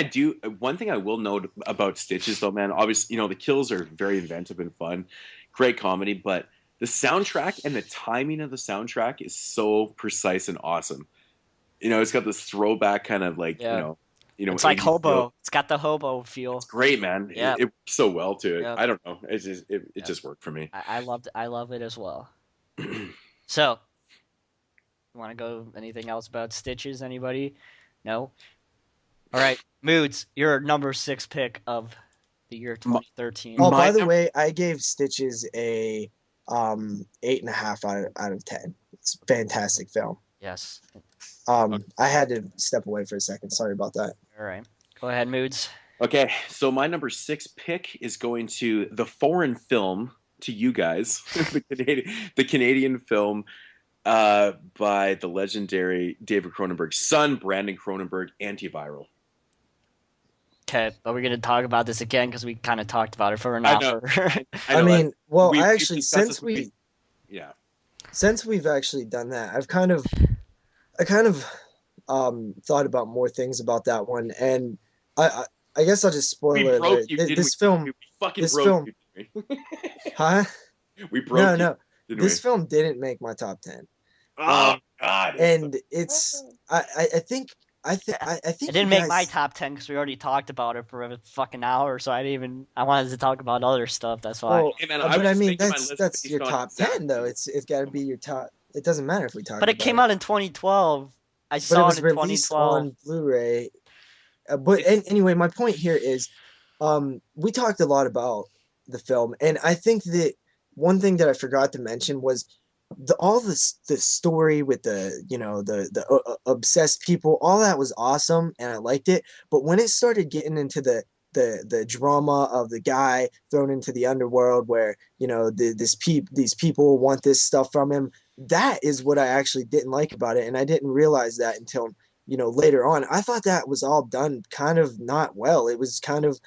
I will note about Stitches, though, man. Obviously, the kills are very inventive and fun, great comedy, but the soundtrack and the timing of the soundtrack is so precise and awesome. It's got this throwback kind of like yeah. It's like 80s feel. Hobo. It's got the Hobo It's feel. great, man. Yeah. It works so well to it. Yeah. I don't know. It Yeah. just worked for me. I love it as well. So, you want to go anything else about Stitches? Anybody? No? All right. Moods, your number 6 pick of the year My, 2013. Oh, my by the number way, I gave Stitches a 8.5 out of 10. It's a fantastic film. Yes. I had to step away for a second. Sorry about that. All right. Go ahead, Moods. Okay, so my number 6 pick is going to the foreign film to you guys, the Canadian film by the legendary David Cronenberg's son, Brandon Cronenberg, Antiviral. Okay, are we going to talk about this again? Because we kind of talked about it for an I know, hour. I I know. mean, well, We've I actually discussed this movie. Yeah, since we've actually done that, I kind of thought about more things about that one, and I I, I guess I'll just we spoiler broke alert. you, didn't we? This film, We fucking this broke film, you, didn't we? huh? We No, broke you, no, didn't we? this film didn't make my top 10. Oh Um, God, it's so. and it's I think I It think you didn't make my guys. top 10 because we already talked about it for a fucking hour, so I wanted to talk about other stuff. That's why. Well, Hey man, I but was I just mean making my list that's based your on top exact. 10 though. It's got to be your top. It doesn't matter if we But talk it about came it. out in 2012. I But it saw it was in released 2012. on Blu-ray. It's Anyway, my point here is, we talked a lot about the film, and I think that one thing that I forgot to mention was the story with the obsessed people. All that was awesome, and I liked it. But when it started getting into the drama of the guy thrown into the underworld, where these people want this stuff from him, that is what I actually didn't like about it, and I didn't realize that until later on. I thought that was all done kind of not well. It was kind of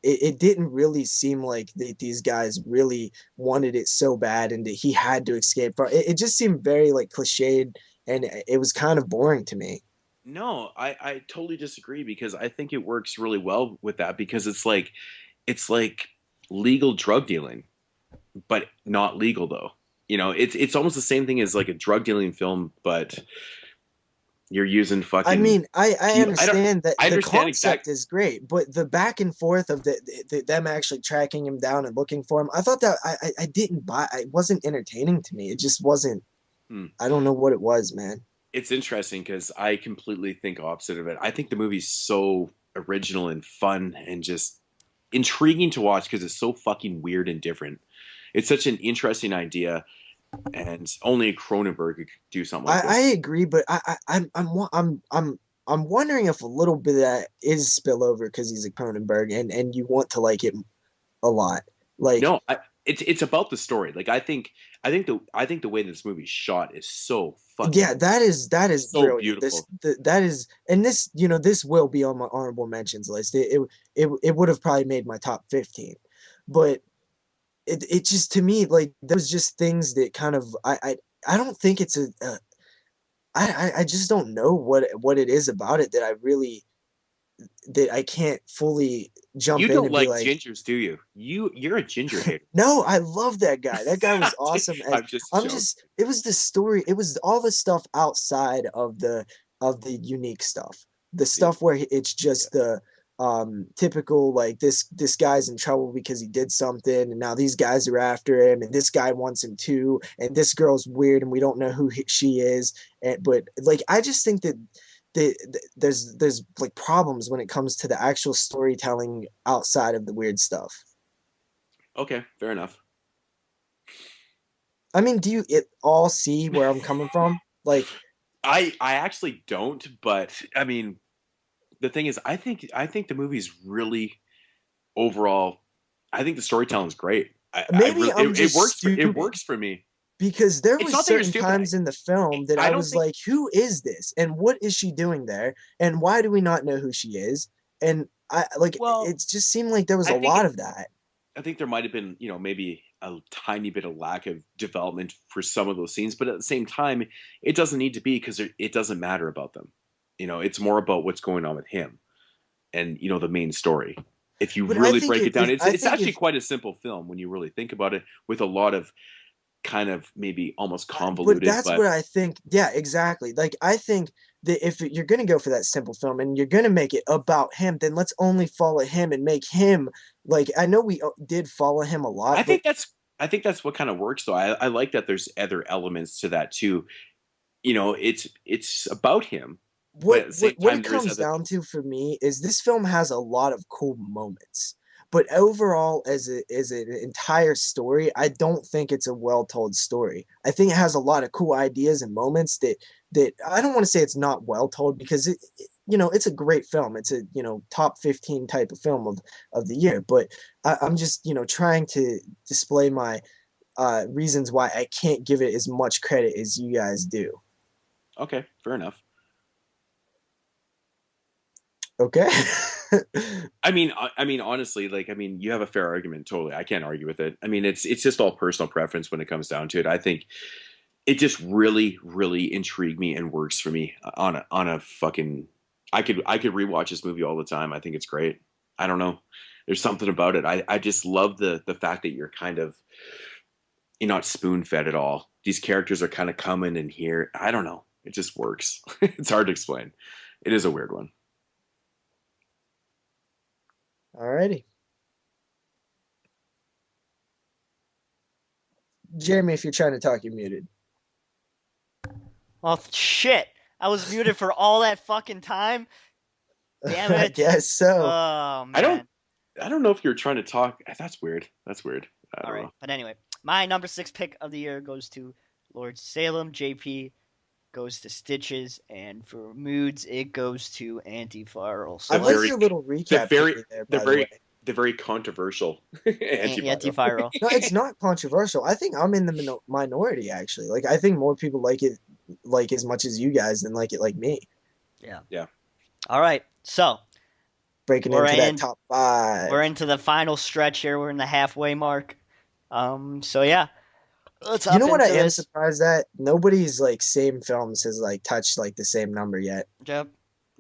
it didn't really seem like these guys really wanted it so bad and that he had to escape from it. It just seemed very like cliched, and it was kind of boring to me. No, I totally disagree because I think it works really well with that because it's like legal drug dealing, but not legal though. It's almost the same thing as like a drug dealing film, but you're using I fucking mean, I I don't understand that I the understand concept exactly. is great, but the back and forth of them actually tracking him down and looking for him, I thought that I didn't buy. It wasn't entertaining to me. It just wasn't. Hmm. I don't know what it was, man. It's interesting because I completely think opposite of it. I think the movie's so original and fun and just intriguing to watch because it's so fucking weird and different. It's such an interesting idea, and only Cronenberg could do something like I this. agree, but I'm wondering if a little bit of that is spillover because he's a Cronenberg, and you want to like it a lot. Like, No, it's about the story. Like I think the way this movie's shot is so fucking yeah, that is so brilliant. beautiful. That is, and this will be on my honorable mentions list. It would have probably made my top 15, but it just, to me, like, there was just things that kind of I don't think it's I just don't know what it is about it that I can't fully You jump in don't and be like like, gingers, do you? You're a ginger hater. no, I love that guy. That guy was awesome. As I'm just I'm joking. just, it was the story. It was all the stuff outside of the unique stuff. The Yeah, stuff where it's yeah. just the typical, like, this guy's in trouble because he did something, and now these guys are after him, and this guy wants him too, and this girl's weird, and we don't know who she is. But like, I just think that there's like problems when it comes to the actual storytelling outside of the weird stuff. Okay, fair enough. I mean, do you it all see where I'm coming from? Like, I actually don't, but I mean, the thing is, I think the movie's really overall. I think the storytelling is great. I maybe really I'm it just works it stupid works for me. because there It's was not that you're certain stupid. times in the film that I I don't was think. like, who is this? And what is she doing there? And why do we not know who she is? And I like Well, it just seemed like there was I a think lot it. of that. I think there might have been, maybe a tiny bit of lack of development for some of those scenes, but at the same time, it doesn't need to be because it doesn't matter about them. It's more about what's going on with him and the main story. If you But I really think break it down, it's I it's think actually if quite a simple film when you really think about it, with a lot of kind of maybe almost but convoluted, that's but where I think, yeah, exactly. Like, I think that if you're going to go for that simple film and you're going to make it about him, then let's only follow him and make him like, I know we did follow him a I lot, but think that's I think that's what kind of works though. I like that there's other elements to that too. It's about him, but what at the what same what time it there is comes other down things. to for me is this film has a lot of cool moments. But overall, as an entire story, I don't think it's a well told story. I think it has a lot of cool ideas and moments that I don't want to say it's not well told because it's a great film. It's a top 15 type of film of the year. But I'm just trying to display my reasons why I can't give it as much credit as you guys do. Okay, fair enough. Okay. I mean, honestly, like, I mean, you have a fair argument. Totally, I can't argue with it. I mean, it's just all personal preference when it comes down to it. I think it just really, really intrigued me and works for me on a fucking. I could rewatch this movie all the time. I think it's great. I don't know. There's something about it. I just love the fact that you're not spoon fed at all. These characters are kind of coming in here. I don't know. It just works. It's hard to explain. It is a weird one. Alrighty. Jeremy, if you're trying to talk, you're muted. Well, shit. I was muted for all that fucking time. Damn I it. guess so. Oh, I don't. man. I don't know if you're trying to talk. That's weird. That's weird. I All don't right. know. But anyway, my number 6 pick of the year goes to Lord Salem. JP goes to Stitches. And for Moods, it goes to Antiviral. I The So like very, let's. your little the recap for very, me there, the by the way. very, the very controversial antiviral. Antiviral. No, it's not controversial. I think I'm in the minority actually. Like I think more people like it like as much as you guys than like it like me. Yeah. Yeah. All right. So Breaking we're into that in. top We're 5. into the final stretch here. We're in the halfway mark. So yeah, let's You know hop what I into am this. surprised at? Nobody's like same films has like touched like the same number yet. Yep.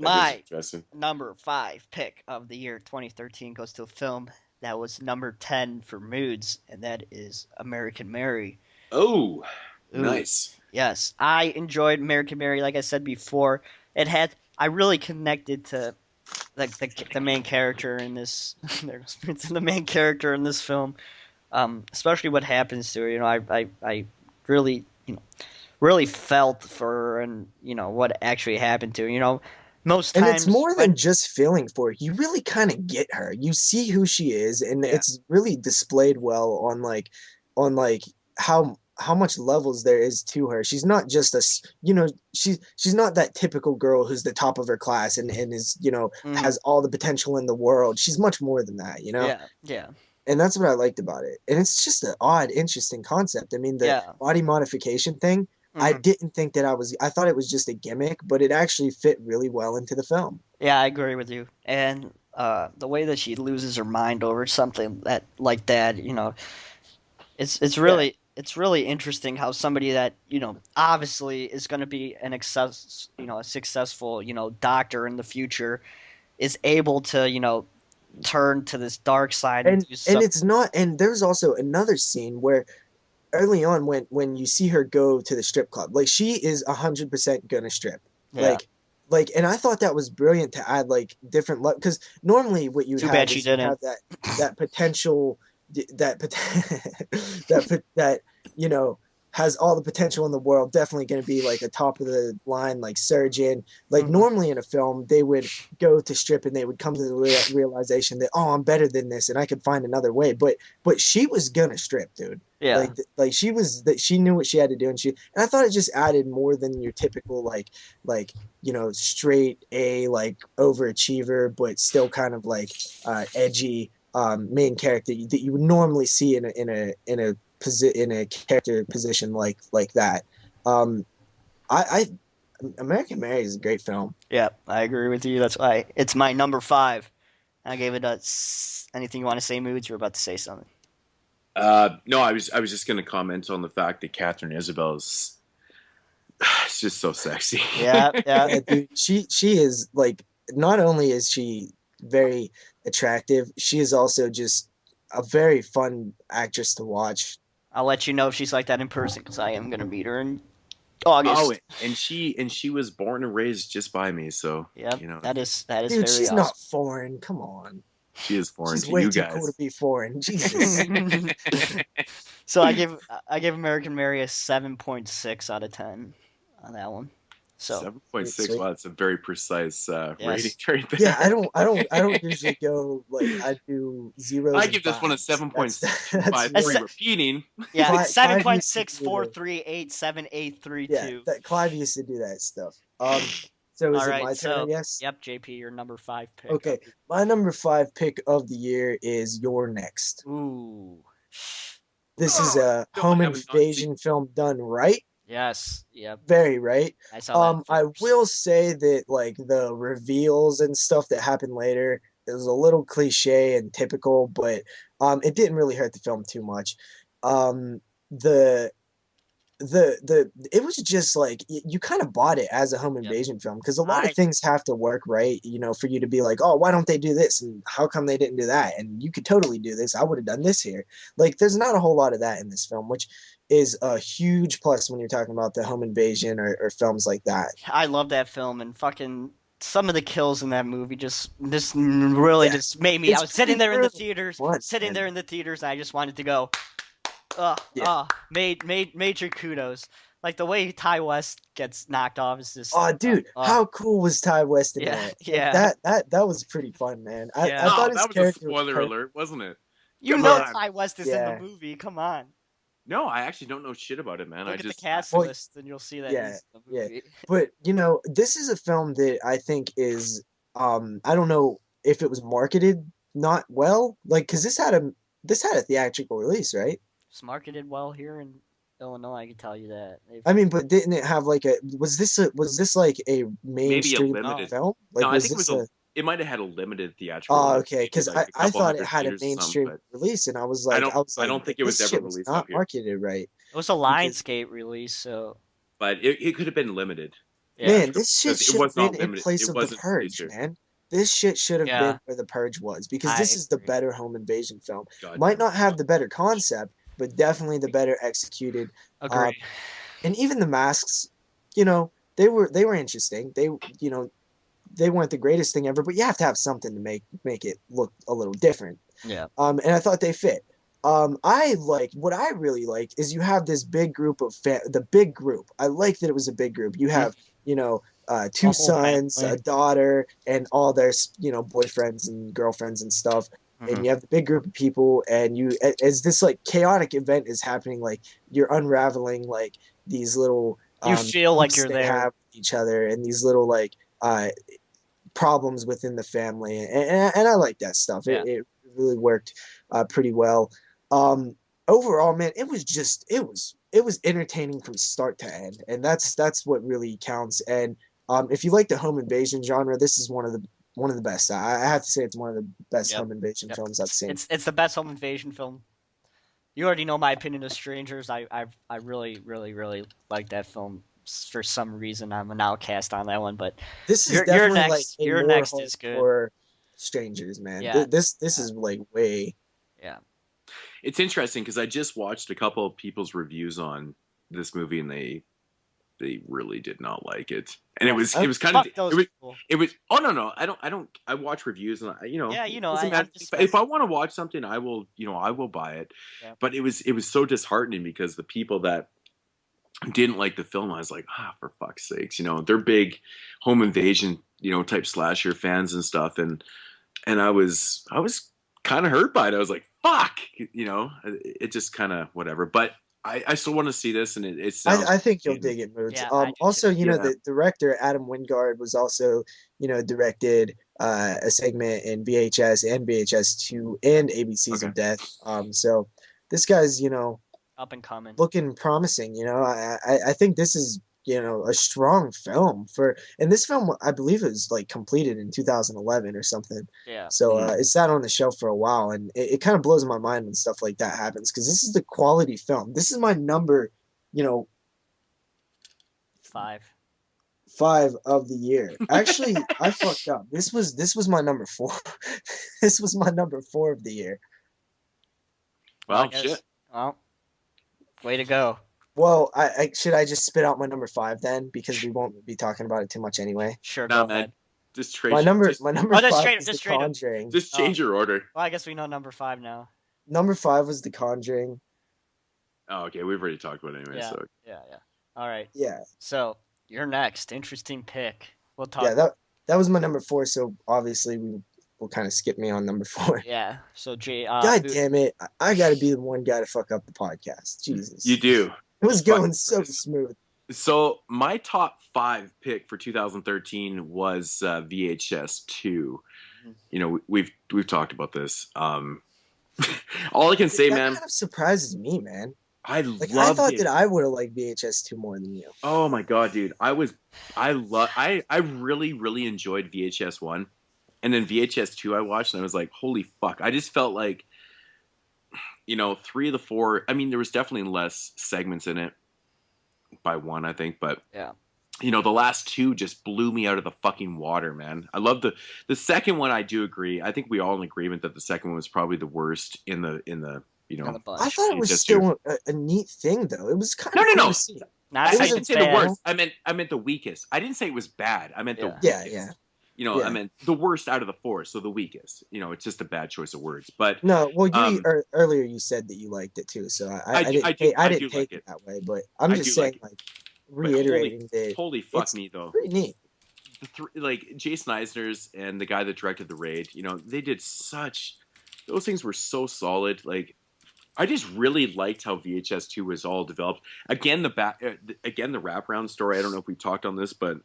That is My interesting. number 5 pick of the year 2013 goes to a film that was number 10 for Moods, and that is American Mary. Oh, Ooh, nice. yes, I enjoyed American Mary. Like I said before, I really connected to the main character in this. The main character in this film, especially what happens to her. I really really felt for her and what actually happened to her. Most And it's times more than when just feeling for her. You really kind of get her. You see who she is, and yeah. it's really displayed well on like how much levels there is to her. She's not just she's not that typical girl who's the top of her class and is Hmm. has all the potential in the world. She's much more than that. Yeah, yeah, And that's what I liked about it. And it's just an odd, interesting concept. I mean, the yeah. body modification thing, I Hmm. didn't think that I thought it was just a gimmick, but it actually fit really well into the film. Yeah, I agree with you. And the way that she loses her mind over something that like that, Yeah. it's really interesting how somebody that obviously is going to be a successful doctor in the future is able to turn to this dark side and do And something. it's not, and there's also another scene where early on when you see her go to the strip club, like she is 100% gonna strip. Yeah. Like and I thought that was brilliant to add like different because normally what you'd Too bad have she is you'd didn't. have that potential that pot- that you know has all the potential in the world, definitely going to be like a top of the line like surgeon. Like Mhm. normally in a film, they would go to strip and they would come to the realization that, oh, I'm better than this and I could find another way. But she was gonna strip, dude. Yeah. Like she was that she knew what she had to do, and I thought it just added more than your typical like straight A like overachiever, but still kind of like edgy main character that you would normally see in a character position like that. Um, I American Mary is a great film. Yeah, I agree with you. That's why it's my number 5. I gave it a. Anything you want to say, Moods? You're about to say something. No, I was just going to comment on the fact that Catherine Isabel is it's just so sexy. Yeah, yeah. Yeah, dude, she is like not only is she very attractive, she is also just a very fun actress to watch. I'll let you know if she's like that in person because I am gonna meet her in Oh, August. and she was born and raised just by me, so Yep, you know that is Dude, very she's not awesome. foreign. Come on. she is foreign She's to way you too cool to guys. be foreign. Jesus. So I give American Mary a 7.6 out of 10 on that one. So 7.6. Sweet. Wow, that's a very precise rating yes, right Yeah, there. I don't usually go like I do zeros I and give this one a fives. That's That's 7.53 really repeating. yeah, seven Clive point used to six do four the three eight seven eight three yeah two. that Clive used to do that stuff. So All is it right, my turn? I so guess. yep, JP, your number 5 pick of Okay, my number five pick of the year is Your Next. ooh. This is Oh, a no, I home haven't not seen. invasion film done right. Yes, yep. Very right. I saw that I first. will say that like the reveals and stuff that happened later is a little cliche and typical, but it didn't really hurt the film too much. The the it was just like you kind of bought it as a home Yep. invasion film because a lot of I things have to work right, for you to be like, oh, why don't they do this and how come they didn't do that, and you could totally do this. I would have done this here. Like there's not a whole lot of that in this film, which is a huge plus when you're talking about the home invasion or films like that. I love that film and fucking some of the kills in that movie just really Yeah, just made me. I it's was sitting pretty there in the brutal. theaters, What, sitting man? there in the theaters, and I just wanted to go, Yeah. major kudos. Like the way Ty West gets knocked off is just, Oh, dude, how cool was Ty West in yeah, that? Like yeah, that was pretty fun, man. I yeah. thought Oh, his that was a character was spoiler perfect. alert, wasn't it? You Come know Yeah, on. Ty West is in the yeah. movie. Come on, No, I actually don't know shit about it, man. look I at the just cast Well, list, and you'll see that yeah, he's in the yeah. movie. But this is a film that I think is I don't know if it was marketed not well. Like cuz this had a theatrical release, right? It's marketed well here in Illinois. I can tell you that. They've I mean, but didn't it have like a was this like a maybe a mainstream no, limited. film? No, Like I was think it was this a. a It might have had a limited theatrical Oh, release, okay, maybe because like a I couple thought it hundred had a theaters or something. mainstream But release, and I don't. I was I like, don't think it was this ever shit was released up not here. marketed right. it was a Because Lionsgate release, so But it could have been limited yeah, man, theatrical this shit because it should have was been not in limited. place It of the wasn't released Purge, here. man. This shit should have yeah, been where the Purge was because this I is the agree. better home invasion film. God Might damn it. not have the better concept, but definitely the better executed. Agree. Um, and even the masks, they were interesting. They weren't the greatest thing ever, but you have to have something to make it look a little different. Yeah. And I thought they fit. What I really like is you have this big group the big group. I like that it was a big group. You Mhm. have, two A whole sons, a family. daughter, and all their, boyfriends and girlfriends and stuff. Hmm. And you have the big group of people, and as this like chaotic event is happening, like you're unraveling like these little You feel like beefs you're they have there. with each other, and these little like problems within the family, and I like that stuff. Yeah. It really worked pretty well. Um, Overall, man, it was entertaining from start to end, and that's what really counts. And if you like the home invasion genre, this is one of the best. I have to say it's one of the best Yep. home invasion Yep. films I've seen. It's the best home invasion film. You already know my opinion of Strangers. I really really really like that film for some reason. I'm an outcast on that one, but This is your definitely like next a your more next is good. hardcore strangers, man. Yeah. This Yeah. is like way Yeah. It's interesting because I just watched a couple of people's reviews on this movie, and they really did not like it. And it Well, was I, it was kind of fuck those it was people. it was oh no, I watch reviews, and Yeah, it I doesn't I matter respect. if I want to watch something, I will buy it. Yeah. But it was so disheartening because the people that didn't like the film. I was like, for fuck's sakes, they're big home invasion, type slasher fans and stuff, and I was kind of hurt by it. I was like, fuck, it just kind of whatever. But I still want to see this, and it sounds. I think you'll dig it, Moods. Yeah, I do Also, too. the director Adam Wingard was also, directed a segment in VHS and VHS 2 and ABCs Okay. of Death. So this guy's, Up and coming. looking promising. I think this is, a strong film and this film I believe it was like completed in 2011 or something. Yeah. So it sat on the shelf for a while, and it kind of blows my mind when stuff like that happens because this is the quality film. This is my number, you know, 5. 5 of the year. Actually, I fucked up. This was my number 4. This was my number 4 of the year. Well, shit. Well, way to go. Well, I should I just spit out my number 5 then, because we won't be talking about it too much anyway. Sure, No, go man. ahead. Just trade. My number just, 5 trade- is just The trade 'em. Conjuring. just change your order. Well, I guess we know number 5 now. Number 5 was The Conjuring. Oh, okay. We've already talked about it anyway. Yeah. So Yeah. All right. Yeah. So you're next. Interesting pick. We'll talk. Yeah, that was my number 4, so obviously we will kind of skip me on number 4. Yeah. So Jay. God damn it. I got to be the one guy to fuck up the podcast. Jesus. you do. It was going Fucking so Chris. smooth. So my top 5 pick for 2013 was VHS 2. We've talked about this. All I can say, that man, kind of surprises me, man. I Like, I love thought it. that I would have liked VHS 2 more than you. Oh my god, dude! I really really enjoyed VHS 1, and then VHS 2 I watched, and I was like, holy fuck! I just felt like, 3 of the 4. I mean, there was definitely less segments in it by one, I think, but Yeah. the last 2 just blew me out of the fucking water, man. I love the second one. I do agree. I think we all in agreement that the second one was probably the worst in the On the bunch. I thought it was VHS 2. still a neat thing, though. It was kind No, of no, cool no. to see. Not I It was didn't a say the bad- worst. I meant the weakest. I didn't say it was bad. I meant the Yeah. weakest. Yeah. I Yeah. meant the worst out of the 4, so the weakest. It's just a bad choice of words. But No, well, earlier you said that you liked it too, so I do- didn't I do- I do take like it it. that way. But I'm I just do saying, like it. reiterating that holy fuck it's me though. pretty neat. Like Jason Eisner's and the guy that directed The Raid, they did those things were so solid. Like, I just really liked how VHS 2 was all developed. Again, the wraparound story. I don't know if we talked on this, but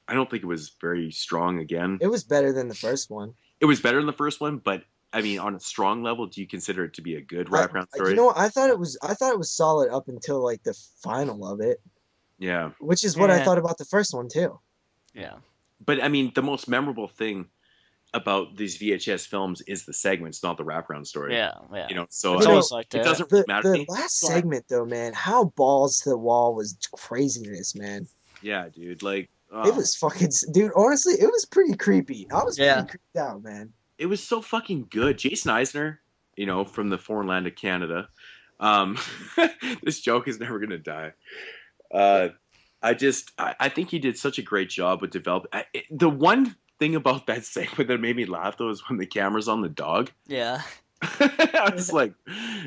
I don't think it was very strong. Again, It was better than the first one. it was better than the first one, but I mean, on a strong level, do you consider it to be a good wraparound story? You know what? I thought it was solid up until like the final of it, Yeah, which is what I Yeah. thought about the first one too. Yeah. but I mean, the most memorable thing about these VHS films is the segments, not the wraparound story. Yeah. Yeah. So It's You know, always like it that. doesn't really matter to The me. last Sorry. segment though, man, how balls to the wall was craziness, man. Yeah, dude. Like, It was fucking, dude. Honestly, it was pretty creepy. I was Yeah. pretty creeped out, man. it was so fucking good. Jason Eisner, from the foreign land of Canada. This joke is never gonna die. I think he did such a great job with developing. The one thing about that segment that made me laugh though is when the camera's on the dog. Yeah. I was like,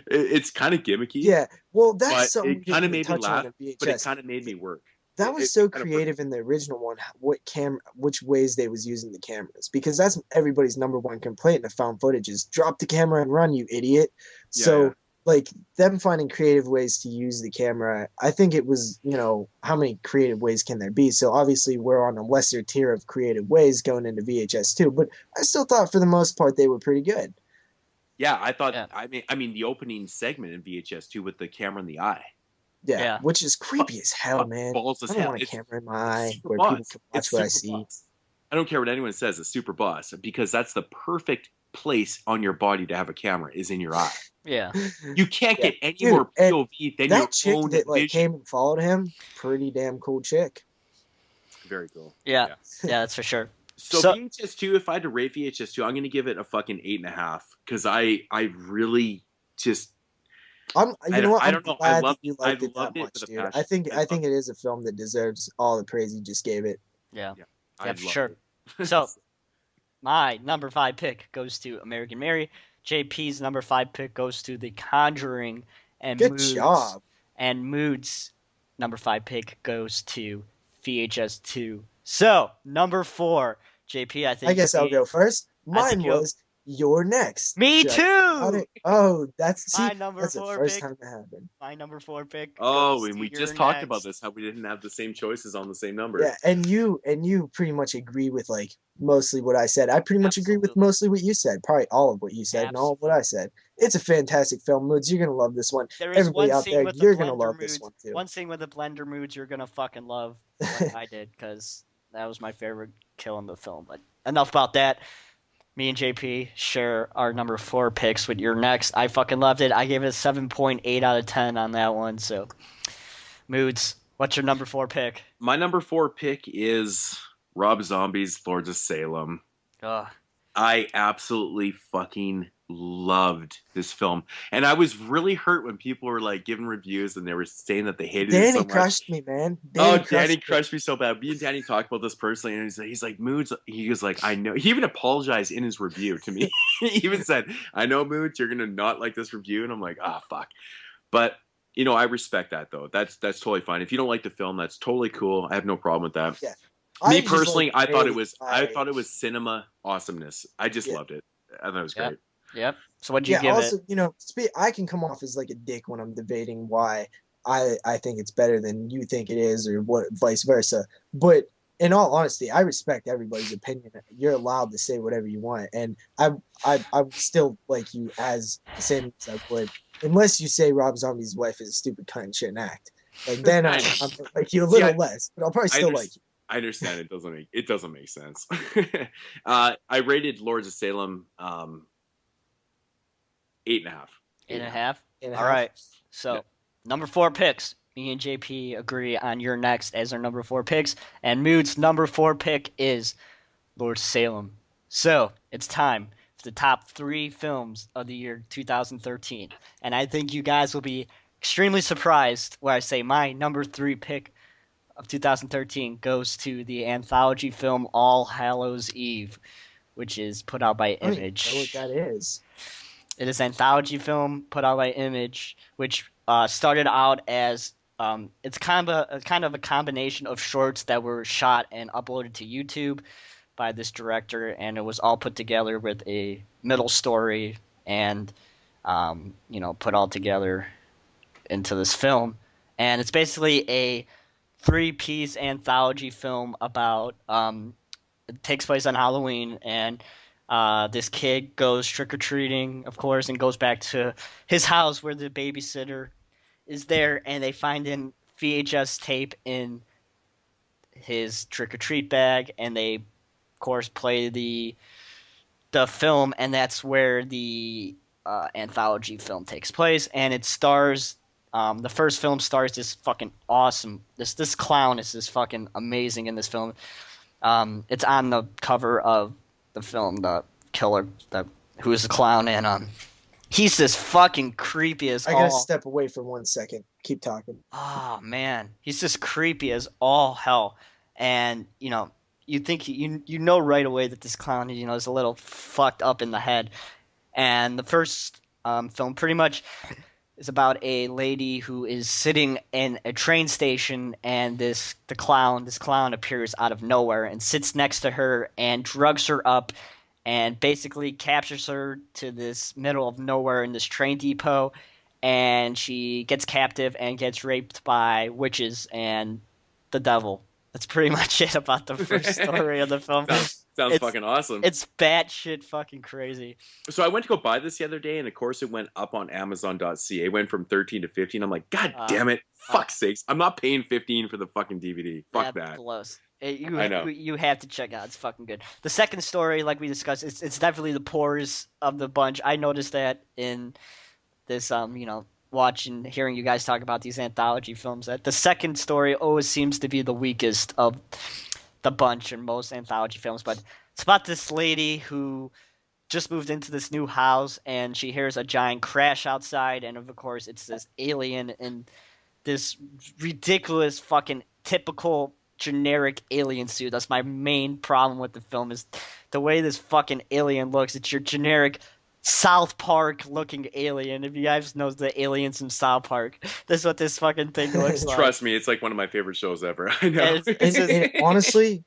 it's kind of gimmicky. Yeah, well, but that's something it kind of we made me touch on laugh. in VHS. But it kind of made me work. That was it so kind of creative in the original one. Which ways they was using the cameras, because that's everybody's number one complaint in the found footage is drop the camera and run, you idiot. Yeah, So yeah. like them finding creative ways to use the camera, I think it was, how many creative ways can there be? So obviously we're on a lesser tier of creative ways going into VHS 2, but I still thought for the most part they were pretty good. Yeah, I thought. Yeah. I mean, the opening segment in VHS 2 with the camera in the eye. Yeah, Yeah. which is creepy as hell, man. Balls I as don't hell. want a It's camera in my eye super where boss. people can watch It's what I super see. boss. I don't care what anyone says. It's super boss because that's the perfect place on your body to have a camera is in your eye. Yeah. You can't Yeah. get any Dude, more and POV than your That chick own that like vision. came and followed him, pretty damn cool chick. Very cool. Yeah. Yeah. That's for sure. So, So- VHS 2, if I had to rate VHS 2, I'm going to give it a fucking 8.5 because I really just I'm, I you know what? I I'm don't know. glad I that loved, you I liked it that loved it much, with a dude. passion. I think it is a film that deserves all the praise you just gave it. Yeah. I Yeah, for loved sure. it. So my number 5 pick goes to American Mary. JP's number 5 pick goes to The Conjuring and Good Moodz. job. And Moodz number 5 pick goes to VHS 2. So, number 4, JP, I I think guess I'll go first. I think Mine you'll. was You're Next. Me Should I talk about too. it? Oh, My number that's the 4 first pick. time that happened. My number 4 pick Oh, goes and to we your just talked about next. this, how we didn't have the same choices on the same number. Yeah, and you pretty much agree with like mostly what I said. I pretty much agree with Absolutely. mostly what you said. Probably all of what you said and all of what I Absolutely. said. It's a fantastic film, Moods. You're gonna love this one. There is Everybody one out scene there, with the you're gonna blender love this moods. one too. One scene with the blender moods you're gonna fucking love, like I did, because that was my favorite kill in the film. But enough about that. Me and JP share our number 4 picks with your next. I fucking loved it. I gave it a 7.8 out of 10 on that one. So, Moods, what's your number 4 pick? My number 4 pick is Rob Zombie's Lords of Salem. Ugh. I absolutely fucking loved this film. And I was really hurt when people were like giving reviews and they were saying that they hated it so Danny much. crushed me, man. Danny crushed me so bad. Me and Danny talked about this personally, and he's like, Moods. He was like, I know. He even apologized in his review to me. He even said, I know, Moods, you're gonna not like this review, and I'm like, ah, fuck. But I respect that though. That's totally fine. If you don't like the film, that's totally cool. I have no problem with that. Yeah. Me personally, I thought it I was cinema awesomeness. I just loved it. I thought it was Yep. great. Yep. So what'd you give also, it? I can come off as like a dick when I'm debating why I think it's better than you think it is, or what vice versa. But in all honesty, I respect everybody's opinion. You're allowed to say whatever you want, and I would still like you as the same as I would, unless you say Rob Zombie's wife is a stupid cunt and shouldn't act. Like then I'm like you a little less, but I'll probably still like you. I understand it doesn't make sense. I rated Lords of Salem 8.5. 8.5. And a All half. right. So Yep. number 4 picks. Me and JP agree on your next as our number 4 picks, and Mood's number 4 pick is Lord Salem. So it's time for the top 3 films of the year 2013, and I think you guys will be extremely surprised where I say my number 3 pick of 2013 goes to the anthology film All Hallows Eve, which is put out by I don't even know what Image. that is. It is an anthology film put out by Image, which started out as it's kind of a combination of shorts that were shot and uploaded to YouTube by this director, and it was all put together with a middle story and put all together into this film. And it's basically a 3-piece anthology film about it takes place on Halloween, and this kid goes trick-or-treating, of course, and goes back to his house where the babysitter is there, and they find an VHS tape in his trick-or-treat bag, and they, of course, play the film, and that's where the anthology film takes place, and it stars. The first film stars this fucking awesome. This clown is this fucking amazing in this film. It's on the cover of the film, the killer, who is the clown, and he's just fucking creepy as I gotta all. step away for 1 second. Keep talking. Oh man, he's just creepy as all hell, and you think you know right away that this clown is a little fucked up in the head, and the first film pretty much is about a lady who is sitting in a train station, and this clown appears out of nowhere and sits next to her and drugs her up and basically captures her to this middle of nowhere in this train depot, and she gets captive and gets raped by witches and the devil. That's pretty much it about the first story of the film. Sounds fucking awesome. It's batshit fucking crazy. So I went to go buy this the other day, and of course it went up on Amazon.ca. It went from 13 to 15. I'm like, God damn it. Fuck's sakes. I'm not paying 15 for the fucking DVD. Fuck that. Blows. I know. You have to check out. It's fucking good. The second story, like we discussed, it's definitely the poorest of the bunch. I noticed that in this, watching, hearing you guys talk about these anthology films, that the second story always seems to be the weakest of the bunch in most anthology films. But it's about this lady who just moved into this new house, and she hears a giant crash outside, and of course it's this alien in this ridiculous fucking typical generic alien suit. That's my main problem with the film, is the way this fucking alien looks. It's your generic South Park looking alien. If you guys know the aliens from South Park, this is what this fucking thing looks like. Trust me, it's like one of my favorite shows ever. I know. And it's just And honestly,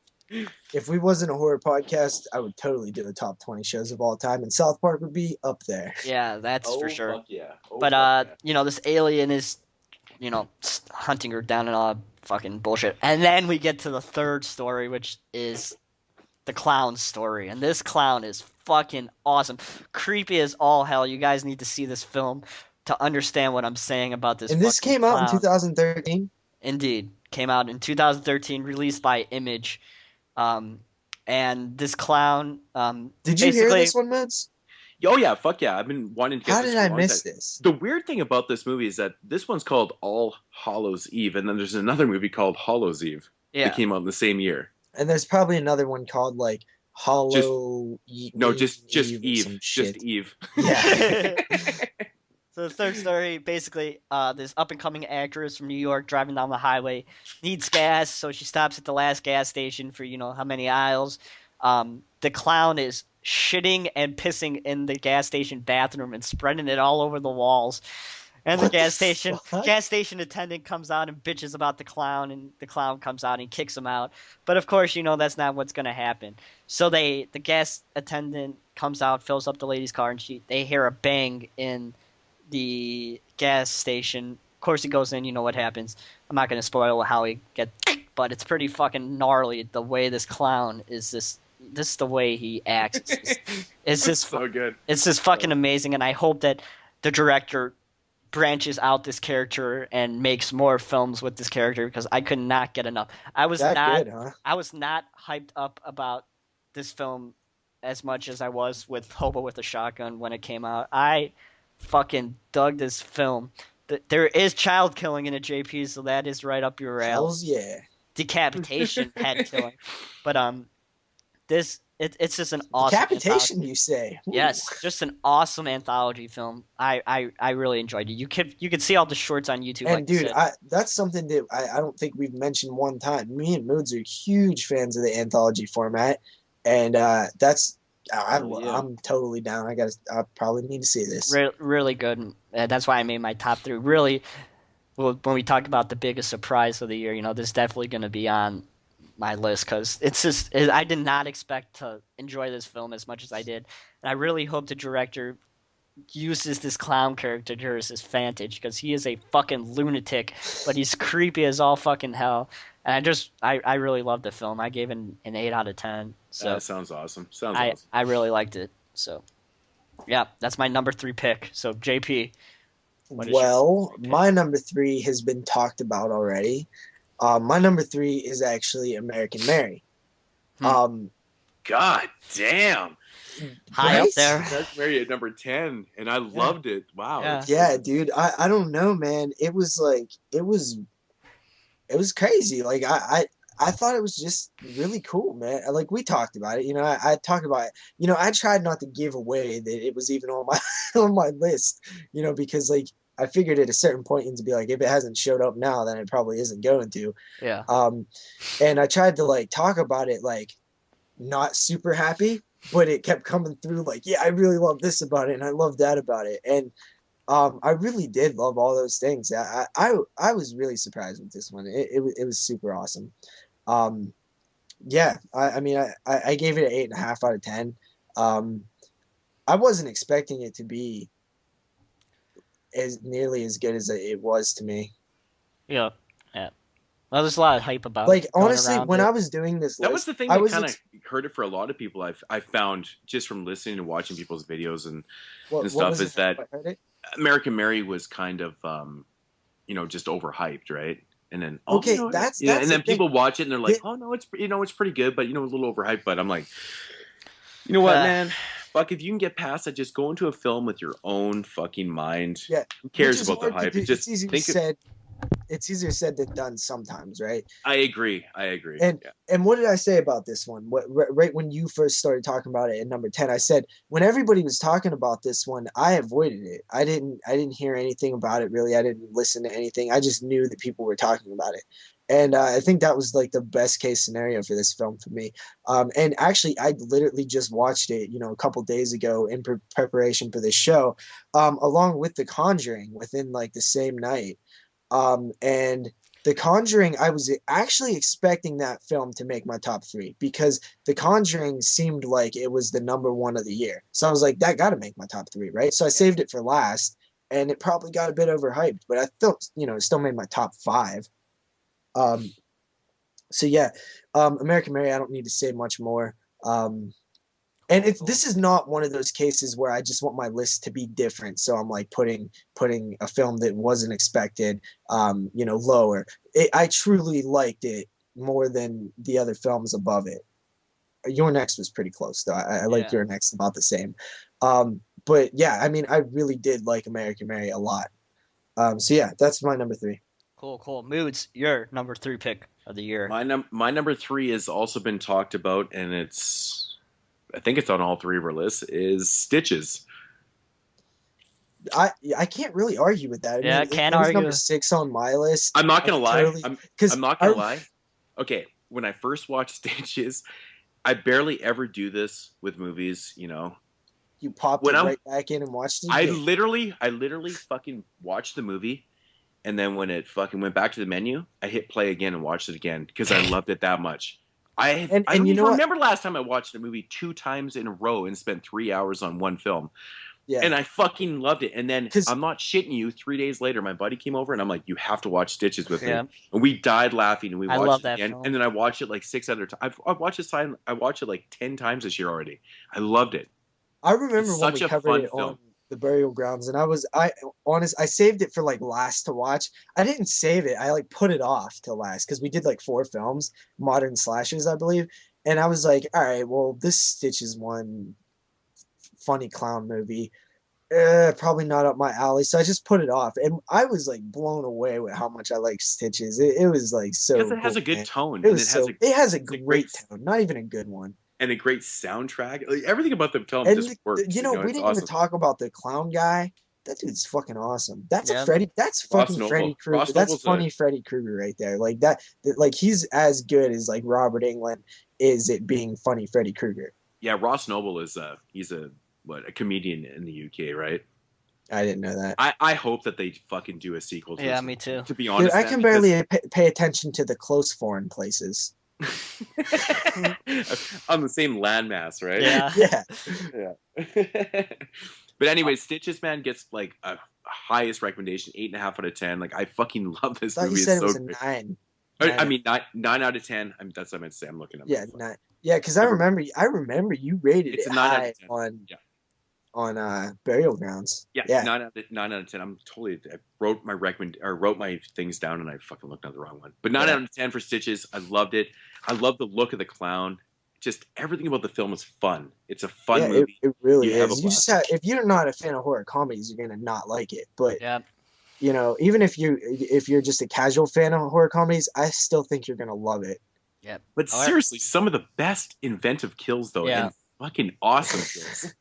if we wasn't a horror podcast, I would totally do a top 20 shows of all time, and South Park would be up there. yeah, that's for Oh sure. fuck yeah! Oh But fuck yeah! this alien is, hunting her down and all fucking bullshit. And then we get to the third story, which is the clown story. And this clown is fucking awesome. Creepy as all hell. You guys need to see this film to understand what I'm saying about this And this fucking came out in clown. 2013. Indeed. Came out in 2013, released by Image. Um, and this clown, Did you hear basically, this one, Moodz? Oh yeah, fuck yeah! I've been wanting to get How this did for a I long miss time. this? The weird thing about this movie is that this one's called All Hallows Eve, and then there's another movie called Hallows Eve yeah. that came out in the same year. And there's probably another one called like Hollow No, just Eve or Eve, some just shit. Eve. Yeah. So the third story, basically, this up-and-coming actress from New York driving down the highway needs gas, so she stops at the last gas station for how many aisles. The clown is shitting and pissing in the gas station bathroom and spreading it all over the walls. And the What the fuck? gas station attendant comes out and bitches about the clown, and the clown comes out and kicks him out. But of course, that's not what's gonna happen. So the gas attendant comes out, fills up the lady's car, and they hear a bang in the gas station. Of course, he goes in. You know what happens. I'm not gonna spoil how he gets, but it's pretty fucking gnarly the way this clown is. This is the way he acts. It's just so good. It's just fucking amazing, and I hope that the director branches out this character and makes more films with this character because I could not get enough. I was That not good, huh? I was not hyped up about this film as much as I was with Hobo with a Shotgun when it came out. I fucking dug this film. There is child killing in it, JP, so that is right up your alley. Hells yeah. Decapitation, head killing, but it's just an awesome Decapitation, anthology. you say? Ooh. Yes, just an awesome anthology film. I really enjoyed it. You could see all the shorts on YouTube. And like you dude, said. that's something that I don't think we've mentioned one time. Me and Moodz are huge fans of the anthology format, and that's Oh, yeah. I'm totally down. I probably need to see this. Really good. That's why I made my top three. Really, well, when we talk about the biggest surprise of the year, this is definitely going to be on my list because I did not expect to enjoy this film as much as I did, and I really hope the director uses this clown character to his advantage because he is a fucking lunatic, but he's creepy as all fucking hell. And I really loved the film. I gave it an 8 out of 10. So That sounds awesome. I really liked it. So yeah, that's my number 3 pick. So JP, what is Well, your pick? my number 3 has been talked about already. My number 3 is actually American Mary. Hmm. God damn. High up right? there. American Mary at number 10, and I loved it. Wow. Yeah. that's Yeah, so- dude. I don't know, man. It was crazy. Like I thought it was just really cool, man. Like we talked about it, I talked about it. I tried not to give away that it was even on my on my list, because like I figured at a certain point to be like, if it hasn't showed up now, then it probably isn't going to. Yeah. And I tried to like talk about it like not super happy, but it kept coming through like, yeah, I really love this about it and I love that about it. And I really did love all those things. I was really surprised with this one. It was super awesome. Yeah, I mean, I gave it an 8.5 out of 10. I wasn't expecting it to be as nearly as good as it was to me. Yeah. Yeah. Well, there's a lot of hype about Like it going honestly, around when it. I was doing this That was list, the thing I that was kind of hurt it for a lot of people. I found just from listening and watching people's videos and stuff was is it that I heard it? American Mary was kind of just overhyped, right? And then Okay, that's and the then thing. people watch it and they're like, The- oh no, it's pretty good, but a little overhyped. But I'm like, you know what, man? Fuck, if you can get past that, just go into a film with your own fucking mind. Yeah, Who cares which is about the hard to hype? do. It just It's easier said than done sometimes, right? I agree. And Yeah. and what did I say about this one? Right when you first started talking about it at number 10, I said when everybody was talking about this one, I avoided it. I didn't hear anything about it really. I didn't listen to anything. I just knew that people were talking about it. And I think that was like the best case scenario for this film for me. And actually, I literally just watched it, a couple days ago in preparation for this show, along with The Conjuring within like the same night. And The Conjuring, I was actually expecting that film to make my top three because The Conjuring seemed like it was the number one of the year. So I was like, that got to make my top three, right? So I Yeah. saved it for last, and it probably got a bit overhyped, but I thought, it still made my top five. Um, so yeah, American Mary, I don't need to say much more. And Cool, cool. this is not one of those cases where I just want my list to be different. So I'm like putting a film that wasn't expected, lower. I truly liked it more than the other films above it. Your Next was pretty close though. I like Yeah. Your Next about the same. But yeah, I mean, I really did like American Mary a lot. So yeah, that's my number three. Cool, cool. Moods, your number three pick of the year. My number three has also been talked about, and I think it's on all three of our lists. Is Stitches. I can't really argue with that. I Yeah, mean, can't it was number argue. six on my list. I'm not I gonna lie. totally I'm because not I gonna lie. Okay, when I first watched Stitches, I barely ever do this with movies. you popped When it I'm right back in and watched it I again. literally fucking watched the movie, and then when it fucking went back to the menu, I hit play again and watched it again because I loved it that much. I And don't you know even what? remember last time I watched a movie 2 times in a row and spent 3 hours on one film. Yeah, And I fucking loved it. And then because I'm not shitting you. 3 days later, my buddy came over and I'm like, "You have to watch Stitches with me." Yeah, And we died laughing and we I love watched it that again. And film. then I watched it like six other times. I've watched it. I watched it like 10 times this year already. I loved it. I It's remember when we such a covered fun it on film. the burial grounds, and I saved it for like last to watch. I didn't save it. I like put it off to last because we did like four films, modern slashes, I believe. And I was like, all right, well, this Stitches one funny clown movie. Probably not up my alley. So I just put it off. And I was like blown away with how much I like Stitches. It was like Because so it has cool, a good man. tone It and was so it has a great tone, not even a good one. and a great soundtrack. Like, everything about the film And just works. we It's didn't even awesome. talk about the clown guy. That dude's fucking awesome. Yeah, That's Ross fucking Freddy Noble. Krueger. Ross That's Noble's a funny Freddy Krueger right there. Like he's as good as like Robert Englund is at being funny Freddy Krueger. Yeah. Ross Noble is he's a comedian in the UK, right? I didn't know that. I hope that they fucking do a sequel to yeah, this me movie, too. to be Dude, honest, I man, can because barely pay attention to the close foreign places. on the same landmass, right? Yeah. Yeah. Yeah. But anyway, Stitches man gets like a highest recommendation, 8.5 out of 10. Like I fucking love this Thought you movie. said It's it so was a great. nine. I Nine. mean, 9 out of 10. That's what I meant to say. I'm looking at my Yeah, phone. nine. Yeah, because Never. I remember you rated It's it a 9 out high of 10. on Yeah. burial grounds. Yeah, Yeah. 9 out of 10. I wrote my things down and I fucking looked at the wrong one. But nine Yeah. out of 10 for Stitches. I loved it. I love the look of the clown. Just everything about the film is fun. It's a fun Yeah, movie. it really You have a is. You just blast. have if you're not a fan of horror comedies, you're gonna not like it. But Yeah. even if you're just a casual fan of horror comedies, I still think you're gonna love it. Yeah. But All right. seriously, some of the best inventive kills though, Yeah. and fucking awesome kills.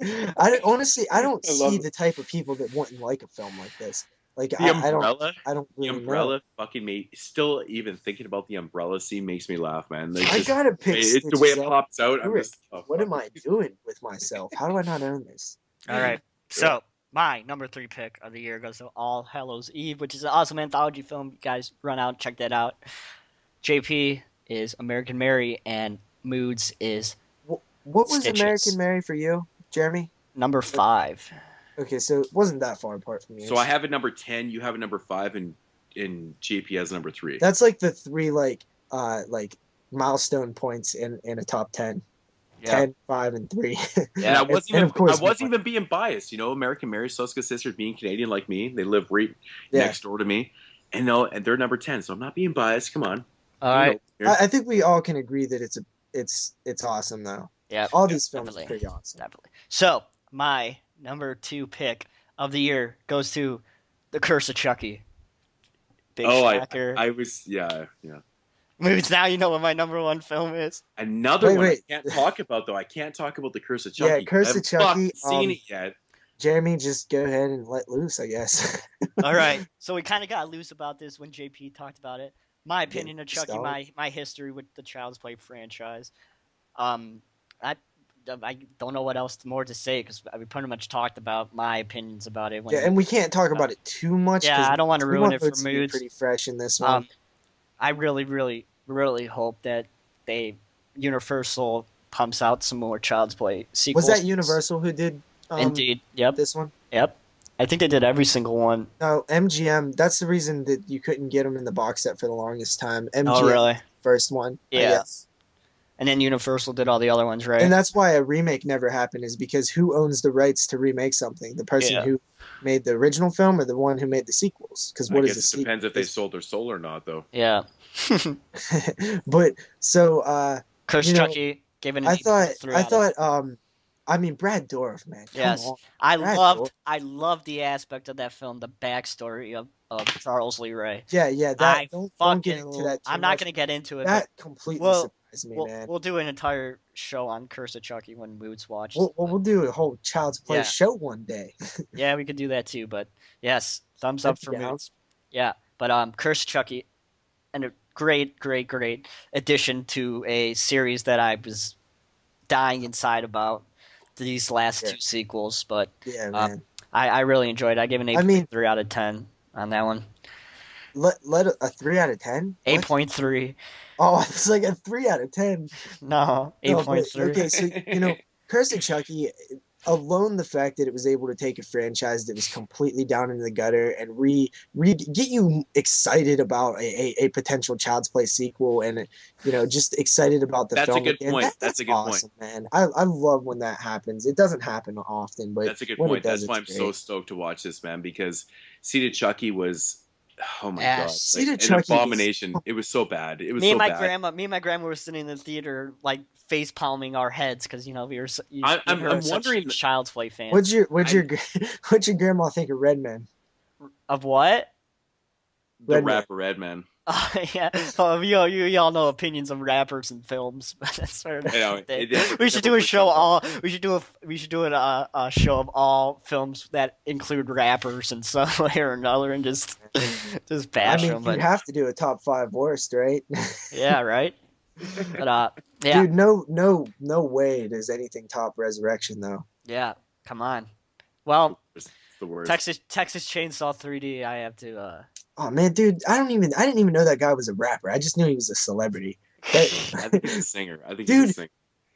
Honestly, I don't I love see it. the type of people that wouldn't like a film like this. Like The umbrella, I don't the really know. umbrella fucking made. Still, even thinking about the umbrella scene makes me laugh, man. I gotta pick It's the way Stitches it up. pops out. I'm Rick, just, oh what fuck. am I doing with myself? How do I not own this? All right. Yeah. So my number three pick of the year goes to All Hallows Eve, which is an awesome anthology film. You guys run out and check that out. JP is American Mary, and Moodz is What was Stitches. American Mary for you, Jeremy? number 5. Okay, so it wasn't that far apart from you. So I have it number 10. You have it number 5, and JP has number 3. That's like the three like milestone points in a top 10. Yeah. 10, 5, and 3. And Yeah. I wasn't And even of course I wasn't more. even being biased. American Mary, Suska's sisters, being Canadian like me, they live right Yeah. next door to me, and they're number 10. So I'm not being biased. Come on. All right. I think we all can agree that it's awesome though. Yeah. All these films definitely. are pretty awesome. Definitely. So my number 2 pick of the year goes to The Curse of Chucky. Big Shacker. I was yeah. Movies. Now you know what my number 1 film is. Another one Wait. I can't talk about though. I can't talk about The Curse of Chucky. Yeah, Curse I of haven't Chucky, fucking seen it yet. Jeremy, just go ahead and let loose, I guess. All right. So we kind of got loose about this when JP talked about it. my getting opinion of Chucky, nostalgic. my history with the Child's Play franchise. Um, I I don't know what else more to say because we pretty much talked about my opinions about it Yeah, when. and we can't talk about it too much Yeah, because I don't want to we ruin want it for Moodz to be moods. pretty fresh in this one. Um, I really, really, really hope that they Universal pumps out some more Child's Play Was sequels. that Universal who did Indeed. Yep. this one? Yep. I think they did every single one. No, MGM. That's the reason that you couldn't get them in the box set for the longest time. Oh, MGM really? was the first one, I Yeah. guess. And then Universal did all the other ones, And right? that's why a remake never happened, is because who owns the rights to remake something? The person Yeah. who made the original film or the one who made the sequels? Because I what is guess a it sequel? depends if they sold their soul or not, though. Yeah. But so Curse you know, Chucky gave it an I thought 8.3 I out of thought I mean Brad Dourif, man. Come Yes, on. Brad Dourif. I loved the aspect of that film, the backstory of Charles Lee Ray. Yeah, that I don't get into that too I'm not much. gonna get into it, but That completely we'll surprised me, man. we'll do an entire show on Curse of Chucky when Moods watches. We'll do a whole Child's Play Yeah, show one day. yeah, we could do that too. But yes, thumbs I'd up be for down. Moods. Yeah, but Curse of Chucky, and a great, great, great addition to a series that I was dying inside about these last Yeah, two sequels. But yeah, um, man. I really enjoyed it. I gave an I mean, 8.3 out of 10 on that one. let a 3 out of 10. What? 8.3. Oh, it's like a 3 out of 10. No, No, but 8.3. okay, so Curse of Chucky, alone the fact that it was able to take a franchise that was completely down in the gutter and get you excited about a potential Child's Play sequel, and just excited about the That's a film good again. point. That's That's a good point. awesome, man. I love when that happens. It doesn't happen often, but That's a good when it point. does, That's why it's I'm so great. stoked to watch this, man, because Seed Chucky was, oh my God, Yes. like Seed of an Chucky is abomination. It was so bad. It was so bad. Me and my grandma were sitting in the theater, like face palming our heads because we were I, me and I'm her are I'm such wondering. huge Child's Play What'd fans. your what'd I'm your what'd your grandma think of Redman? Of what? the Redman. rapper Redman. Yeah. Oh, you all know opinions of rappers and films, but that's for You know, another day. it never We it should never do a works show out well. we should do a show of all films that include rappers in some way or another and just I bash mean, them. you'd But have to do a top five worst, right? yeah, right. But yeah, Dude, no way does anything top Resurrection though. yeah. Come on. Well, It's the worst. Texas Chainsaw 3D. I have to. Oh man, dude, I didn't even know that guy was a rapper. I just knew he was a celebrity. I think he's a That singer. I think he's a dude, singer.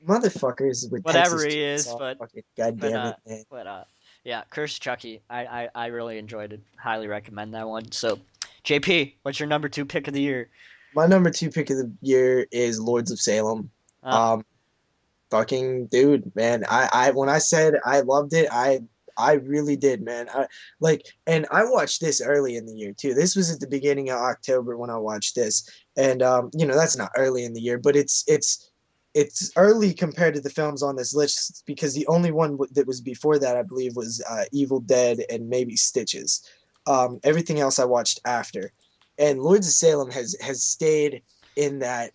motherfuckers with Whatever Texas he is, Chainsaw. Fucking goddamn it, man. yeah, Curse Chucky. I really enjoyed it. Highly recommend that one. So, JP, what's your number two pick of the year? My number two pick of the year is Lords of Salem. Uh, Um, fucking dude, man. I when I said I loved it, I really did, man. And I watched this early in the year too. This was at the beginning of October when I watched this, and that's not early in the year, but it's early compared to the films on this list because the only one that was before that I believe was Evil Dead and maybe Stitches. Everything else I watched after, and Lords of Salem has stayed in that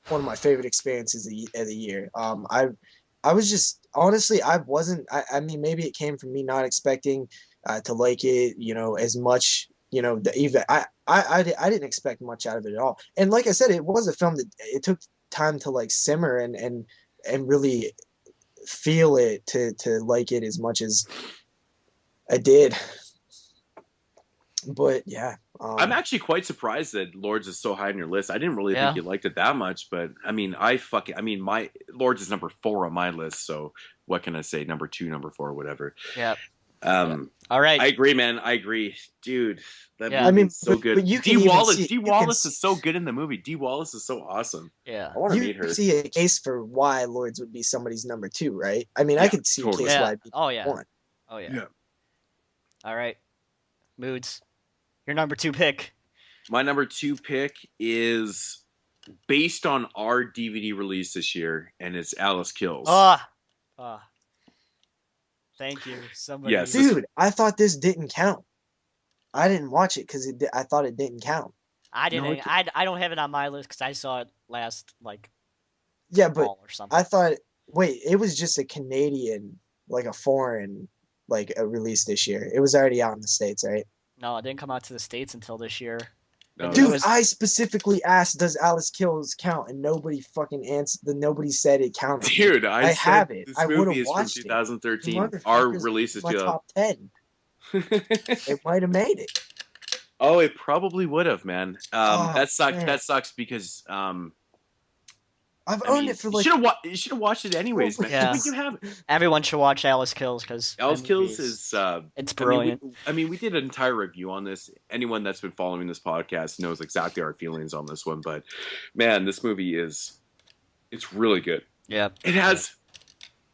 one of my favorite experiences of the year. I was just honestly I wasn't I mean maybe it came from me not expecting to like it as much even I didn't expect much out of it at all, and like I said, it was a film that it took time to like simmer and really feel it to like it as much as I did. But yeah, I'm actually quite surprised that Lords is so high on your list. I didn't really think yeah. you liked it that much, but I mean, my Lords is number 4 on my list. So what can I say? Number 2, number 4, whatever. Yeah. All I right. agree, man. I agree, dude. That Yeah. I movie mean, is so good. but you D can even Wallace, see D you can Wallace see, is so good in the movie. D Wallace is so awesome. Yeah. I want to you meet her. can see a case for why Lords would be somebody's number two, right? I mean, I Yeah, could see a totally. case Yeah. why it'd be Oh yeah. one. Oh yeah. Yeah. All right. Moods. Your number two pick. My number 2 pick is based on our DVD release this year, and it's Alice Kills. Ah. Ah. Thank you. Somebody. Yes. Dude, I thought this didn't count. I didn't watch it because I thought it didn't count. I No, didn't. I don't have it on my list because I saw it last Yeah, but fall or something. I thought, wait, it was just a Canadian, like a foreign, like a release this year. It was already out in the States, right? No, it didn't come out to the States until this year. No, Dude, was I specifically asked, "Does Alice Kills count?" And nobody fucking answered. Nobody said it counted. dude, I I said have it. this I would movie have is from watched it. You 2013. Our motherfuckers, release is my 2000. top 10. It might have made it. Oh, it probably would have, man. Oh That sucks. man, That sucks because I've I owned mean, it for like you should have watched it 12 anyways, man. Yeah. But you have everyone should watch Alice Kills because that Alice movie Kills is. it's I mean, brilliant. we did an entire review on this. Anyone that's been following this podcast knows exactly our feelings on this one. But man, this movie is. It's really good. Yeah. It has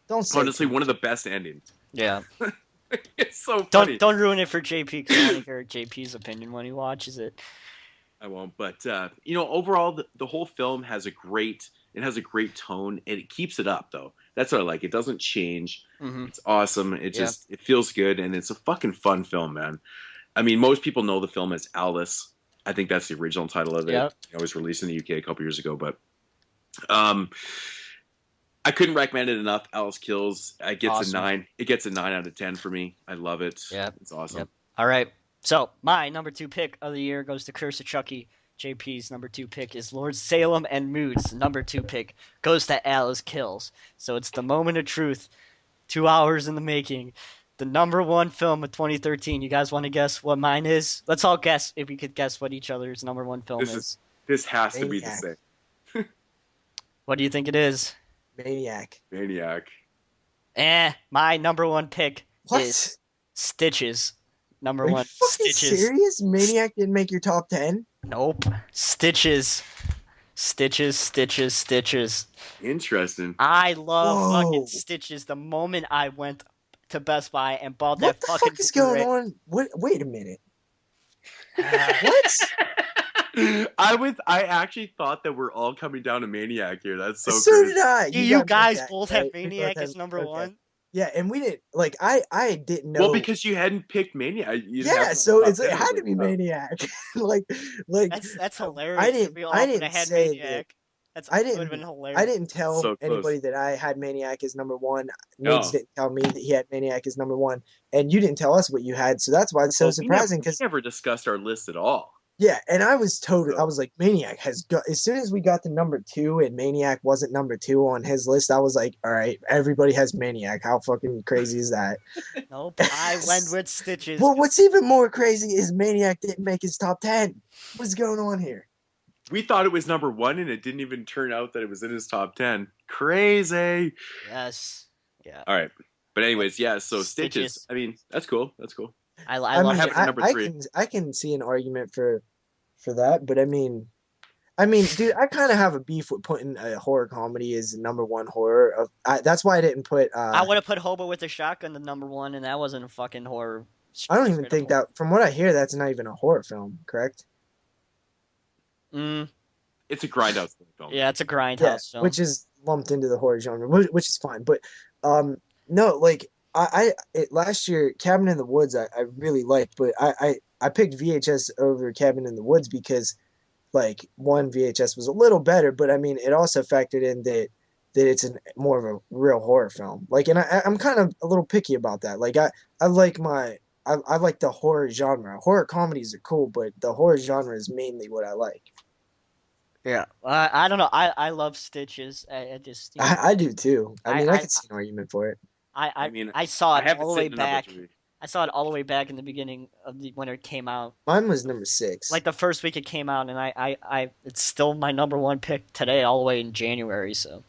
don't say honestly too one of the much. best endings. Yeah. It's so funny. Don't ruin it for JP because I want to hear JP's opinion when he watches it. I won't. But overall, the whole film has a great. It has a great tone, and it keeps it up though. That's what I like. It doesn't change. Mm-hmm. It's awesome. It Yeah. just it feels good, and it's a fucking fun film, man. I mean, most people know the film as Alice. I think that's the original title of it. Yep. It was released in the UK a couple years ago, but I couldn't recommend it enough. Alice Kills. It gets Awesome. a 9. It gets a 9 out of 10 for me. I love it. Yep. It's awesome. Yep. All right. So my number 2 pick of the year goes to Curse of Chucky. JP's number 2 pick is Lord Salem, and Moodz number 2 pick goes to Alice Kills. So it's the moment of truth. 2 hours in the making. The number 1 film of 2013. You guys want to guess what mine is? Let's all guess if we could guess what each other's number 1 film is. This has to be the Maniac. same. What do you think it is? Maniac. Maniac. My number 1 pick What? is Stitches. Number Are you 1, fucking Stitches. serious? Maniac didn't make your top 10? Nope. Stitches. Stitches. Interesting. I love Whoa. fucking Stitches. The moment I went to Best Buy and bought What that the fucking fuck is going Blu-ray. on? Wait a minute. What? I actually thought that we're all coming down to Maniac here. That's so So crazy. did I. You got guys Maniac, both right? have We Maniac both as have- number okay. 1? Yeah, and we didn't I didn't know. Well, because you hadn't picked Maniac. You didn't have yeah, it so on it top 10. had to be Oh. Maniac. like That's hilarious. I didn't- if we all I would have didn't had say Maniac. That I would didn't- have been hilarious. I didn't tell So close. anybody that I had Maniac as number 1. No. Moodz didn't tell me that he had Maniac as number 1, and you didn't tell us what you had, so that's why it's so Well, surprising. we Because never discussed our list at all. yeah, and I was So- I was like, Maniac has got. As soon as we got to number 2 and Maniac wasn't number 2 on his list, I was like, all right, everybody has Maniac. How fucking crazy is that? Nope. I went with Stitches. Well, what's even more crazy is Maniac didn't make his top 10. What's going on here? We thought it was number 1, and it didn't even turn out that it was in his top 10. Crazy. Yes. Yeah. All right. But anyways, yeah, so Stitches. Stitches. I mean, that's cool. That's cool. I I love mean, have it for number 3. I can see an argument for that, but I mean, dude, I kind of have a beef with putting a horror comedy as number 1 horror. That's why I didn't put. I would have put Hobo with a Shotgun to number 1, and that wasn't a fucking horror. I don't even think that. From what I hear, that's not even a horror film. Correct? It's a grindhouse film. Yeah, it's a grindhouse film. which is lumped into the horror genre, which is fine. But no, like last year, Cabin in the Woods, I really liked, but I picked VHS over Cabin in the Woods because, like, one, VHS was a little better, but I mean, it also factored in that it's more of a real horror film. Like, and I'm kind of a little picky about that. Like, I like I like the horror genre. Horror comedies are cool, but the horror genre is mainly what I like. Yeah, I don't know. I love Stitches. I just I do too. I mean, I I- could see an argument for it. I saw I it have all it the way sitting at number back. 3. I saw it all the way back in the beginning of when it came out. Mine was number 6. Like the first week it came out, and I it's still my number 1 pick today, all the way in January. So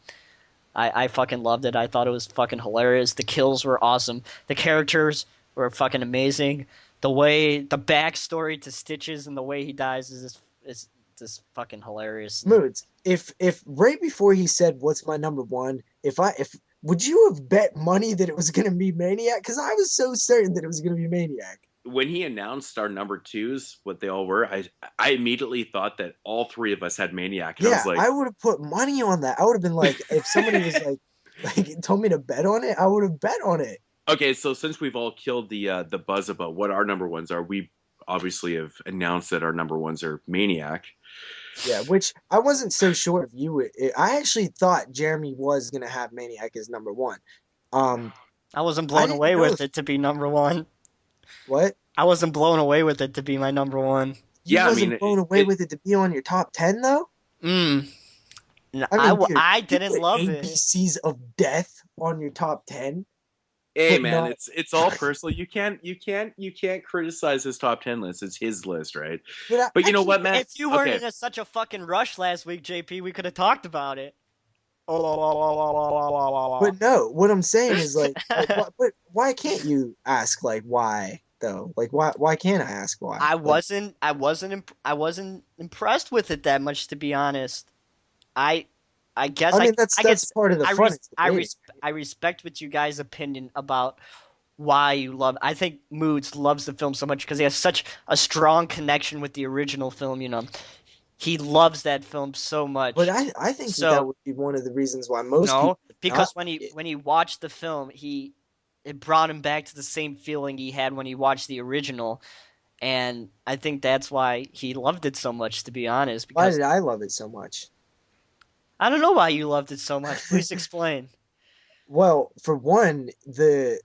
I fucking loved it. I thought it was fucking hilarious. The kills were awesome. The characters were fucking amazing. The backstory to Stitches and the way he dies is just fucking hilarious. Moods. If right before he said what's my number 1, if would you have bet money that it was gonna be Maniac? Because I was so certain that it was gonna be Maniac. When he announced our number 2s, what they all were, I immediately thought that all 3 of us had Maniac. And I Yeah, was like, I would have put money on that. I would have been like, if somebody was like told me to bet on it, I would have bet on it. okay, so since we've all killed the buzz about what our number 1s are, we obviously have announced that our number 1s are Maniac. Yeah, which I wasn't so sure if you would. I actually thought Jeremy was gonna have Maniac as number 1. I wasn't I blown didn't away know with if- it to be number 1. What? I wasn't blown away with it to be my number 1. You Yeah, I mean, wasn't blown away with it to be on your top 10 though? Mm. No, I mean, dude, I you didn't put love it. ABCs of Death on your top 10, hey but man, not. it's all personal. You can't criticize his top 10 list. It's his list, right? But But I you know mean, what, man? if you weren't Okay, in such a fucking rush last week, JP, we could have talked about it. but no, what I'm saying is like what? But why can't you ask like why though? Like why can't I ask why? Like I wasn't impressed with it that much, to be honest. I I guess I mean I that's guess part of the fun. It's debating. I respect what you guys' opinion about why you love. I think Moodz loves the film so much because he has such a strong connection with the original film. You know, he loves that film so But much. I think that that So would be one of the reasons why most no, people would not because like it. when he watched the film, he it brought him back to the same feeling he had when he watched the original, and I think that's why he loved it so much. To be honest, Why because did I love it so much? I don't know why you loved it so much. Please explain. Well, for one, the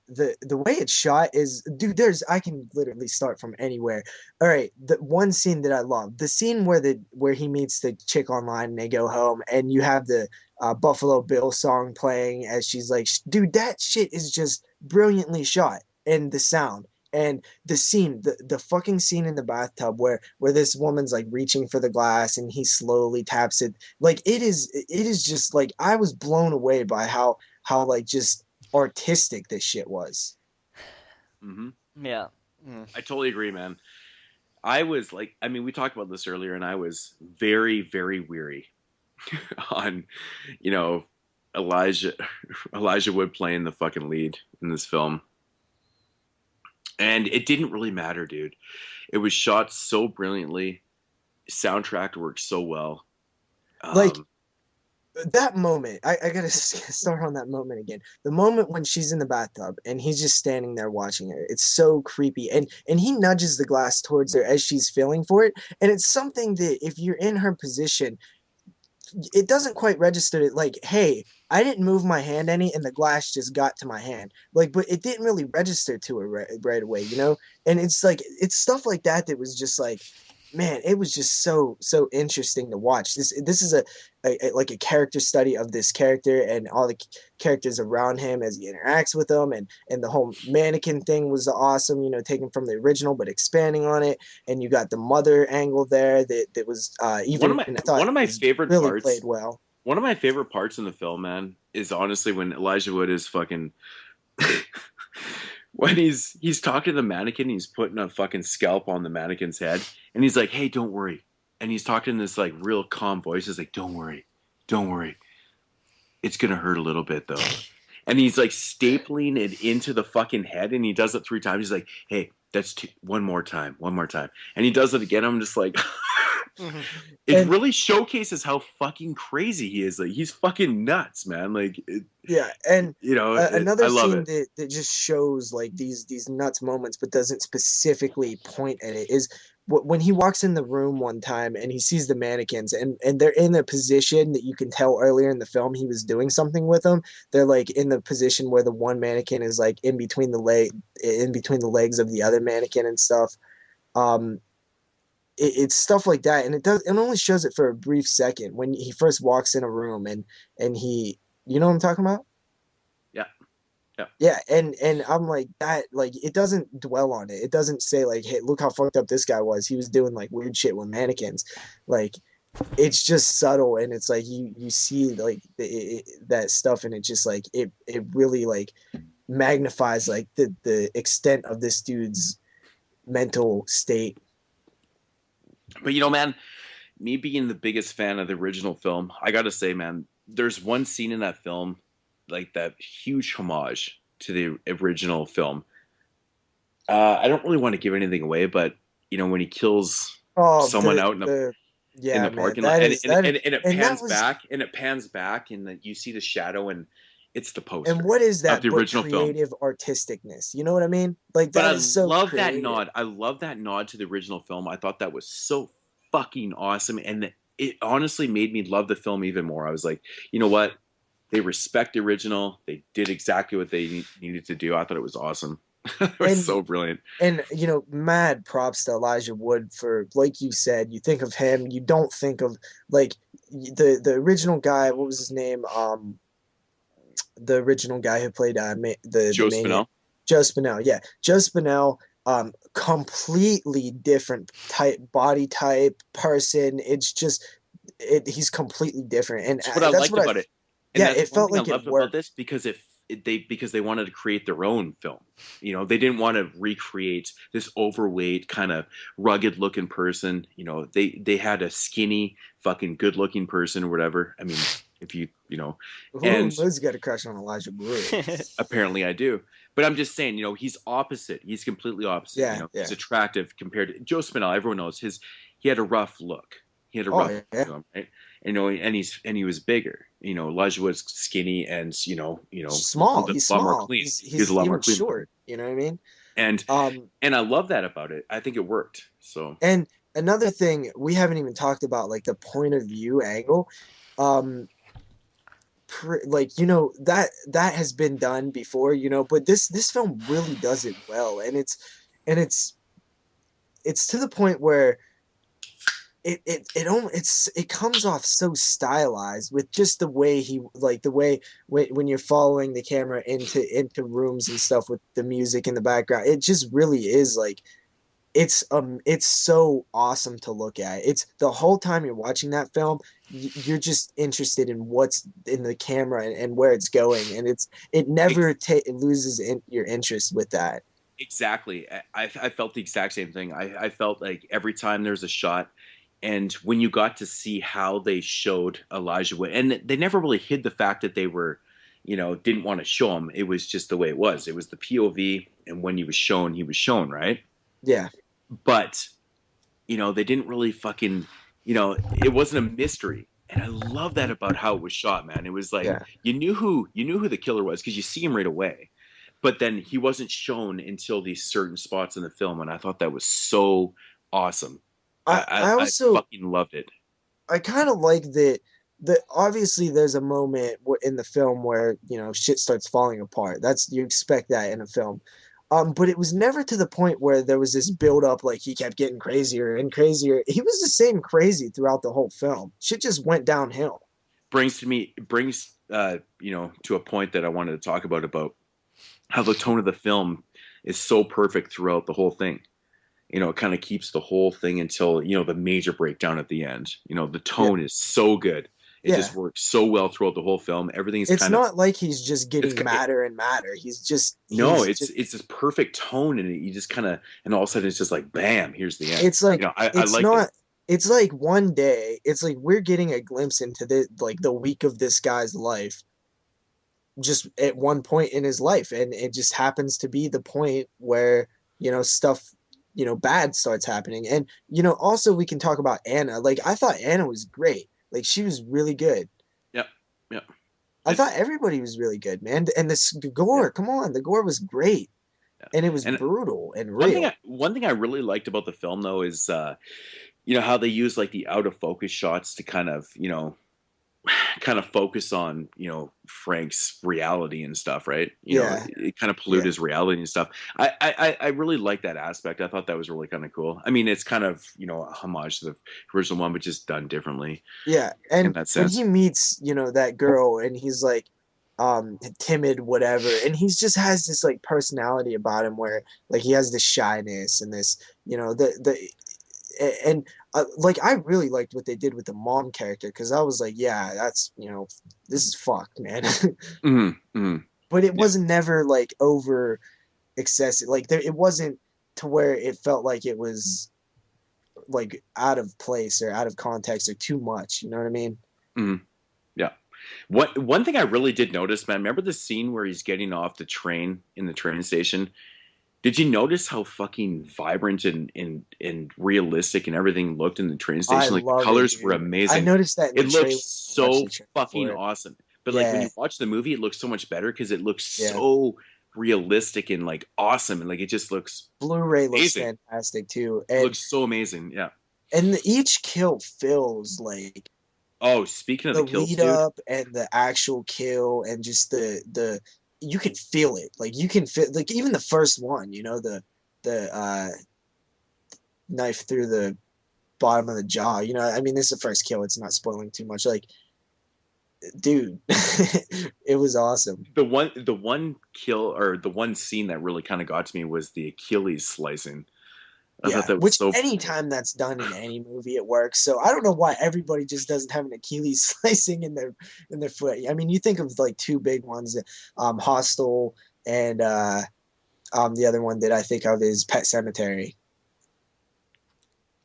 way it's shot is, dude, there's I can literally start from anywhere. All right, the one scene that I love, the scene where he meets the chick online and they go home, and you have the Buffalo Bill song playing as she's like, dude, that shit is just brilliantly shot, and the sound and the scene, the fucking scene in the bathtub where this woman's like reaching for the glass and he slowly taps it, like it is just like I was blown away by how like just artistic this shit was. hmm Yeah. Mm. I totally agree, man. I was like, I mean, we talked about this earlier, and I was very, very weary on, you know, Elijah Elijah Wood playing the fucking lead in this film, and it didn't really matter, dude. It was shot so brilliantly, soundtrack worked so well. Like Um, that moment, I gotta start on that moment again. The moment when she's in the bathtub and he's just standing there watching her. It's so creepy. And he nudges the glass towards her as she's feeling for it. And it's something that if you're in her position, it doesn't quite register it like, hey, I didn't move my hand any and the glass just got to my hand. Like, but it didn't really register to her right away, you know? And it's like it's stuff like that that was just like, man, it was just so interesting to watch. This is like a character study of this character and all the characters around him as he interacts with them, and the whole mannequin thing was awesome, you know, taken from the original but expanding on it. And you got the mother angle there that was one of even my I thought one of my was favorite really played parts, well. one of my favorite parts in the film, man, is honestly when Elijah Wood is fucking when he's talking to the mannequin, he's putting a fucking scalp on the mannequin's head, and he's like, "Hey, don't worry," and he's talking in this like real calm voice. He's like, don't worry, it's gonna hurt a little bit though." And he's like stapling it into the fucking head, and he does it 3 times. He's like, "Hey, that's one more time," and he does it again. I'm just like, it And really showcases how fucking crazy he is. Like he's fucking nuts, man. Like, yeah, and I another love scene it. that just shows like these nuts moments, but doesn't specifically point at it is when he walks in the room one time and he sees the mannequins and they're in a position that you can tell earlier in the film he was doing something with them. They're like in the position where the one mannequin is like in between the legs of the other mannequin and stuff. Um, it's stuff like that, and it only shows it for a brief second when he first walks in a room and he, you know what I'm talking about? Yeah, yeah. Yeah, and I'm like that, like it doesn't dwell on it. It doesn't say like, hey, look how fucked up this guy was. He was doing like weird shit with mannequins. Like it's just subtle, and it's like you see like that stuff, and it just like it really like magnifies like the extent of this dude's mental state. But you know, man, me being the biggest fan of the original film, I gotta say, man, there's one scene in that film, like that huge homage to the original film. I don't really want to give anything away, but you know, when he kills Oh, someone out in the the yeah, man, parking lot, that and is and, that, and, and it and that pans was, back, and then you see the shadow, and it's the and poster what is of that the but original film. creative artisticness? You know what I mean? Like But that I is so love that creative. nod. I love that nod to the original film. I thought that was so fucking awesome, and it honestly made me love the film even more. I was like, you know what? They respect the original. They did exactly what they needed to do. I thought it was awesome. It was And so brilliant. mad props to Elijah Wood for, like you said, you think of him, you don't think of like the original guy. What was his name? The original guy who played the Joe maniac, Spinell. Joe Spinell. Yeah, Joe Spinell. Completely different type, body type, person. It's just he's completely different, and It's what I that's liked what I. about it, and Yeah, that's it one felt thing I like it loved about worked. this because they wanted to create their own film. They didn't want to recreate this overweight kind of rugged looking person. They had a skinny fucking good looking person or whatever. I mean, if Ooh, and Moodz got a crush on Elijah Wood. apparently I do. But I'm just saying, he's opposite. He's completely opposite. Yeah, He's yeah. attractive compared to Joe Spinell. Everyone knows he had a rough look. He had a Oh rough look yeah. to him, right? And he was bigger. Elijah was skinny and Small. a He's lot more small. clean. He was a He lot more was clean looking. short. You know what I mean? And Um, and I love that about it. I think it worked. So and another thing we haven't even talked about, like the point of view angle. Um, like that has been done before, but this film really does it well, and and it's it's to the point where it comes off so stylized with just the way he like the way when you're following the camera into rooms and stuff with the music in the background. It just really is like it's so awesome to look at. It's the whole time you're watching that film, you're just interested in what's in the camera and where it's going, and it never it loses your interest with that. exactly. I felt the exact same thing. I felt like every time there's a shot, and when you got to see how they showed Elijah Wood, and they never really hid the fact that they were, didn't want to show him. It was just the way it was. It was the POV, and when he was shown, right? Yeah. But they didn't really fucking, it wasn't a mystery. And I love that about how it was shot, man. It was like Yeah. you knew who the killer was because you see him right away, but then he wasn't shown until these certain spots in the film, and I thought that was so awesome. I I also fucking loved it. I kind of like that obviously there's a moment in the film where shit starts falling apart. That's you expect that in a film. But it was never to the point where there was this build up, like he kept getting crazier and crazier. He was the same crazy throughout the whole film. Shit just went downhill. Brings to a point that I wanted to talk about how the tone of the film is so perfect throughout the whole thing. It kind of keeps the whole thing until, the major breakdown at the end. The Yeah, tone is so good. It yeah. just works so well throughout the whole film. Everything is It's kind of not like he's just it's getting madder and madder. no, He's it's just it's this perfect tone, and you just kind of, and all of a sudden it's just like bam, here's the end. it's like I it's liked it. not it's like one day it's like we're getting a glimpse into the week of this guy's life just at one point in his life, and it just happens to be the point where stuff bad starts happening. And also we can talk about Anna. Like I thought Anna was great. Like she was really good. Yep, yep. I thought It's everybody was really good, man. And the yeah, gore, come on, the gore was great, yeah. and it was And brutal and one thing real. I really liked about the film though is how they use like the out of focus shots to kind of focus on Frank's reality and stuff, right? Yeah, It kind of pollute yeah, his reality and stuff. I really like that aspect. I thought that was really kind of cool. I mean, it's kind of a homage to the original one, but just done differently yeah. in And that when sense. he meets that girl, and he's like timid, whatever, and he's just has this like personality about him where like he has this shyness and this the and like I really liked what they did with the mom character, because I was like, yeah, that's this is fucked, man. Hmm, hmm. But it Yeah, wasn't never like over excessive. Like it wasn't to where it felt like it was like out of place or out of context or too much. You know what I mean? hmm, yeah. One thing I really did notice, man. Remember the scene where he's getting off the train in the train station? Did you notice how fucking vibrant and realistic and everything looked in the train I station? Like the love it, colors were dude. I amazing. noticed that in the It looks trailer. Watch so the trailer fucking for it. awesome. But like when Yeah, you watch the movie, it looks so much better because it looks yeah. so realistic and like awesome, and like it just looks Blu-ray looks amazing. fantastic too, It looks so amazing. Yeah. each kill feels like Oh, speaking of the the kills, lead dude. up and the actual kill, and just the you can feel it. Like you can feel like even the first one, the knife through the bottom of the jaw. I mean, this is the first kill. It's not spoiling too much. Like, dude, it was awesome. The one kill or the one scene that really kind of got to me was the Achilles slicing. I thought Yeah, that was which so cool. anytime that's done in any movie, it works. So I don't know why everybody just doesn't have an Achilles slicing in their foot. I mean, you think of like two big ones, Hostel and the other one that I think of is Pet Cemetery.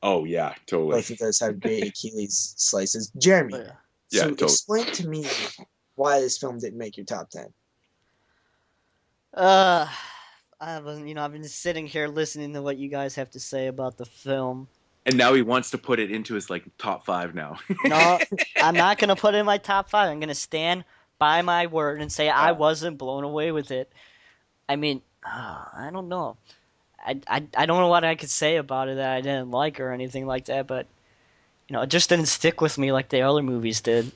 Oh yeah, totally. Both of those have great Achilles slices. Jeremy, Yeah. Yeah, so totally. explain to me why this film didn't make your top 10. Uh, I've been sitting here listening to what you guys have to say about the film. And now he wants to put it into his like top five now. No, I'm not gonna put it in my top five. I'm gonna stand by my word and say I Uh, wasn't blown away with it. I mean, I don't know. I don't know what I could say about it that I didn't like or anything like that, but it just didn't stick with me like the other movies did.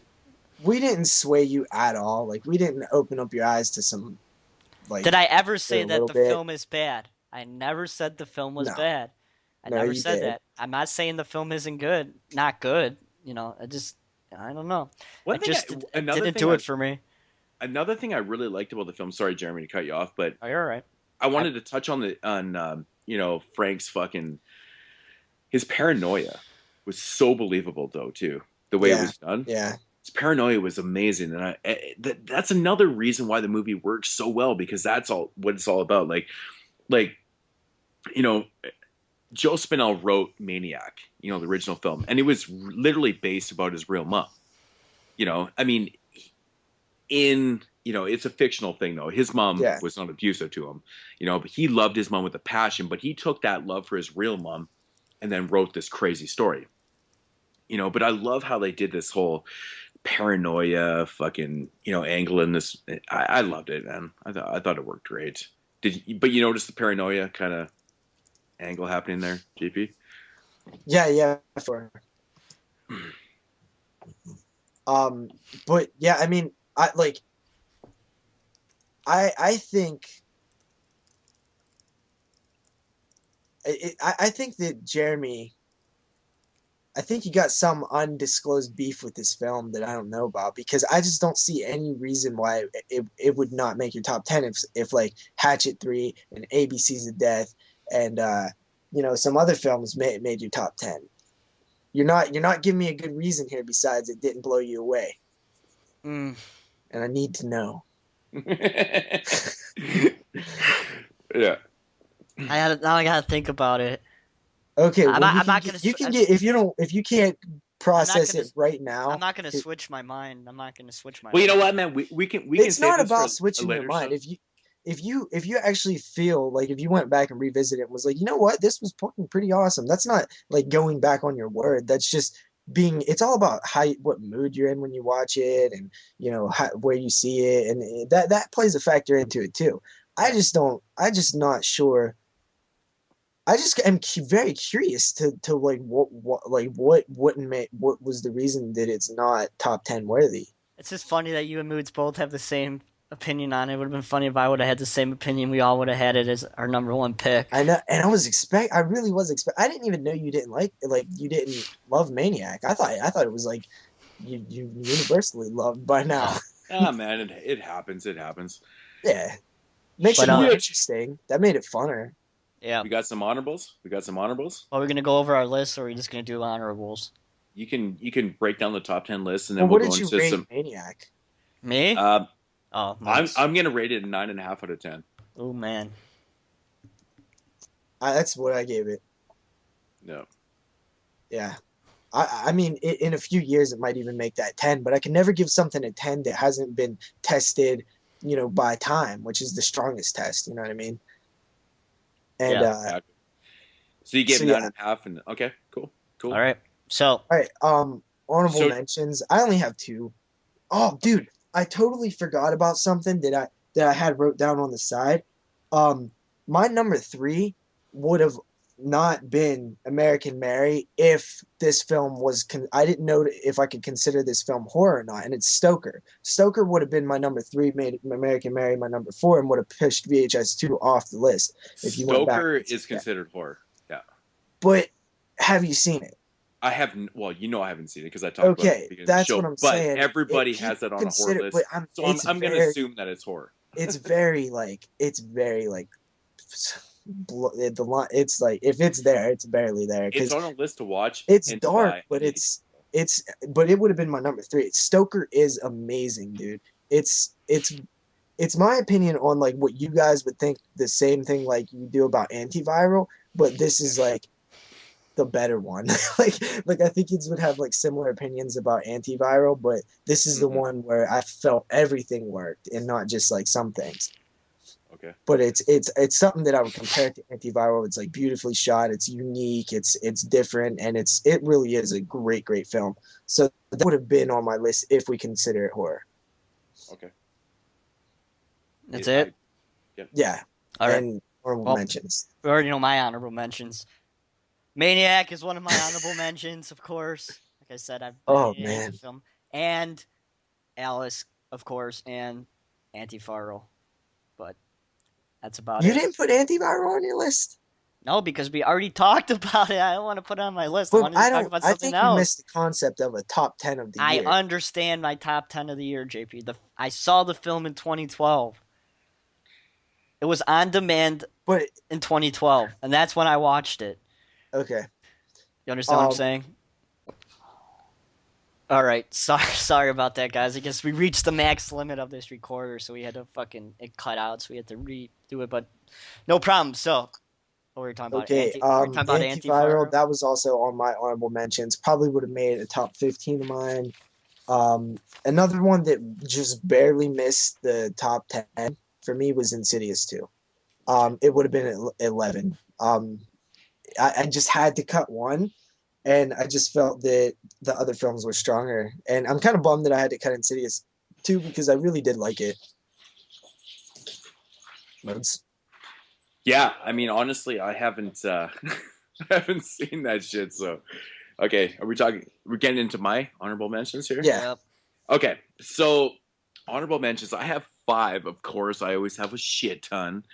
We didn't sway you at all. Like we didn't open up your eyes to some like Did I ever a say that little the bit. film is bad? I never said the film was No, bad. I no, never you said did. that. I'm not saying the film isn't good. Not good. I don't know. one thing, It another didn't thing, do it for me. another thing I really liked about the film. Sorry, Jeremy, to cut you off, but Oh, you're all right. I I, wanted to touch on Frank's fucking his paranoia was so believable though too. The way it Yeah, was done, yeah, his paranoia was amazing, and that's another reason why the movie works so well because that's all what it's all about. Like you know, Joe Spinell wrote Maniac, the original film, and it was literally based about his real mom. I mean, it's a fictional thing though. His mom yeah. was not abusive to him, but he loved his mom with a passion. But he took that love for his real mom and then wrote this crazy story. But I love how they did this whole paranoia fucking angle in this. I loved it, man. I thought it worked great. But you notice the paranoia kind of angle happening there, JP? Yeah, yeah, for um, but yeah, I mean, I think I think that Jeremy, I think you got some undisclosed beef with this film that I don't know about because I just don't see any reason why it would not make your top 10 if like Hatchet 3 and ABC's of Death and some other films made your top 10. You're not giving me a good reason here besides it didn't blow you away, mm, and I need to know. Yeah. now I gotta think about it. Okay, I'm well not. I'm not gonna. you can get if you can't I'm not process gonna. it right I'm now. not gonna switch my mind. I'm not gonna switch my Well, you know mind. what, man? We can It's save not this for about a switching your later mind. show. If you actually feel like if you went back and revisited it and was like, you know what, this was fucking pretty awesome. That's not like going back on your word. That's just being. It's all about what mood you're in when you watch it, and where you see it, and that plays a factor into it too. I Yeah. just don't. I just not sure. I just am very curious to like what wouldn't make what was the reason that it's not top 10 worthy. It's just funny that you and Moods both have the same opinion on it. It would have been funny if I would have had the same opinion. We all would have had it as our number one pick. I know, and I really was expect. I didn't even know you didn't you didn't love Maniac. I thought it was like you universally loved by now. Ah, man, it happens. It happens. Yeah, makes But it more Yeah. interesting. That made it funner. yeah. We got some honorables. We got some honorables. Well, we're gonna go over our list, or are we just gonna do honorables? You can break down the top 10 lists, and Well, then we'll what go did you into rate some. Maniac? Me? Uh, Oh, I'm Moods. I'm gonna rate it a 9.5 out of 10. Oh man. That's what I gave it. No. Yeah. I mean, in a few years, it might even make that 10, but I can never give something a 10 that hasn't been tested, by time, which is the strongest test. You know what I mean? And Yeah. Exactly. So you gave so nine yeah. and a half, and okay, cool, All cool. right. So All right. Honorable So mentions. I only have two. Oh, dude, I totally forgot about something that I had wrote down on the side. Um, my number three would have not been American Mary if this film was. I didn't know if I could consider this film horror or not, and it's Stoker. Stoker would have been my number three, made American Mary my number four, and would have pushed VHS 2 off the list if you went back. Stoker is considered horror. Yeah. But have you seen it? I haven't. Well, I haven't seen it because I talked about it at the beginning of the that's show. what I'm but saying. Everybody has that on a horror list, so I'm going to assume that it's horror. It's very like the line. It's like if it's there, it's barely there. It's on a list to watch. It's dark, but but it would have been my number three. Stoker is amazing, dude. It's my opinion on like what you guys would think the same thing like you do about Antiviral, but this is like the better one. like I think kids would have like similar opinions about Antiviral, but this is the one where I felt everything worked and not just like some things. Okay. But it's something that I would compare to Antiviral. It's like beautifully shot, it's unique, it's different, and it really is a great film. So that would have been on my list if we consider it horror. Okay. That's it? Yeah. All right. And honorable mentions. We already know my honorable mentions. Maniac is one of my honorable mentions, of course. Like I said, I've man. the film. And Alice, of course, and Antiviral. But that's about it. You didn't put Antiviral on your list? No, because we already talked about it. I don't want to put it on my list. But I wanted to talk about something else. You missed the concept of a top 10 of the year. I understand my top 10 of the year, JP. I saw the film in 2012. It was on demand in 2012, and that's when I watched it. Okay. You understand what I'm saying? All right. Sorry about that, guys. I guess we reached the max limit of this recorder, so we had to it cut out, so we had to redo it. But no problem. So, what were we talking about? Okay. Antiviral. That was also on my honorable mentions. Probably would have made a top 15 of mine. Another one that just barely missed the top 10 for me was Insidious 2. It would have been 11. I just had to cut one, and I just felt that the other films were stronger. And I'm kind of bummed that I had to cut Insidious 2 because I really did like it. Moodz? Yeah, I mean, honestly, I haven't I haven't seen that shit. So, okay, we're getting into my honorable mentions here? Yeah. Okay, so honorable mentions. I have 5, of course. I always have a shit ton.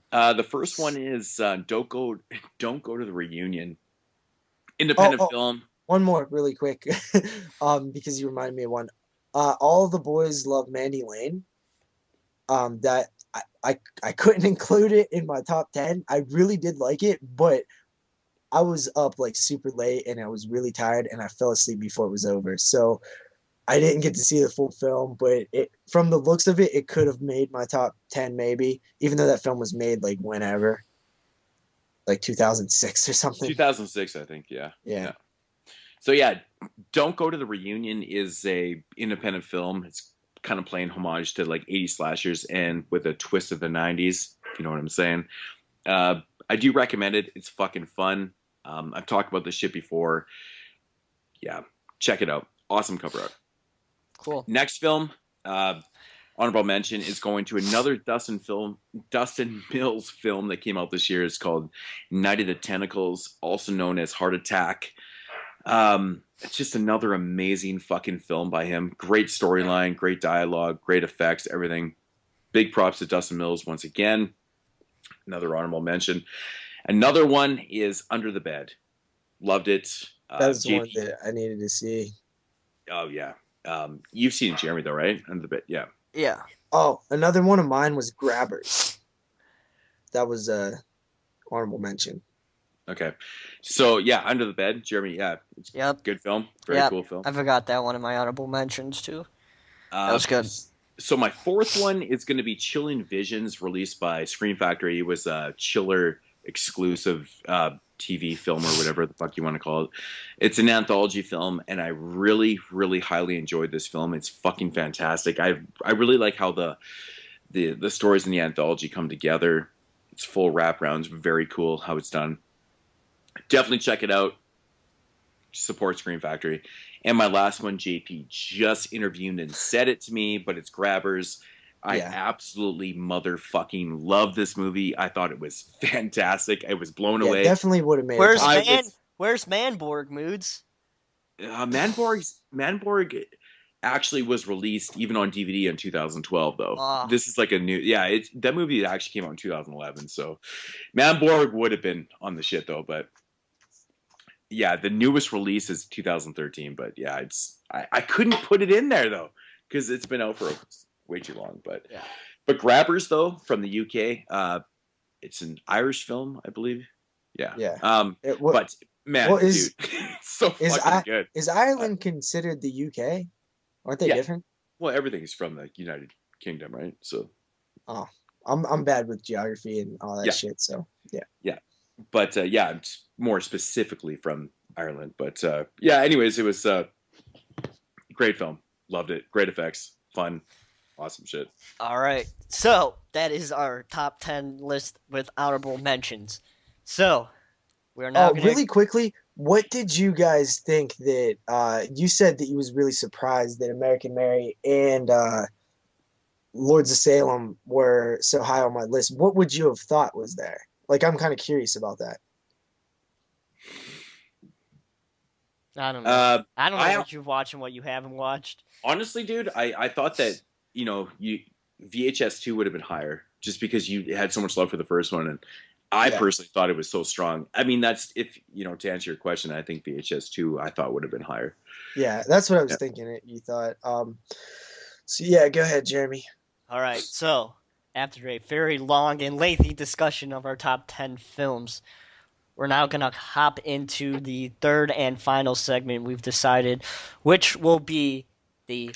The first one is don't go to the reunion. Independent film. One more really quick, because you reminded me of one. All the Boys Love Mandy Lane. That I couldn't include it in my top 10. I really did like it, but I was up like super late and I was really tired and I fell asleep before it was over. So I didn't get to see the full film, but from the looks of it, it could have made my top 10 maybe, even though that film was made like whenever, like 2006 or something. 2006, I think. Yeah. So yeah, Don't Go to the Reunion is a independent film. It's kind of playing homage to like 80s slashers and with a twist of the 90s. If you know what I'm saying. I do recommend it. It's fucking fun. I've talked about this shit before. Yeah, check it out. Awesome cover art. Cool. Next film, honorable mention, is going to another Dustin Mills film that came out this year. It's called Night of the Tentacles, also known as Heart Attack. It's just another amazing fucking film by him. Great storyline, great dialogue, great effects, everything. Big props to Dustin Mills once again. Another honorable mention. Another one is Under the Bed. Loved it. That was the one that I needed to see. Oh, yeah. You've seen Jeremy, though, right? Under the Bed, yeah. Yeah. Oh, another one of mine was Grabbers. That was a honorable mention. Okay. So, yeah, Under the Bed, Jeremy, yeah. It's good film. Very cool film. I forgot that one in my honorable mentions, too. That was good. So my fourth one is going to be Chilling Visions, released by Scream Factory. It was a Chiller exclusive TV film or whatever the fuck you want to call it. It's an anthology film, and I really, really highly enjoyed this film. It's fucking fantastic. I really like how the stories in the anthology come together. It's full wraparounds. Very cool how it's done. Definitely check it out. Support Scream Factory. And my last one, JP just interviewed and said it to me, but it's Grabbers. I Yeah. absolutely motherfucking love this movie. I thought it was fantastic. I was blown Yeah, away. definitely would have made a Where's top I 10. Man? was Where's Manborg Moods? Manborg actually was released even on DVD in 2012 though. Oh, This is like a new that movie actually came out in 2011. So Manborg would have been on the shit though, but yeah, the newest release is 2013, but yeah, I couldn't put it in there though because it's been out for way too long. yeah. But Grabbers though from the UK, it's an Irish film, I believe. Yeah. Yeah. It, what But man, what dude, is it's so is fucking I good. is Uh, Ireland considered the UK? Aren't they yeah. different? Well, everything's from the United Kingdom, right? So Oh, I'm bad with geography and all that yeah, shit. So yeah. yeah. But yeah, it's more specifically from Ireland. But yeah, anyways, it was great film. Loved it. Great effects. Fun. Awesome shit. All right. So that is our top 10 list with honorable mentions. So we're now Oh, gonna. really quickly, what did you guys think that you said that you was really surprised that American Mary and Lords of Salem were so high on my list? What would you have thought was there? Like, I'm kind of curious about that. I don't know. Uh, I don't know I what you've watched and what you haven't watched. honestly, dude, I thought that you VHS two would have been higher just because you had so much love for the first one, and I Yeah, personally thought it was so strong. I mean, that's if to answer your question, I think VHS two I thought would have been higher. yeah, that's what I was Yeah. thinking. It you thought. So yeah, go ahead, Jeremy. All right. So after a very long and lengthy discussion of our top 10 films, we're now gonna hop into the third and final segment. We've decided, which will be the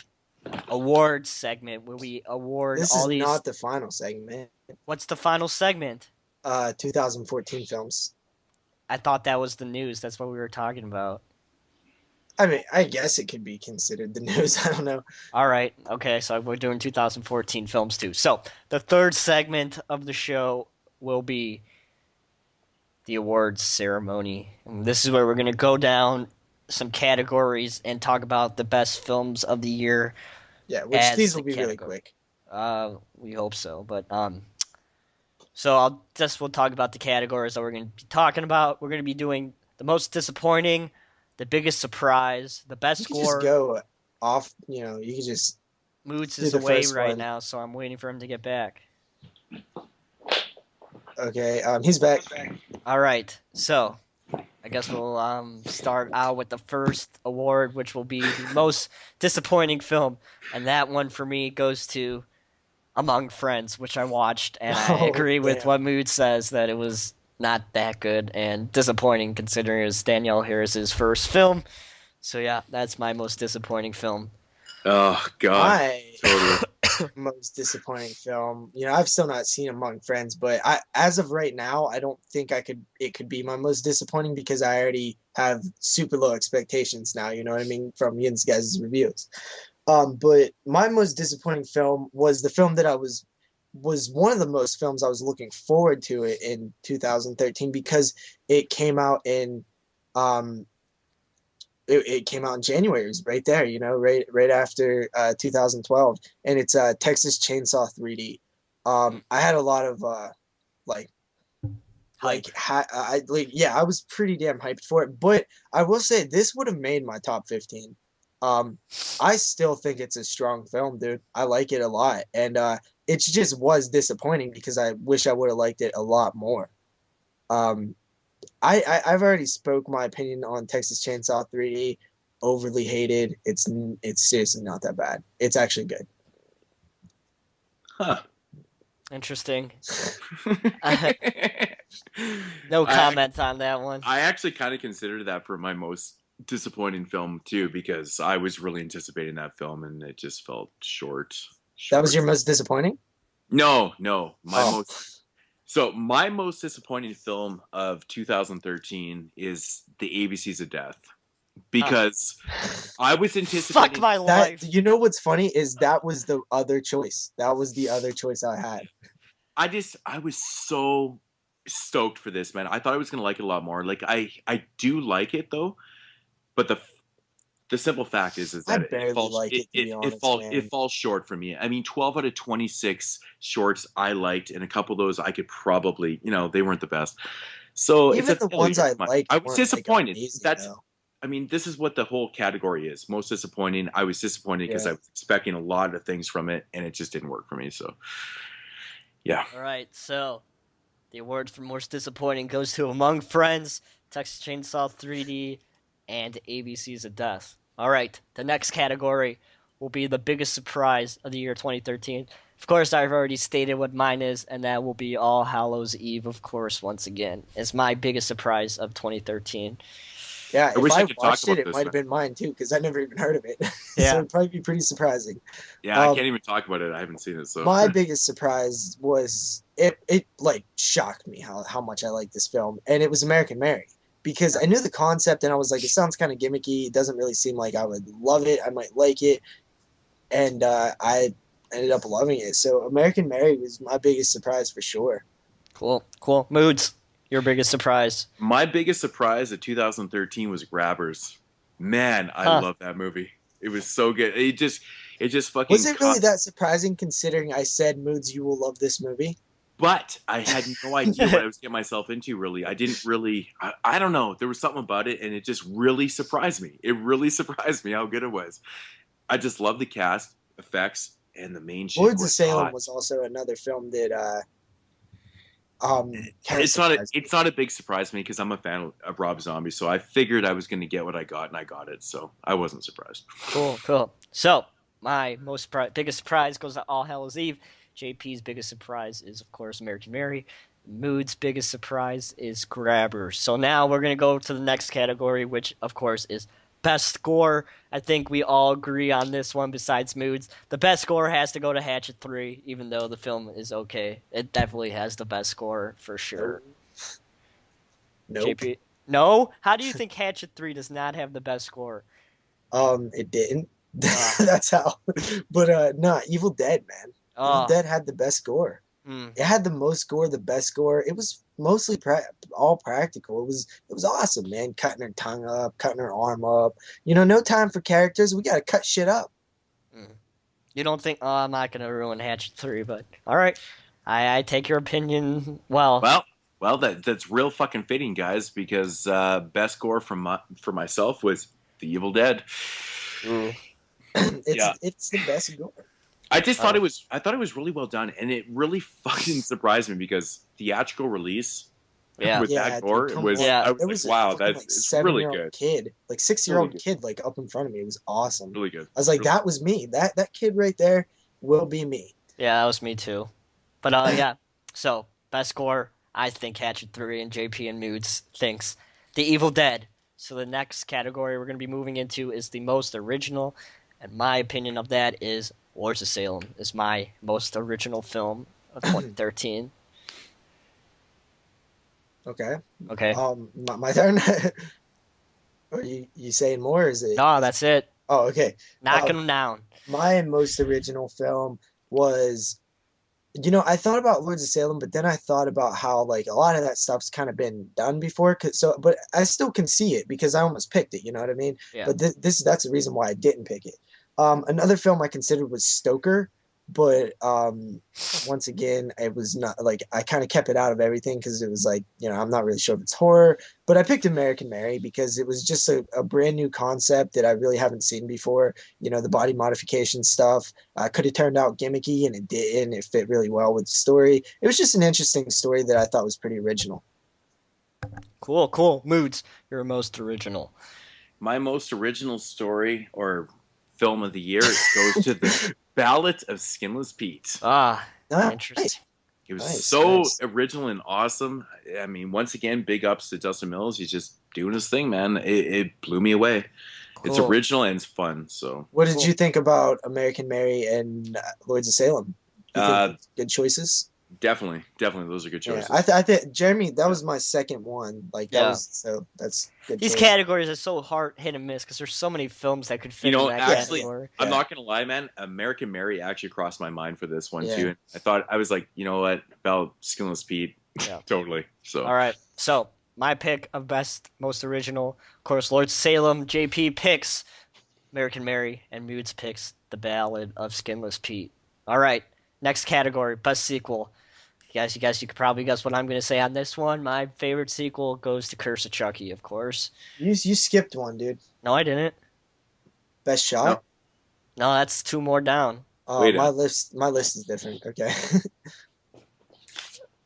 awards segment, where we award This all is these. not the final segment. What's the final segment? 2014 films. I thought that was the news. That's what we were talking about. I mean, I guess it could be considered the news. I don't know. All right. Okay. So we're doing 2014 films too. So the third segment of the show will be the awards ceremony. And this is where we're going to go down some categories and talk about the best films of the year Yeah, which as these the will be really category. quick. We hope so. But so we'll talk about the categories that we're going to be talking about. We're going to be doing the most disappointing, the biggest surprise, the best You could just score. go off. You could just Moodz do is the away first right one. now, so I'm waiting for him to get back. Okay, he's back. All right, so I guess we'll start out with the first award, which will be the most disappointing film, and that one for me goes to Among Friends, which I watched, and I Oh, agree with damn. what Mood says that it was not that good and disappointing considering it was Danielle Harris's first film. So yeah, that's my most disappointing film. Oh God, My totally. most disappointing film. I've still not seen Among Friends, but as of right now, I don't think it could be my most disappointing because I already have super low expectations now. You know what I mean from Yin's guys' reviews. But my most disappointing film was the film that was one of the most films I was looking forward to it in 2013 because it came out in it came out in January. It was right there, right after 2012, and it's Texas Chainsaw 3D. I had a lot of like Hype. I was pretty damn hyped for it, but I will say this would have made my top 15. I still think it's a strong film, dude. I like it a lot, and it just was disappointing because I wish I would have liked it a lot more. Um, I've already spoke my opinion on Texas Chainsaw 3D. Overly hated. It's seriously not that bad. It's actually good. Huh. Interesting. I No comment on that one. I actually kind of considered that for my most disappointing film too because I was really anticipating that film and it just felt short. That was Short. your most disappointing? No, Oh. my most disappointing film of 2013 is The ABCs of Death because I was Fuck anticipating my That life. what's funny is that was the other choice. That was the other choice I had. I was so stoked for this, man. I thought I was gonna like it a lot more. Like I do like it though, but the simple fact is I that barely like it, to be honest, it man. falls short for me. I mean, 12 out of 26 shorts I liked, and a couple of those I could probably, they weren't the best. So it's Even a the ones failure. I liked I was weren't like disappointed. amazing That's though. I mean, this is what the whole category is. Most disappointing. I was disappointed because I Yeah. was expecting a lot of things from it, and it just didn't work for me. So, yeah. All right, so the award for most disappointing goes to Among Friends, Texas Chainsaw 3D, and ABC's of Death. All right, the next category will be the biggest surprise of the year 2013. Of course, I've already stated what mine is, and that will be All Hallows Eve, of course, once again. It's my biggest surprise of 2013. Yeah, I if wish I I could talk watched it, about it this might have one. been mine too, because I never even heard of it. So Yeah. it'd probably be pretty surprising. Yeah, I Um, can't even talk about it. I haven't seen it. So, my biggest surprise was it like shocked me how much I like this film, and it was American Mary because I knew the concept and I was like, it sounds kind of gimmicky. It doesn't really seem like I would love it. I might like it, and I ended up loving it. So American Mary was my biggest surprise for sure. Cool, cool. Moods, your biggest surprise. my biggest surprise of 2013 was Grabbers. Man, I Huh. love that movie. It was so good. It just Was fucking it really caught. that surprising considering I said, Moods, you will love this movie? But I had no idea what I was getting myself into, really. I didn't really, I don't know. There was something about it, and it just really surprised me. It really surprised me how good it was. I just love the cast, effects, and the main chick Lords of was Salem hot. was also another film that kind of surprised me. It's not a big surprise to me because I'm a fan of Rob Zombie, so I figured I was going to get what I got, and I got it. So I wasn't surprised. Cool, cool. So, my biggest surprise goes to All Hallows Eve. JP's biggest surprise is, of course, American Mary. Mood's biggest surprise is Grabbers. So now we're going to go to the next category, which, of course, is Best Score. I think we all agree on this one besides Mood's. The best score has to go to Hatchet 3, even though the film is okay. It definitely has the best score, for sure. Nope. JP? No? How do you think Hatchet 3 does not have the best score? It didn't. Uh, That's how. But nah, Evil Dead, man. Evil uh, Dead had the best score. hmm. It had the most score, the best score. It was mostly all practical. It was awesome, man. Cutting her tongue up, cutting her arm up. No time for characters. We gotta cut shit up. You don't think? Oh, I'm not gonna ruin Hatchet 3, but all right. I take your opinion. Well, Well, that's real fucking fitting, guys, because best score for myself was The Evil Dead. ooh, it's Yeah. it's the best score. I just thought uh, I thought it was really well done, and it really fucking surprised me because theatrical release yeah, with Yeah, that dude, gore come was on. Yeah. I was There like, was a wow, fucking like it's really 7-year-old good, kid, like really 6-year-old good, kid, like up in front of me. It was awesome. really good. I was like, Really that was me. That kid right there will be me. yeah. That was me too. But yeah. So best score, I think Hatchet 3, and JP and Moods thinks The Evil Dead. So the next category we're gonna be moving into is the most original, and my opinion of that is Lords of Salem is my most original film of 2013. Okay. Okay. My turn. Are you saying more? Or is it? No, that's it. Oh, okay. Knocking them down. My most original film was, I thought about Lords of Salem, but then I thought about how like a lot of that stuff's kind of been done before. But I still can see it because I almost picked it. You know what I mean? Yeah. But that's the reason why I didn't pick it. Another film I considered was Stoker, but once again, it was not like I kind of kept it out of everything because it was like I'm not really sure if it's horror. But I picked American Mary because it was just a brand new concept that I really haven't seen before. The body modification stuff could have turned out gimmicky, and it didn't. It fit really well with the story. It was just an interesting story that I thought was pretty original. Cool, cool. Moods, your most original. My most original story or film of the year goes to The Ballad of Skinless Pete. Ah, Ah, interesting. nice. It was Nice, so nice. original and awesome. I mean, once again, big ups to Dustin Mills. He's just doing his thing, man. It blew me away. It's Cool. original and it's fun. So, What did Cool. you think about American Mary and Lords of Salem? You think good choices? definitely, those are good Yeah, choices. I think Jeremy, that was my second one. Like that Yeah. was so that's good. These choice. categories are so hard hit and miss because there's so many films that could fit You know, in that actually, category. I'm Yeah. not gonna lie, man. American Mary actually crossed my mind for this one Yeah. too. I was like, you know what, about Skinless Pete, Yeah. totally. So, All right. So my pick of best, most original, of course, Lord Salem. JP picks American Mary, and Moodz picks The Ballad of Skinless Pete. All right, next category, best sequel. You could probably guess what I'm going to say on this one. My favorite sequel goes to Curse of Chucky, of course. You skipped one, dude. No, I didn't. Best No, shot. No, that's two more down. wait My a list is different. Okay.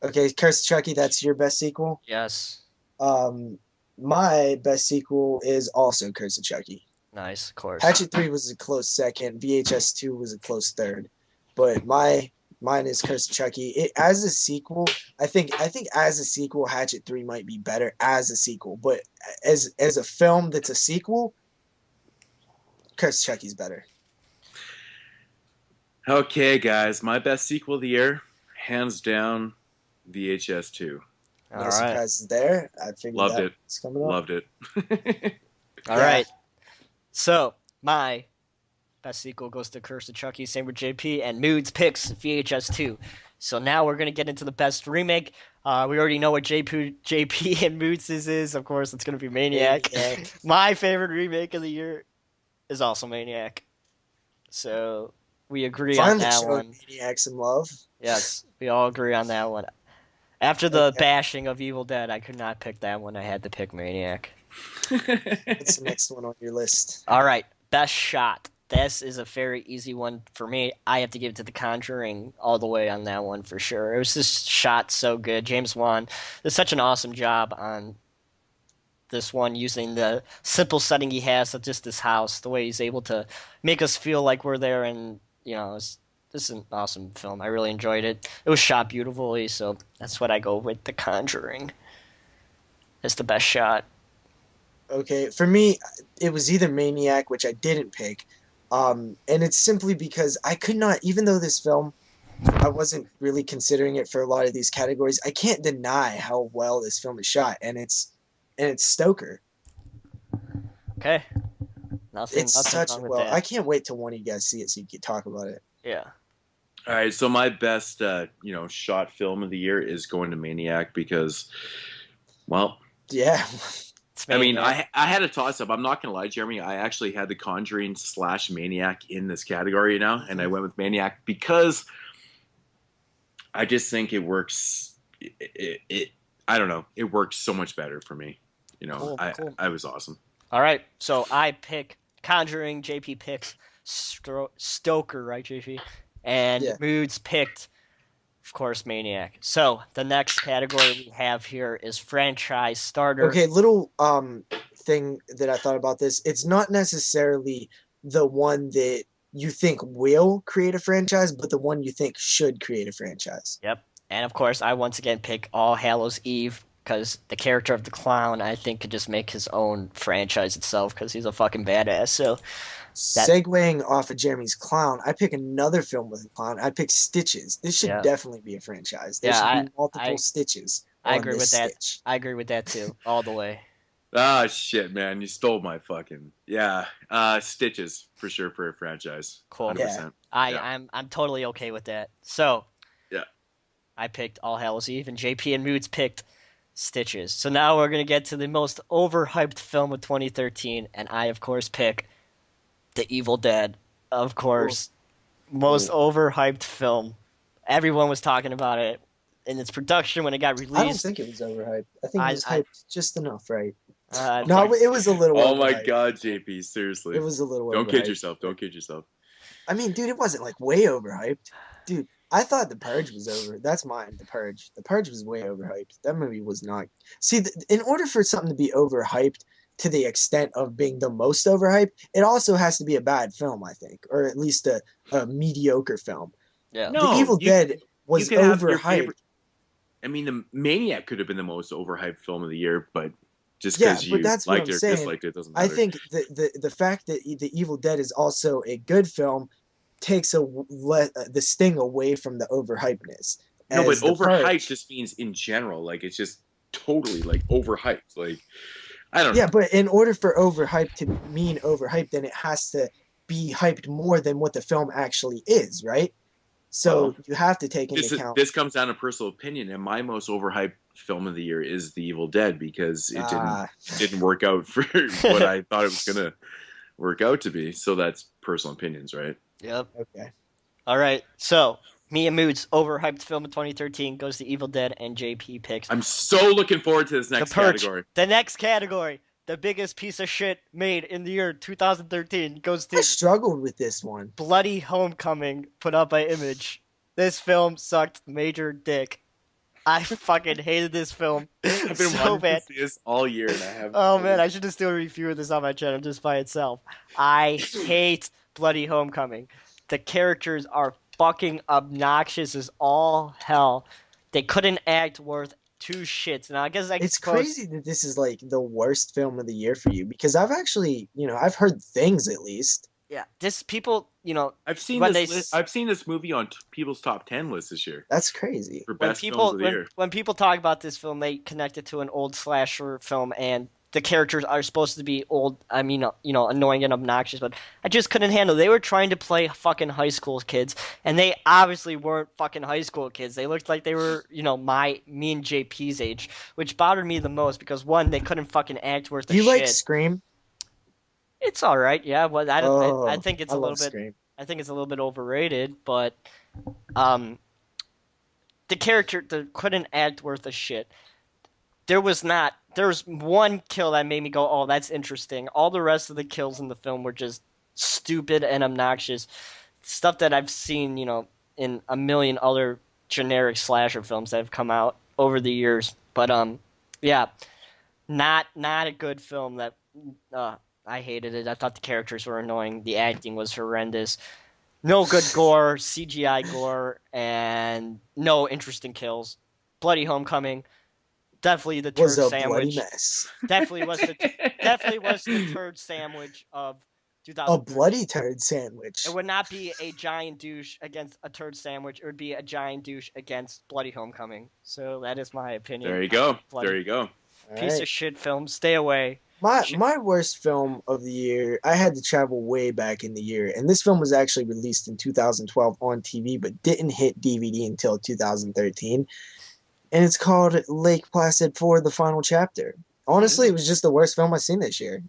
Okay, Curse of Chucky. That's your best sequel. Yes. Um, my best sequel is also Curse of Chucky. Nice, of course. Hatchet 3 was a close second. VHS 2 was a close third. But mine is Curse of Chucky. As a sequel, I think as a sequel, Hatchet 3 might be better as a sequel. But as a film that's a sequel, Curse of Chucky's better. Okay, guys, my best sequel of the year, hands down, VHS 2. All No right. surprises there. I figured Loved that it. was coming up. Loved it. All Yeah. right. So, my best sequel goes to Curse of Chucky, same with JP, and Moodz picks VHS 2. So now we're going to get into the best remake. We already know what JP and Moodz is. Of course, it's going to be Maniac. Maniac. My favorite remake of the year is also Maniac. So we agree on Finally that showed one. Maniac some love. Yes, we all agree on that one. After the Okay. bashing of Evil Dead, I could not pick that one. I had to pick Maniac. What's the next one on your list? All right, best shot. This is a very easy one for me. I have to give it to The Conjuring all the way on that one for sure. It was just shot so good. James Wan did such an awesome job on this one using the simple setting he has of just this house, the way he's able to make us feel like we're there, and this is an awesome film. I really enjoyed it. It was shot beautifully, so that's what I go with. The Conjuring. It's the best shot. Okay, for me, it was either Maniac, which I didn't pick, and it's simply because I could not, even though this film, I wasn't really considering it for a lot of these categories. I can't deny how well this film is shot, and it's Stoker. Okay. Nothing It's wrong such with well. that. I can't wait till one of you guys see it so you can talk about it. Yeah. All right, so my best, shot film of the year is going to Maniac because, well, Yeah, It's I mean, Maniac. I had a toss up. I'm not gonna lie, Jeremy. I actually had The Conjuring / Maniac in this category now, and I went with Maniac because I just think it works. I don't know. It works so much better for me. Cool. I was awesome. All right, so I pick Conjuring. JP picks Stoker, right, JP? And Yeah. Moodz picked, of course, Maniac. So the next category we have here is franchise starter. Okay, little thing that I thought about this. It's not necessarily the one that you think will create a franchise, but the one you think should create a franchise. Yep. And of course, I once again pick All Hallows Eve because the character of the clown, I think, could just make his own franchise itself because he's a fucking badass. So Segueing off of Jeremy's clown, I pick another film with a clown. I pick Stitches. This should Yeah. definitely be a franchise. There Yeah, should be multiple I- Stitches. I on agree this with that. Stitch. I agree with that too, all the way. Ah, shit, man, you stole my fucking Stitches for sure for a franchise. Cool. 100%. Yeah. I'm totally okay with that. So Yeah. I picked All Hallows Eve, and JP and Moodz picked Stitches. So now we're gonna get to the most overhyped film of 2013, and I of course pick The Evil Dead. Of course, most overhyped film. Everyone was talking about it in its production when it got I don't released. think it was overhyped. I think it was I- hyped just enough, right? Uh, No, it was a little. Oh my overhyped. god, JP, seriously. It was a little. Don't kid overhyped. yourself. Don't kid yourself. I mean, dude, it wasn't like way overhyped. Dude, I thought The Purge was over. That's mine. The Purge. The Purge was way overhyped. That movie was not. See, in order for something to be overhyped to the extent of being the most overhyped, it also has to be a bad film, I think, or at least a mediocre film. yeah. No, The Evil Dead was you could have your overhyped. favorite- I mean, the Maniac could have been the most overhyped film of the year, but just Yeah, because but you that's what liked I'm it or saying. disliked it doesn't I matter. think the fact that The Evil Dead is also a good film takes the sting away from the overhypeness. No, but As The overhyped Purge- just means in general. Like, it's just totally, like, overhyped. Like, I don't Yeah, know. but in order for overhyped to mean overhyped, then it has to be hyped more than what the film actually is, right? So Well, you have to take into account. This comes down to personal opinion, and my most overhyped film of the year is The Evil Dead because it Ah. didn't work out for what I thought it was gonna. work out to be. So that's personal opinions, right? Yep. Okay. All right. So me and Mood's overhyped film of 2013 goes to Evil Dead, and JP picks I'm so looking forward to this The next Purge. category. The next category, the biggest piece of shit made in the year 2013, goes I to struggled with this one. Bloody Homecoming, put out by Image. This film sucked major dick. I fucking hated this film I've been so wanting bad. to see this all year, and I have. Oh man, I should just do a review of this on my channel just by itself. I hate Bloody Homecoming. The characters are fucking obnoxious as all hell. They couldn't act worth two shits. Now I guess I It's suppose crazy that this is like the worst film of the year for you because I've actually, I've heard things at least. yeah, this people, I've seen when this. they I've seen this movie on people's top 10 lists this year That's crazy. for when best films people of the when year. when people talk about this film, they connect it to an old slasher film, and the characters are supposed to be old. I mean, annoying and obnoxious, but I just couldn't handle. They were trying to play fucking high school kids, and they obviously weren't fucking high school kids. They looked like they were, me and JP's age, which bothered me the most because one, they couldn't fucking act worth Do a you like shit. Scream? It's all right, yeah. Well, I think it's I a little love bit. Scream. I think it's a little bit overrated, but um, the character couldn't act worth a shit. There was one kill that made me go, "Oh, that's interesting." All the rest of the kills in the film were just stupid and obnoxious. Stuff that I've seen, in a million other generic slasher films that have come out over the years. But yeah, not a good film. That I hated it. I thought the characters were annoying. The acting was horrendous. No good gore, CGI gore, and no interesting kills. Bloody Homecoming. Definitely the Was turd a bloody sandwich. mess. Definitely was the turd sandwich of A 2013. bloody turd sandwich. It would not be a giant douche against a turd sandwich. It would be a giant douche against Bloody Homecoming. So that is my opinion. There you go. Bloody There you go. All piece right. of shit film. Stay away. My worst film of the year, I had to travel way back in the year, and this film was actually released in 2012 on TV, but didn't hit DVD until 2013. And it's called Lake Placid 4: The Final Chapter. Honestly, it was just the worst film I've seen this year.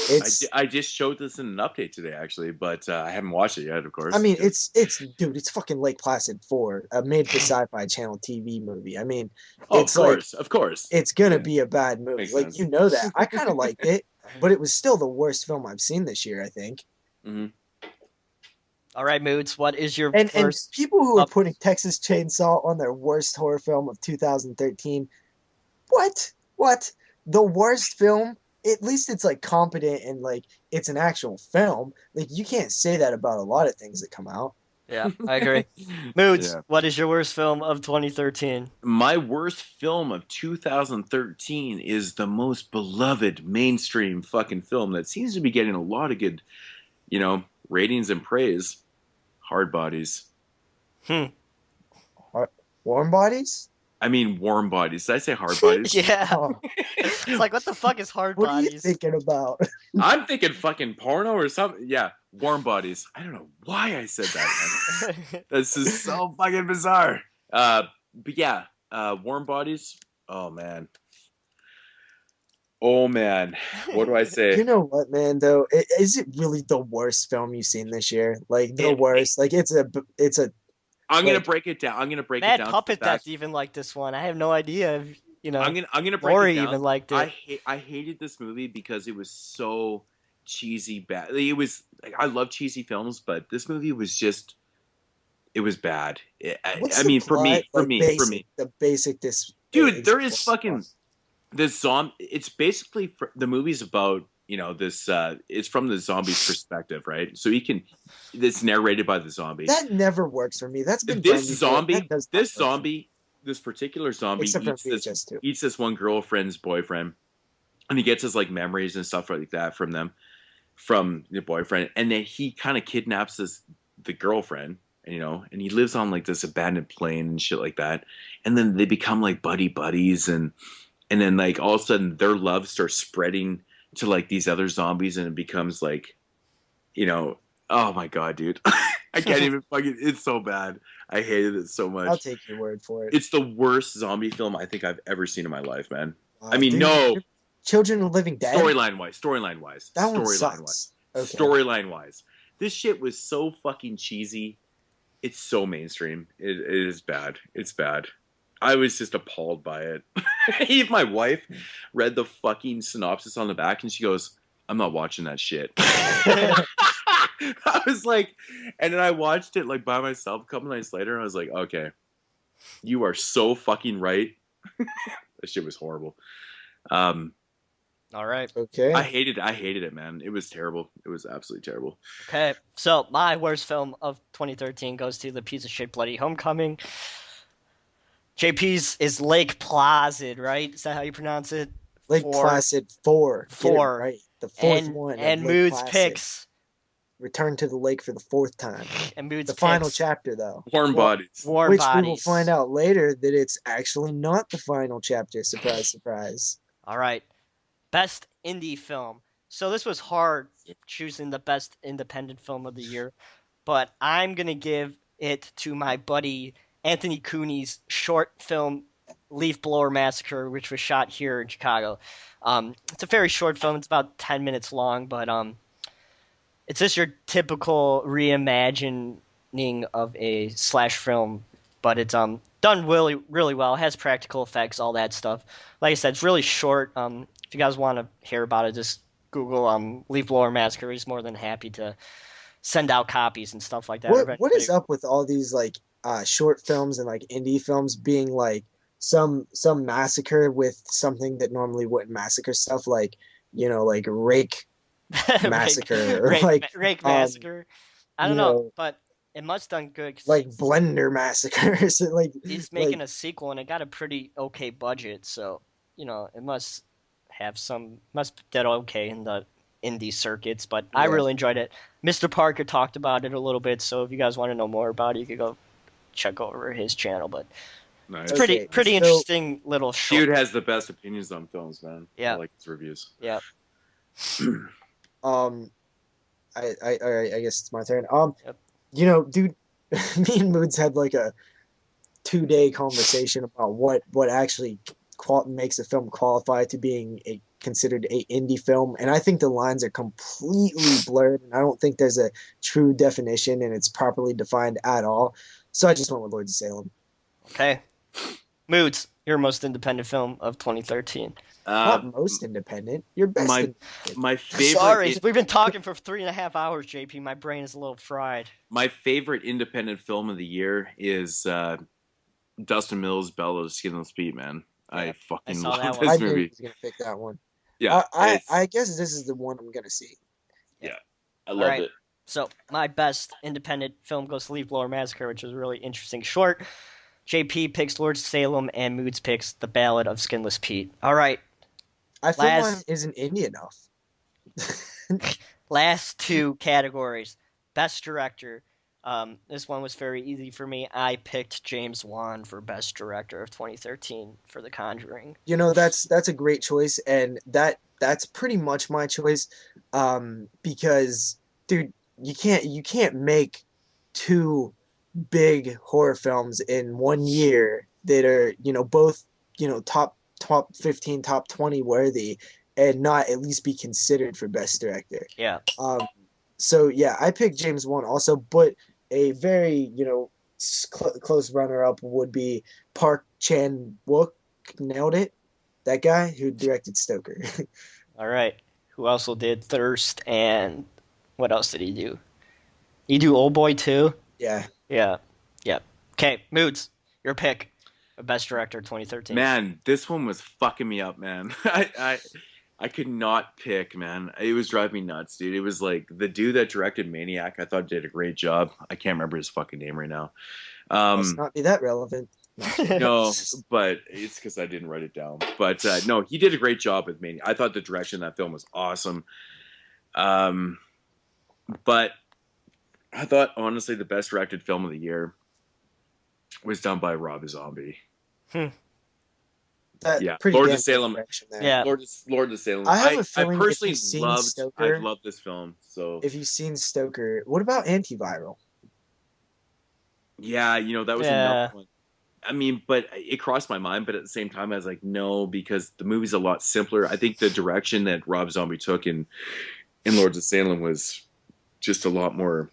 It's I just showed this in an update today, actually, but I haven't watched it yet, of course. I mean, it's dude, it's fucking Lake Placid 4, a made for Sci-Fi Channel TV movie. I mean, Oh, it's like of course. it's gonna Yeah. be a bad movie. Makes Like sense. you know that. I kind of liked it, but it was still the worst film I've seen this year, I think. Hmm. All right, Moods. What is your And first? people who are up- putting Texas Chainsaw on their worst horror film of 2013, what? What? The worst film? At least it's like competent and like it's an actual film. Like you can't say that about a lot of things that come out. Yeah, I agree. Moods. Yeah. What is your worst film of 2013? My worst film of 2013 is the most beloved mainstream fucking film that seems to be getting a lot of good, ratings and praise. Hard Bodies. Warm Bodies? I mean, Warm Bodies. Did I say Hard Bodies? Yeah. Oh, It's like, what the fuck is Hard what are you Bodies? thinking about? I'm thinking fucking porno or something. Yeah, Warm Bodies. I don't know why I said that, man. This is so fucking bizarre. But yeah, Warm Bodies. Oh man. Oh man. What do I say? You know what, man? Though, is it really the worst film you've seen this year? Like the It- worst? Like it's a I'm gonna like- break it down. I'm gonna break it Mad down. to Puppet the fact- Death even liked this one. I have no idea if, I'm gonna break Lori it down. even liked it. I hated this movie because it was so cheesy bad. It was like, I love cheesy films, but this movie was just it was bad. what's I the mean, plot? for Like, me, the basic this. dude, there is fucking this zombie. It's basically the movie's about this. It's from the zombie's perspective, right? So it's narrated by the zombie. That never works for me. That's been This done before. zombie, That does not work for me. this particular zombie Except for eats VHS 2. this one girlfriend's boyfriend, and he gets his like memories and stuff like that from the boyfriend, and then he kind of kidnaps the girlfriend, and he lives on like this abandoned plane and shit like that, and then they become like buddies, and then like all of a sudden their love starts spreading to like these other zombies, and it becomes like, oh my god, dude. I can't even fucking. It's so bad. I hated it so much. I'll take your word for it. It's the worst zombie film I think I've ever seen in my life, man. Wow, I mean, dude, no, Children of the Living Dead. Storyline wise, That one sucks. Okay. storyline wise. This shit was so fucking cheesy. It's so mainstream. It is bad. It's bad. I was just appalled by it. Even my wife read the fucking synopsis on the back and she goes, I'm not watching that shit. I was like, and then I watched it like by myself a couple nights later and I was like, okay, you are so fucking right. That shit was horrible. All right. Okay. I hated it, man. It was terrible. It was absolutely terrible. Okay. So my worst film of 2013 goes to the piece of shit Bloody Homecoming. JP's is Lake Placid, right? Is that how you pronounce it? Lake Placid 4. Get it 4. right. The fourth one. And Lake Moodz Placid. picks. Return to the lake for the fourth time. And Moodz The picks final chapter, though. Warm bodies. Warm Which Bodies. we will find out later that it's actually not the final chapter. Surprise, surprise. All right. Best indie film. So this was hard choosing the best independent film of the year, but I'm going to give it to my buddy Anthony Cooney's short film Leaf Blower Massacre, which was shot here in Chicago. It's a very short film. It's about 10 minutes long, but it's just your typical reimagining of a slash film, but it's done really, really well. It has practical effects, all that stuff. Like I said, it's really short. If you guys want to hear about it, just Google Leaf Blower Massacre. He's more than happy to send out copies and stuff like that. What is up with all these like short films and like indie films being like some massacre with something that normally wouldn't massacre stuff, like like Rake Massacre or Rake Massacre. I don't know, but it must done good. Like Blender Massacre. So like he's making a sequel and it got a pretty okay budget, so it must did okay in the indie circuits, but I really enjoyed it. Mr. Parker talked about it a little bit, so if you guys want to know more about it, you could go check over his channel. But nice. it's pretty interesting little short. Dude has the best opinions on films, man. Yeah. I like his reviews. Yeah. I guess it's my turn. Yep. Dude, me and Moodz had like a 2-day conversation about what actually makes a film qualify to being considered a indie film, and I think the lines are completely blurred, and I don't think there's a true definition and it's properly defined at all. So I just went with Lords of Salem. Okay. Moodz, your most independent film of 2013. Not most independent. Your best. My favorite. Sorry, we've been talking for 3.5 hours, JP. My brain is a little fried. My favorite independent film of the year is Dustin Mills' Bella of Skinless Pete, man. Yeah, I fucking love this movie. I knew he was gonna pick that one. Yeah, I guess this is the one I'm gonna see. Yeah, I loved it. So my best independent film goes to Leaf Blower Massacre, which is a really interesting short. JP picks Lords of Salem, and Moodz picks The Ballad of Skinless Pete. All right. I feel mine isn't indie enough. Last two categories. Best Director. This one was very easy for me. I picked James Wan for Best Director of 2013 for The Conjuring. That's a great choice, and that's pretty much my choice. Because, dude, you can't make two big horror films in 1 year that are both top 15, top 20 worthy, and not at least be considered for Best Director. Yeah. So yeah, I picked James Wan also, but a very close runner-up would be Park Chan-wook. Nailed it. That guy who directed Stoker. All right. Who also did Thirst, and what else did he do? He do Old Boy too? Yeah. Yeah. Okay, Moodz, your pick of Best Director 2013. Man, this one was fucking me up, man. I could not pick, man. It was driving me nuts, dude. It was like the dude that directed Maniac, I thought did a great job. I can't remember his fucking name right now. Must not be that relevant. No, but it's because I didn't write it down. But no, he did a great job with Maniac. I thought the direction of that film was awesome. But I thought, honestly, the best directed film of the year was done by Rob Zombie. Yeah, Lord of Salem. Yeah, Lord of Salem. I have a feeling I personally Stoker, I loved this film. So if you've seen Stoker, what about Antiviral? Yeah, that was another one. I mean, but it crossed my mind. But at the same time, I was like, no, because the movie's a lot simpler. I think the direction that Rob Zombie took in Lords of Salem was just a lot more.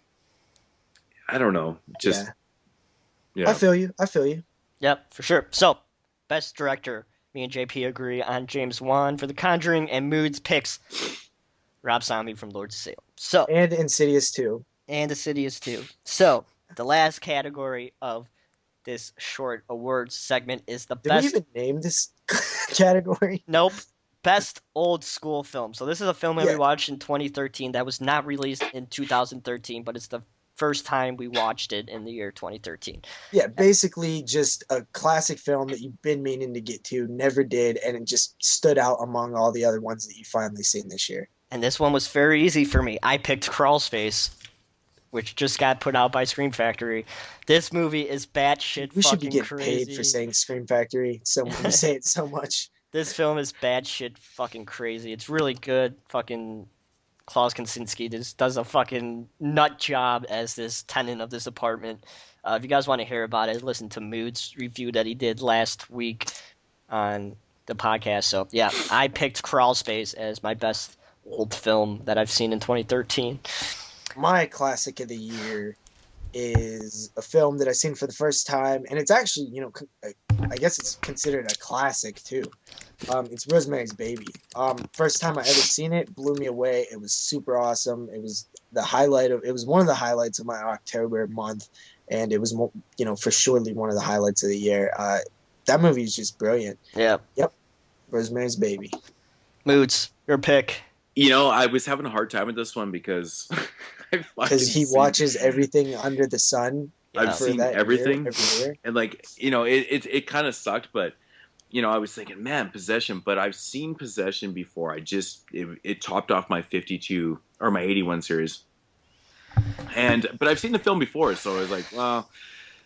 I don't know, just Yeah, I yeah. feel you. I feel you. Yep, for sure. So, best director. Me and JP agree on James Wan for The Conjuring, and Moodz picks Rob Zombie from Lords of Salem. So, And Insidious too. and Insidious too. So, the last category of this short awards segment is the Did we best. even name this category? Nope. Best old school film. So this is a film that we Yeah, watched in 2013 that was not released in 2013, but it's the first time we watched it in the year 2013. yeah. Basically, just a classic film that you've been meaning to get to, never did, and it just stood out among all the other ones that you finally seen this year. And this one was very easy for me. I picked Crawl Space, which just got put out by Scream Factory. This movie is batshit We should be fucking getting paid for crazy. saying Scream Factory. So we say it so much. This film is batshit fucking crazy. It's really good. Fucking Klaus Kinski just does a fucking nut job as this tenant of this apartment. If you guys want to hear about it, listen to Mood's review that he did last week on the podcast. So yeah, I picked Crawl Space as my best old film that I've seen in 2013. My classic of the year is a film that I've seen for the first time, and it's actually, I guess it's considered a classic too. It's Rosemary's Baby. First time I ever seen it, blew me away. It was super awesome. It was it was one of the highlights of my October month, and it was, for surely one of the highlights of the year. That movie is just brilliant. Yeah, Yep, Rosemary's Baby. Moods, your pick. I was having a hard time with this one because Because he watches everything under the sun I've Yeah. for seen that everything, year, every year. and it kind of sucked, but I was thinking, man, Possession, but I've seen Possession before. It topped off my 52 or my 81 series, but I've seen the film before, so I was like, well,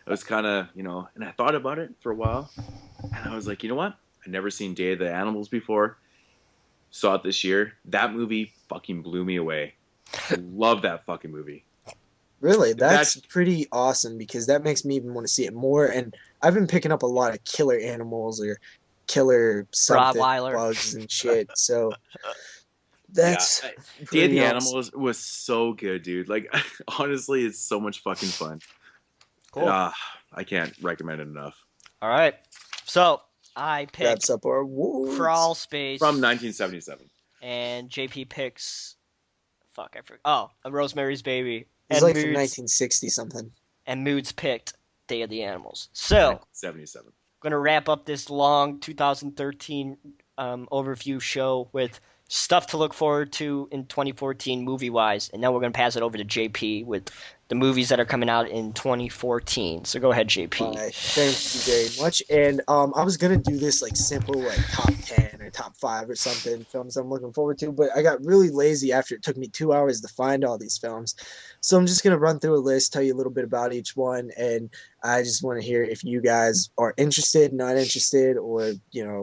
it was kind of and I thought about it for a while, and I was like, you know what? I've never seen Day of the Animals before. Saw it this year. That movie fucking blew me away. Love that fucking movie. Really, that's pretty awesome because that makes me even want to see it more. And I've been picking up a lot of killer animals or killer something Rottweiler. bugs and shit. So Yeah, that's Day of pretty the awesome. Animals was so good, dude. Like, honestly, it's so much fucking fun. Cool. I can't recommend it enough. All right. So I picked Wraps up our awards. Crawl Space From 1977. and JP picks. Fuck, I forgot. Oh, A Rosemary's Baby. It's And like from Moods 1960 something. and Moods picked Day of the Animals. So 1977. gonna wrap up this long 2013 overview show with stuff to look forward to in 2014 movie wise, and now we're gonna pass it over to JP with the movies that are coming out in 2014. So go ahead, JP. Thank you very much. And I was gonna do this like simple, like top 10 or top 5 or something films I'm looking forward to, but I got really lazy after it took me 2 hours to find all these films. So I'm just gonna run through a list, tell you a little bit about each one, and I just want to hear if you guys are interested, not interested, or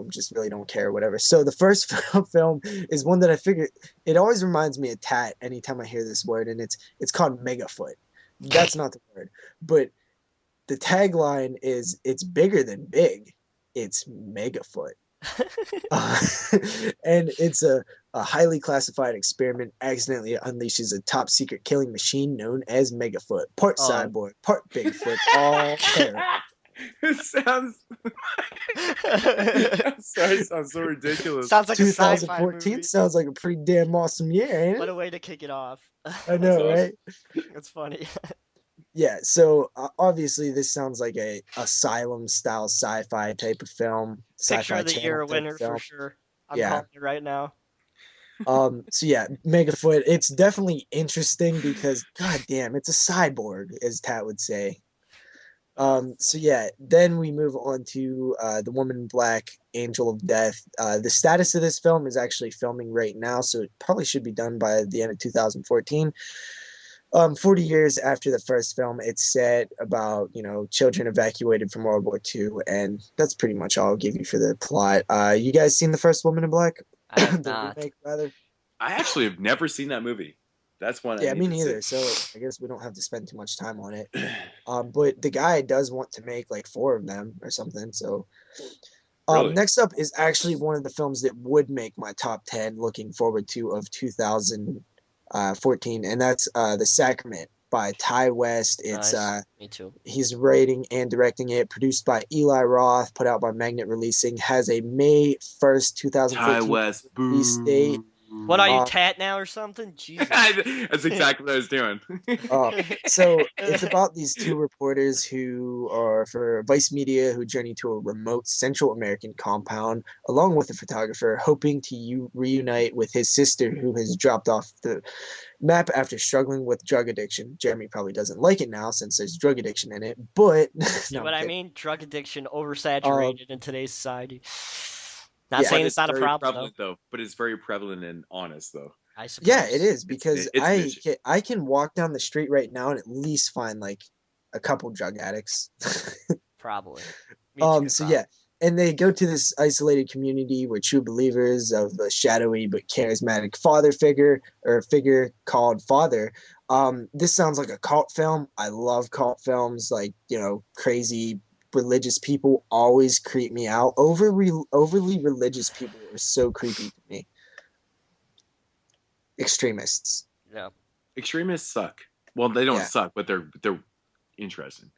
just really don't care, whatever. So the first film is one that I figured it always reminds me of Tat anytime I hear this word, and it's called Megafoot. That's not the word, but the tagline is "It's bigger than big, it's Megafoot," and it's a highly classified experiment accidentally unleashes a top secret killing machine known as Megafoot, part cyborg, part Bigfoot, all pair. It sounds. Sorry, it sounds so ridiculous. Sounds like a sci-fi 2014 movie. sounds like a pretty damn awesome year, ain't What it? a way to kick it off. I know, That's right? That's funny. Yeah, so obviously this sounds like a Asylum style sci-fi type of film. Picture Sci-fi of the channel year type winner of film. for sure. I'm Yeah. calling it right now. So yeah, Megafoot. It's definitely interesting because goddamn, it's a cyborg, as Tat would say. So yeah, then we move on to The Woman in Black, Angel of Death. The status of this film is actually filming right now, so it probably should be done by the end of 2014. 40 years after the first film, it's set about, children evacuated from World War II, and that's pretty much all I'll give you for the plot. You guys seen the first Woman in Black? I have The not. remake, rather? I actually have never seen that movie. That's one I Yeah, need me to see. neither. So I guess we don't have to spend too much time on it. But the guy does want to make like four of them or something. So Really? next up is actually one of the films that would make my top 10 looking forward to of 2014, and that's The Sacrament by Ty West. It's Nice. Me too. He's writing and directing it, produced by Eli Roth, put out by Magnet Releasing, has a May 1st, Ty 2014 West, release date. boo. What are you, Um, Tat now or something? Jesus. That's exactly what I was doing. Uh, so it's about these two reporters who are for Vice Media who journey to a remote Central American compound along with a photographer, hoping to reunite with his sister who has dropped off the map after struggling with drug addiction. Jeremy probably doesn't like it now since there's drug addiction in it, but See no, I'm what I kidding. mean? Drug addiction Um, oversaturated in today's society. Not yeah, saying But it's it's not a very problem though. prevalent, though. But it's very prevalent and honest, though. I yeah, it suppose. is because It's niche. I can walk down the street right now and at least find like a couple drug addicts. Probably. Me too, So probably. yeah, and they go to this isolated community where true believers of the shadowy but charismatic father figure or figure called Father. This sounds like a cult film. I love cult films, like crazy religious people always creep me out. Overly religious people are so creepy to me. Extremists. Yeah. Extremists suck. Well, they don't Yeah. suck, but they're interesting.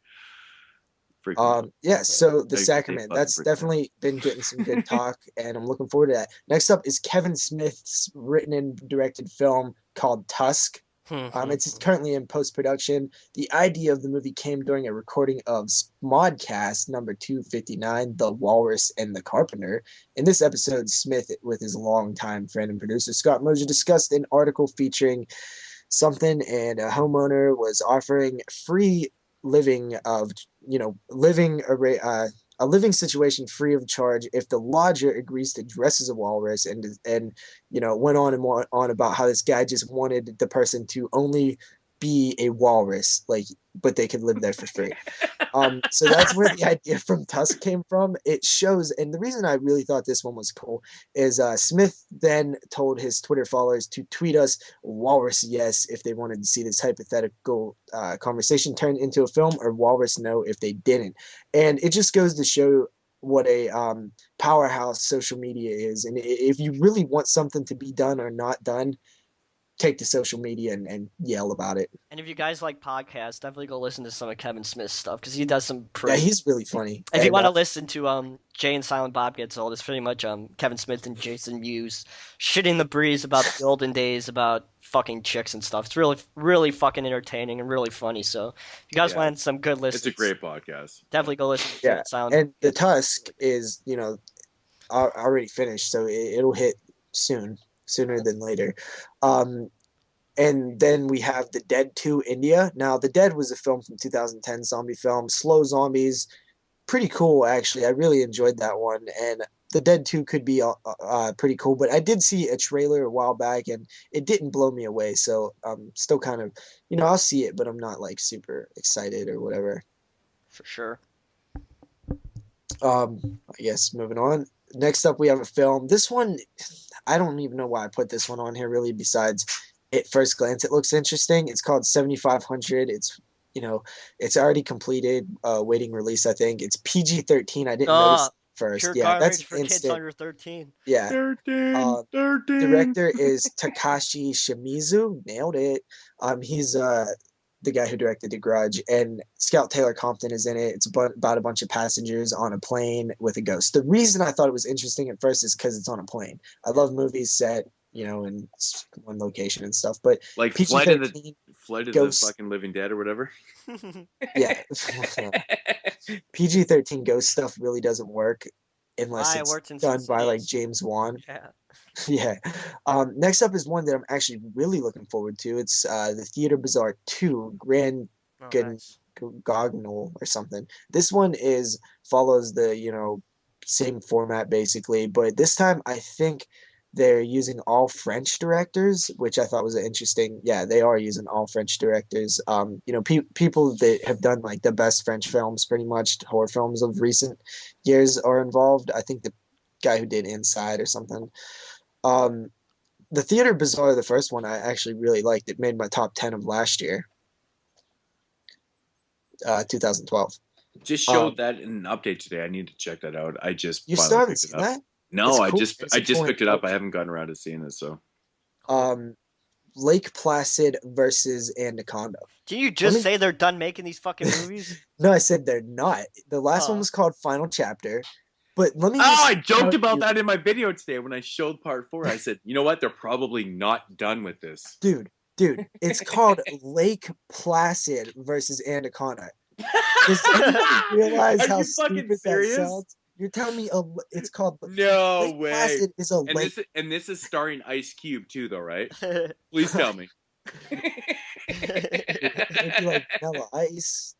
Frequently, Yeah, so The they Sacrament, fucking that's freak me out. definitely been getting some good talk, and I'm looking forward to that. Next up is Kevin Smith's written and directed film called Tusk. It's currently in post production. The idea of the movie came during a recording of Smodcast number 259, The Walrus and the Carpenter. In this episode, Smith, with his longtime friend and producer Scott Mosier, discussed an article featuring something, and a homeowner was offering free living of living a living situation free of charge if the lodger agrees to dress as a walrus, and went on and more on about how this guy just wanted the person to only be a walrus, like, but they could live there for free. So that's where the idea from Tusk came from. It shows, and the reason I really thought this one was cool is Smith then told his Twitter followers to tweet us Walrus yes if they wanted to see this hypothetical conversation turned into a film, or Walrus no if they didn't. And it just goes to show what a powerhouse social media is. And if you really want something to be done or not done, take to social media and yell about it. And if you guys like podcasts, definitely go listen to some of Kevin Smith's stuff because he does some Yeah, pretty. he's really funny. If you And want to listen to Jay and Silent Bob Gets Old, it's pretty much Kevin Smith and Jason Mewes shitting the breeze about the olden days, about fucking chicks and stuff. It's really really fucking entertaining and really funny. So if you guys Yeah, want some good it's a listens, great podcast. definitely go listen to Jay yeah, and Silent Bob and the Gets Old. Tusk is already finished, so it'll hit sooner than later. Um, and then we have The Dead 2 India. Now, The Dead was a film from 2010, zombie film, slow zombies, pretty cool actually. I really enjoyed that one, and The Dead 2 could be pretty cool. But I did see a trailer a while back, and it didn't blow me away. So I'm still kind of, I'll see it, but I'm not like super excited or whatever. For sure. I guess moving on. Next up, we have a film. This one, I don't even know why I put this one on here. Really, besides at first glance, it looks interesting. It's called 7500. It's already completed, waiting release. I think it's PG-13. I didn't notice first. Pure Yeah, that's garbage an for kids instant. under 13. Yeah. 13, Uh, 13. Director is Takashi Shimizu. Nailed it. He's the guy who directed The Grudge, and Scout Taylor Compton is in it. It's about a bunch of passengers on a plane with a ghost. The reason I thought it was interesting at first is because it's on a plane. I love movies set, in one location and stuff. But Like PG-13 Flight of the ghost, fucking Living Dead or whatever. yeah, PG-13 ghost stuff really doesn't work unless I it's worked in Sin done by like Cities. James Wan. Yeah. Yeah. Next up is one that I'm actually really looking forward to. It's the Theater Bazaar 2, Grand Oh, Gun nice. Gognal or something. This one follows the, same format basically, but this time I think they're using all French directors, which I thought was an interesting. Yeah, they are using all French directors. People that have done like the best French films, pretty much horror films of recent years, are involved. I think the guy who did Inside or something. Um, The Theater Bazaar, the first one, I actually really liked. It made my top 10 of last year, 2012. Just Um, showed that in an update today. I need to check that out. I just you still finally haven't picked it seen up. that? No, It's cool. I There's a just pulling picked it up. I apart. haven't gotten around to seeing it. So Cool. Um, Lake Placid versus Anaconda. Didn't you Let just me. say they're done making these fucking movies? No, I said they're not. The last one Oh. was called Final Chapter, but let me oh, just I joked tell about you, that in my video today when I showed part 4. I said, you know what? They're probably not done with this. dude, dude, it's called Lake Placid versus Anaconda. Does anybody realize Are how you fucking stupid that serious? sounds? You're telling me it's called No Lake way. Placid is a And lake. this is starring Ice Cube too, though, right? Please tell me. Maybe like Vanilla Ice.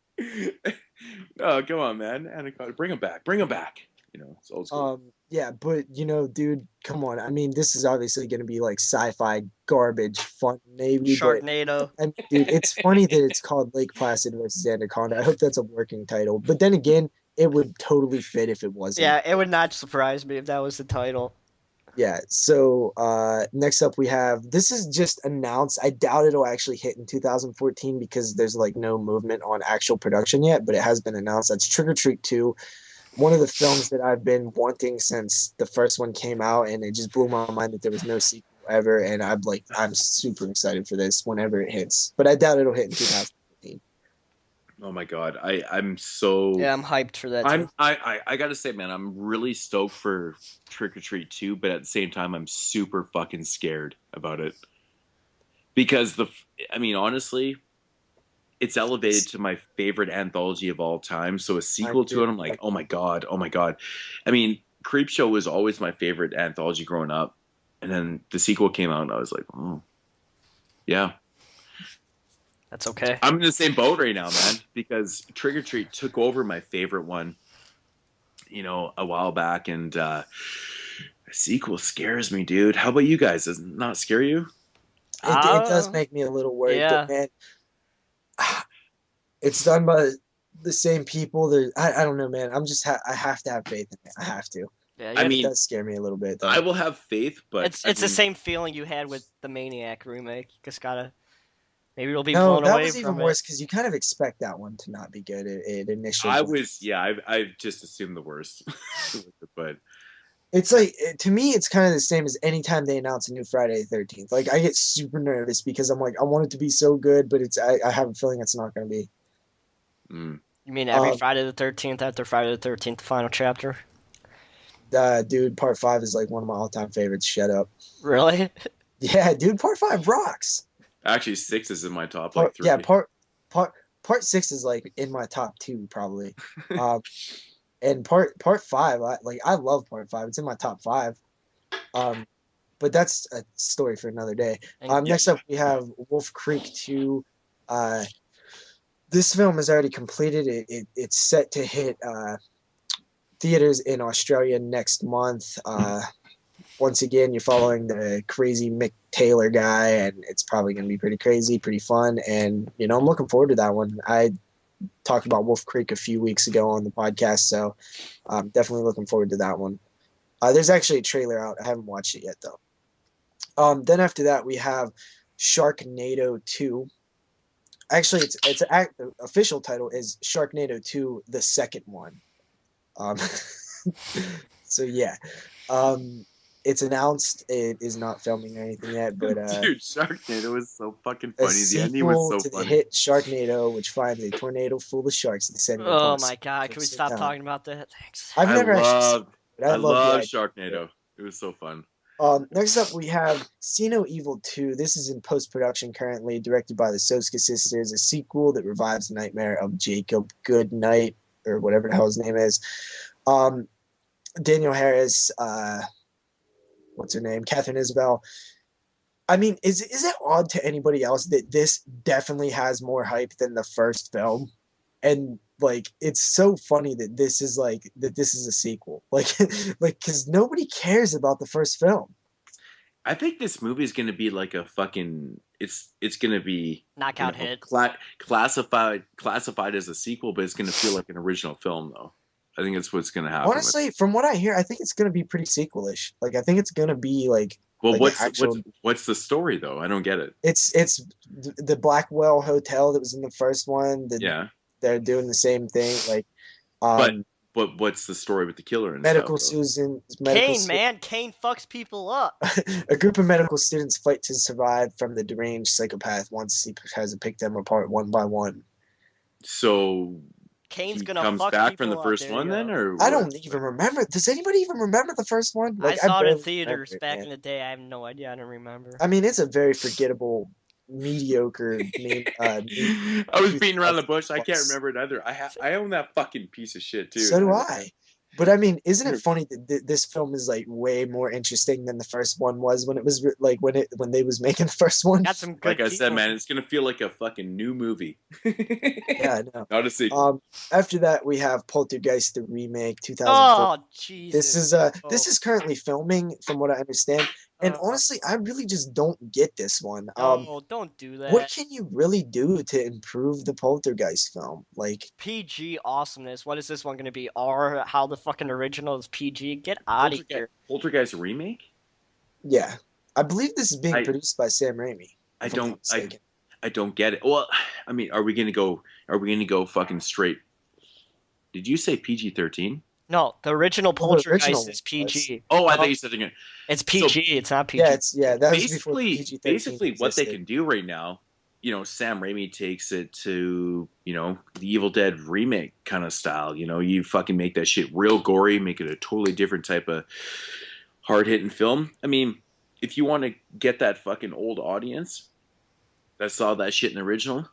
Oh, come on, man. Anaconda, bring him back. Bring him back. It's old school. Yeah, but dude, come on. I mean, this is obviously going to be like sci-fi garbage fun, maybe, but Sharknado. I mean, dude, it's funny that it's called Lake Placid versus Anaconda. I hope that's a working title. But then again, it would totally fit if it wasn't. Yeah, it would not surprise me if that was the title. Yeah. So next up we have this is just announced. I doubt it'll actually hit in 2014 because there's like no movement on actual production yet, but it has been announced. That's Trick or Treat 2, one of the films that I've been wanting since the first one came out, and it just blew my mind that there was no sequel ever. And I'm super excited for this whenever it hits, but I doubt it'll hit in 2015. Oh my god, I'm so Yeah, I'm hyped for that too. I gotta say, man, I'm really stoked for Trick or Treat 2, but at the same time, I'm super fucking scared about it because I mean, honestly, it's elevated to my favorite anthology of all time. So a sequel to it, I'm like, oh my god, oh my god. I mean, Creepshow was always my favorite anthology growing up, and then the sequel came out, and I was like, oh yeah. That's okay. I'm in the same boat right now, man, because Trick or Treat took over my favorite one, a while back, and a sequel scares me, dude. How about you guys? Does it not scare you? It does make me a little worried, but Yeah. man, it's done by the same people. I don't know, man. I have to have faith in it. I have to. Yeah, I But it mean, does scare me a little bit, I though. will have faith, but it's I the mean, same feeling you had with the Maniac remake. You just gotta maybe you'll be No, blown that away was even from it. worse because you kind of expect that one to not be good. It initially. I just assumed the worst, but It's like to me, it's kind of the same as anytime they announce a new Friday the 13th. Like I get super nervous because I'm like, I want it to be so good, but I have a feeling it's not going to be. mm. You mean every Um, Friday the 13th after Friday the 13th, final chapter? Dude, Part 5 is like one of my all-time favorites. Shut up. Really? Yeah, dude, Part 5 rocks. Actually, 6 is in my top like Part three. yeah, part Part 6 is like in my top two probably. Um, and part 5, I love Part 5. It's in my top 5. Um, but that's a story for another day. And Yeah, Next up we have Wolf Creek 2. Uh, this film is already completed. It's set to hit theaters in Australia next month. Once again, you're following the crazy Mick Taylor guy, and it's probably going to be pretty crazy, pretty fun. And, I'm looking forward to that one. I talked about Wolf Creek a few weeks ago on the podcast, so I'm definitely looking forward to that one. There's actually a trailer out. I haven't watched it yet, though. Then after that, we have Sharknado 2. Actually, the official title is Sharknado 2, the second one. Um, so yeah, it's announced. It is not filming or anything yet, but dude, Sharknado was so fucking a funny. The ending was sequel so to the funny. hit Sharknado, which finds a tornado full of sharks descending upon oh a my god, can we coastal stop town. talking about that? Thanks. I've never actually seen it, but I I love the love idea. Sharknado. It was so fun. Next up, we have See No Evil 2. This is in post-production currently, directed by the Soska sisters, a sequel that revives the nightmare of Jacob Goodnight, or whatever the hell his name is. Daniel Harris, what's her name? Catherine Isabel. I mean, is it odd to anybody else that this definitely has more hype than the first film? And like, it's so funny that this is a sequel. Like, because nobody cares about the first film. I think this movie is going to be like a fucking. It's going to be Knockout hit. classified as a sequel, but it's going to feel like an original film, though. I think that's what's going to happen. Honestly, from what I hear, I think it's going to be pretty sequelish. Like, I think it's going to be like Well, like the actual. what's the story though? I don't get it. It's the Blackwell Hotel that was in the first one. Yeah, They're doing the same thing, like but um what's the story with the killer and stuff medical though? students, Kane, man, Kane fucks people up. a group of medical students fight to survive from the deranged psychopath once he tries to pick them apart one by one. So Kane's he gonna comes fuck back from the people up. first There you one then, go. or I what? don't even remember. Does anybody even remember the first one? I Like I saw it in barely remember theaters it, back man. in the day. I have no idea. I don't remember. I mean, it's a very forgettable, mediocre name. I was beating around the bush. I can't 2000 remember it either. I own that fucking piece of shit too. So And do I, I. But I mean, isn't it funny that this film is like way more interesting than the first one was when it was like when they was making the first one? Got some like good I said, people. man, it's gonna feel like a fucking new movie. Yeah, I know. Not a sequel. After that we have Poltergeist the remake, 2004. Oh Jesus! This is currently filming from what I understand. And Oh, honestly, I really just don't get this one. no, don't do What that. can you really do to improve the Poltergeist film? Like, PG awesomeness. What is this one gonna be? R? How the fucking original is PG? Get out of here. Poltergeist remake? yeah, I believe this is being I produced by Sam Raimi, I if I'm not don't mistaken. I don't get it. Well, I mean, are we gonna go? Are we gonna go fucking straight? Did you say PG-13? No, the original Well, the original Poltergeist is one was. PG. Oh, I No, thought you said again. it's So PG. It's not Yeah, PG. that was before PG-13 basically, what they existed. can do right now, Sam Raimi takes it to, the Evil Dead remake kind of style. You fucking make that shit real gory, make it a totally different type of hard hitting film. I mean, if you want to get that fucking old audience that saw that shit in the original,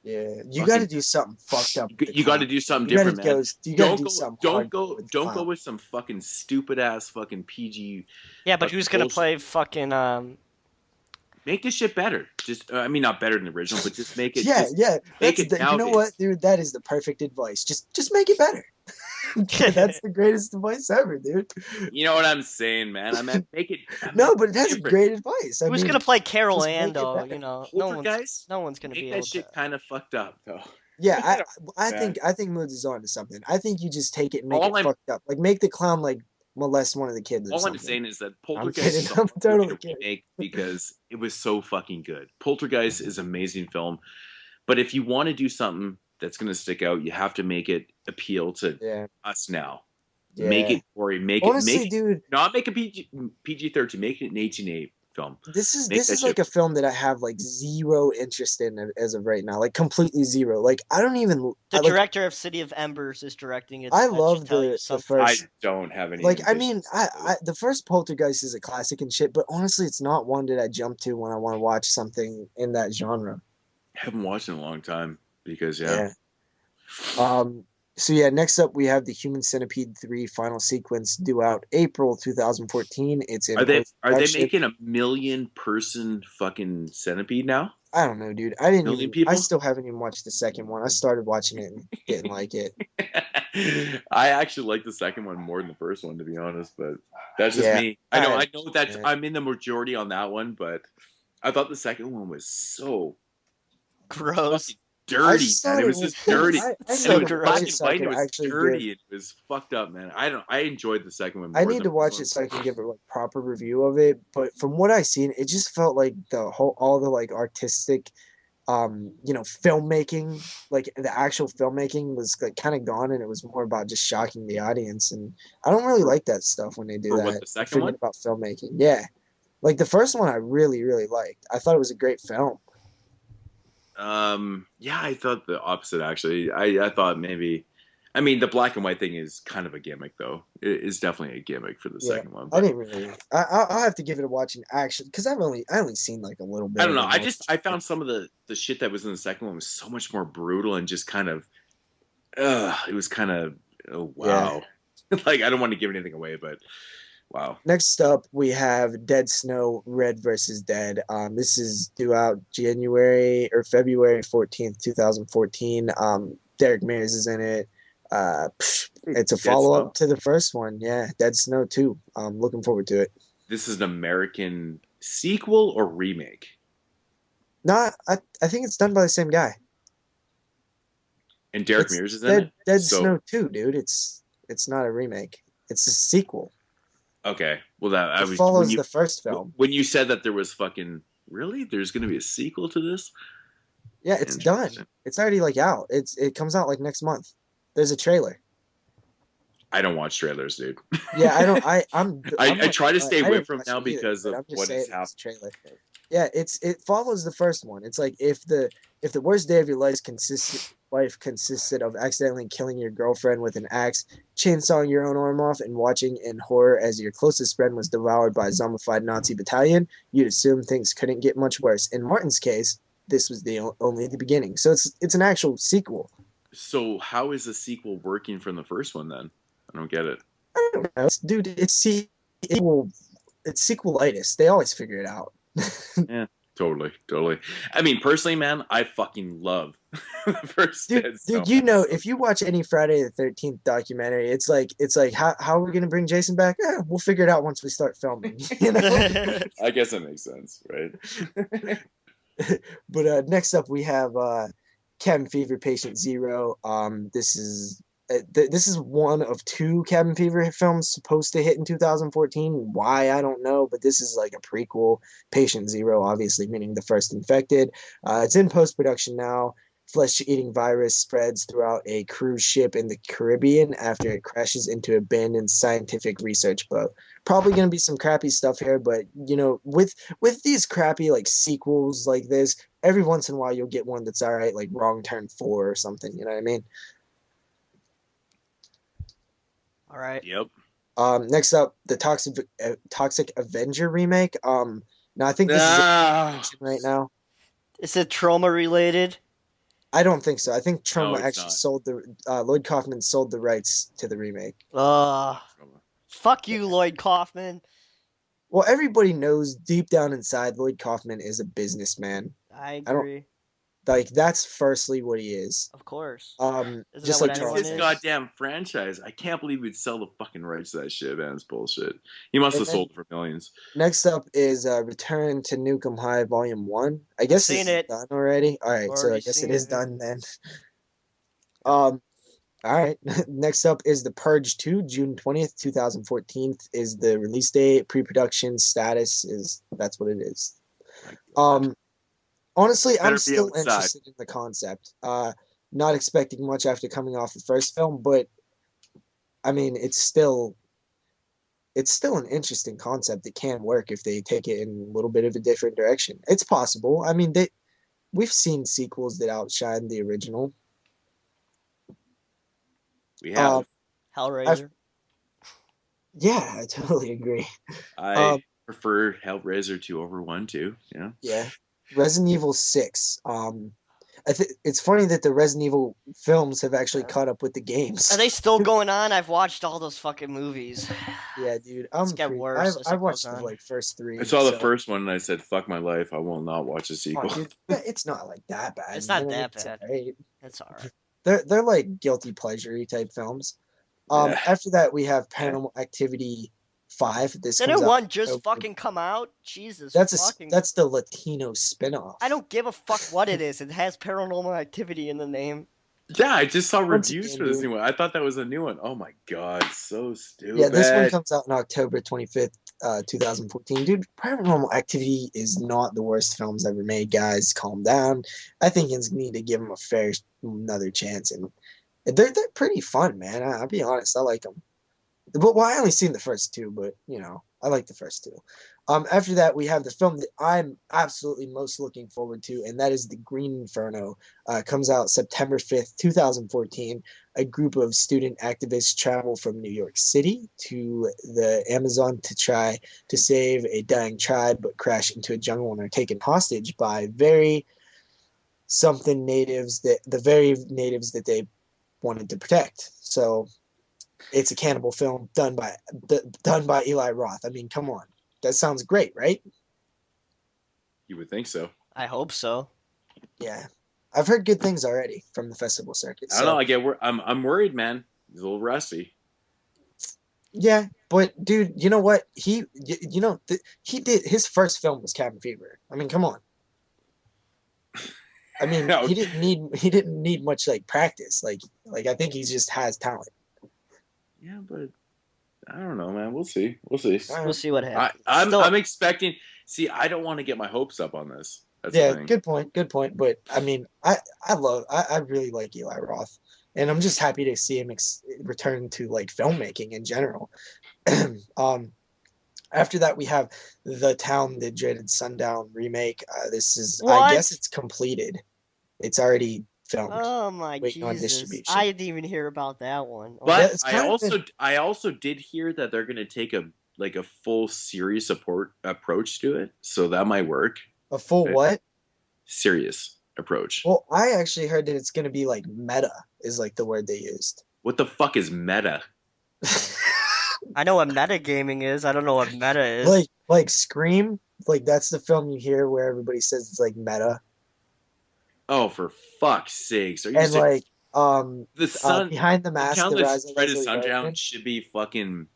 Yeah, you got to fucking do something fucked up. you got to do something You got different, to man. go. You got to Don't do go, something don't go, hardcore with the don't go clown. with some fucking stupid ass fucking PG Yeah, but fucking who's gonna bullshit. play fucking Make this shit better. Just, I mean, not better than the original, but just make it. Yeah, just yeah. make That's it the, you know what, nowadays. dude? That is the perfect advice. Just make it better. That's the greatest advice ever, dude. You know what I'm saying, man? I meant make it. No, but that's different. great advice. I who's mean, gonna play Carol just Ann make it though? better. Poltergeist. No one's gonna Make be that able shit to. kind of fucked up, though. Yeah, I Man. think Moodz is on to something. I think you just take it and make All it I'm fucked up. Like make the clown like molest one of the kids or all I'm something. saying is that I'm Poltergeist kidding. is a I'm hard totally movie to kidding. remake because it was so fucking good. Poltergeist is an amazing film, but if you want to do something that's going to stick out, you have to make it appeal to Yeah, us now. yeah. Make it gory. Honestly, dude, not make a PG-13. Make it an 18A film. this Make that is like shit. a film that I have like zero interest in as of right now. Like completely zero. Like I don't even. The Like director of City of Embers is directing it. I That should love tell you the something. I first. don't have any. Like I ambitions mean, to do it. the first Poltergeist is a classic and shit. But honestly, it's not one that I jump to when I want to watch something in that genre. I haven't watched it in a long time because Yeah. So yeah, next up we have the Human Centipede 3 final sequence due out April 2014. It's in Are they post-production. making a million person fucking centipede now? I don't know, dude. I didn't Million even. people? I still haven't even watched the second one. I started watching it and didn't like it. I actually like the second one more than the first one, to be honest. But that's just Yeah, me. I know that yeah. I'm in the majority on that one, but I thought the second one was so Gross. fucking dirty, just man. thought It was just dirty. I And So it need was to gross. watch black it and so I white. can It was actually dirty. It was fucked up, man. I enjoyed the second one more. I need than to the watch first it one. so I can give a like proper review of it. But from what I seen, it just felt like all the like artistic, filmmaking, like the actual filmmaking was like kind of gone, and it was more about just shocking the audience. And I don't really like that stuff when they do For what, that. the second Forget one? about filmmaking. Yeah, like the first one, I really really liked. I thought it was a great film. Yeah, I thought the opposite actually. I thought maybe, I mean, the black and white thing is kind of a gimmick, though. It is definitely a gimmick for the Yeah, second one. I But didn't really. I'll have to give it a watch in action because I only seen like a little bit I don't of know. it. I found some of the shit that was in the second one was so much more brutal and just kind of, it was kind of, oh wow. Like I don't want to give anything away, but wow. Next up, we have Dead Snow Red versus Dead. This is due out January or February 14th, 2014. Derek Mears is in it. It's a Dead follow Snow? up to the first one. Yeah, Dead Snow 2. I'm looking forward to it. This is an American sequel or remake, No, I think it's done by the same guy. and Derek It's Mears is in it. Dead So Snow 2, dude. It's not a remake. It's a sequel. Okay. Well, that I It was when follows you the first film. when you said that there was fucking really there's going to be a sequel to this. Yeah, it's done. Interesting. It's already like out. It comes out like next month. There's a trailer. I don't watch trailers, dude. Yeah, I don't. I'm I like, try to stay I away didn't from watch now it either, because but of I'm just what saying has it was happened. a trailer. Yeah, it follows the first one. It's like if the worst day of your life consisted of accidentally killing your girlfriend with an axe, chainsawing your own arm off, and watching in horror as your closest friend was devoured by a zombified Nazi battalion, you'd assume things couldn't get much worse. In Martin's case, this was only the beginning. So it's an actual sequel. So how is the sequel working from the first one then? I don't get it. I don't know, dude. It's sequelitis. They always figure it out. Yeah, totally, totally. I mean, personally, man, I fucking love the first Dude, Dead dude, Zone. if you watch any Friday the 13th documentary, it's like how are we gonna bring Jason back? We'll figure it out once we start filming, you know. I guess that makes sense, right? But next up we have Cabin Fever Patient Zero. This is one of two Cabin Fever films supposed to hit in 2014. Why, I don't know, but this is like a prequel. Patient Zero, obviously meaning the first infected. It's in post production now. Flesh-eating virus spreads throughout a cruise ship in the Caribbean after it crashes into an abandoned scientific research boat. Probably going to be some crappy stuff here, but with these crappy like sequels like this, every once in a while you'll get one that's all right, like Wrong Turn 4 or something. You know what I mean? All right. Yep. Next up, the Toxic Avenger remake. Now I think this is in Ah, production right now. Is it trauma related? I don't think so. I think no, Troma it's actually not. sold the Lloyd Kaufman sold the rights to the remake. Fuck you, Lloyd Kaufman. Well, everybody knows deep down inside Lloyd Kaufman is a businessman. I I don't agree. like that's firstly what he is. Of course. Isn't that Just what like It's anyone Charles his Dance. is? goddamn franchise. I can't believe he'd sell the fucking rights to that shit, man. It's bullshit. He must And have then sold it for millions. next up is Return to Nukem High Volume 1. I I've guess this seen is it. done already. All right, so I Already guess it seen is it. done then. Um, all right. Next up is The Purge 2, June 20th, 2014 is the release date. Pre-production status is that's what it is. My God. Honestly, I'm Better be still outside. interested in the concept. Not expecting much after coming off the first film, but I mean, it's still an interesting concept that can work if they take it in a little bit of a different direction. It's possible. I mean, we've seen sequels that outshine the original. We Uh, have. I've Hellraiser. Yeah, I totally agree. I Um, prefer Hellraiser 2 over 1 too. Yeah. yeah, Resident Evil 6. I think it's funny that the Resident Evil films have actually caught up with the Are games. they still going on? I've watched all those fucking movies. Yeah, dude, It's get worse as I've it goes watched the on. like first I three, saw the so first one and I said, "Fuck my life! I will not watch a come on, sequel." dude, yeah, it's not like that bad, It's man. not I mean, that it's bad. alright. It's alright. They're like guilty pleasure type films. Yeah. After that we have Yeah. Paranormal Activity 5. This comes Didn't out one just October. fucking come out? Jesus That's fucking. that's the Latino spinoff. I don't give a fuck what it is. It has paranormal activity in the name. Yeah, I just saw Once reviews again, for this dude. new one. I thought that was a new one. Oh my God, so Yeah, this one stupid. comes out on October 25th, 2014. Dude, Paranormal Activity is not the worst films ever made, guys. Calm down. I think you need to give them a fair another chance, and they're pretty fun, man. I'll be honest, I like them. But well, I only seen the first two, but I like the first two. After that, we have the film that I'm absolutely most looking forward to, and that is The Green Inferno. Comes out September 5th, 2014. A group of student activists travel from New York City to the Amazon to try to save a dying tribe, but crash into a jungle and are taken hostage by the very natives that they wanted to protect. So it's a cannibal film done by Eli Roth. I mean, come on, that sounds great, right? You would think so. I hope so. Yeah, I've heard good things already from the festival circuit. I don't know. So I'm worried, man. He's a little rusty. yeah, but dude, you know what? He did his first film was Cabin Fever. I mean, come on. I mean, No, he didn't need much like practice. Like I think he just has talent. yeah, but I don't know, man. We'll see. We'll see. All We'll right. see what I, happens. I'm Still, I'm expecting. See, I don't want to get my hopes up on this. That's the Yeah, thing. good point. Good point. But I mean, I really like Eli Roth, and I'm just happy to see him return to like filmmaking in general. um, After that, we have The Town, the dreaded Sundown remake. This is, I guess, what? it's completed. It's already filmed, Oh my waiting on Jesus! distribution. I didn't even hear about that one. Oh Yeah, But my. it's kind of been I also did hear that they're going to take a full serious support approach to it, so that might work. a full A what? serious approach. Well, I actually heard that it's going to be like meta is like the word they used. What the fuck is meta? I know what metagaming is. I don't know what meta is. Like Scream, like that's the film you hear where everybody says it's like meta, Oh, for fuck's sakes! Are you and serious? like The sun, Behind the the Mask, The countless Rise of thread of Leslie sundown Larkin. should be fucking.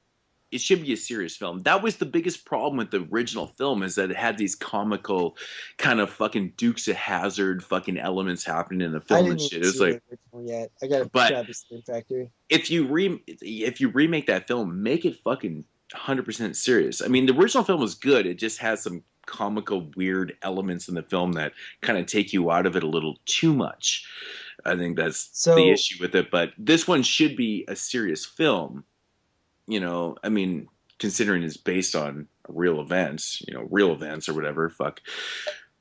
It should be a serious film. That was the biggest problem with the original film is that it had these comical, kind of fucking Dukes of Hazard fucking elements happening in the I film and didn't even shit. It was see the like, original yet. I gotta but grab the Scream Factory. if you remake that film, make it fucking 100% serious. I mean, the original film was good. It just has some comical, weird elements in the film that kind of take you out of it a little too much. I think that's the So issue with it. But this one should be a serious film. I mean, considering it's based on real events, real events or whatever. Fuck.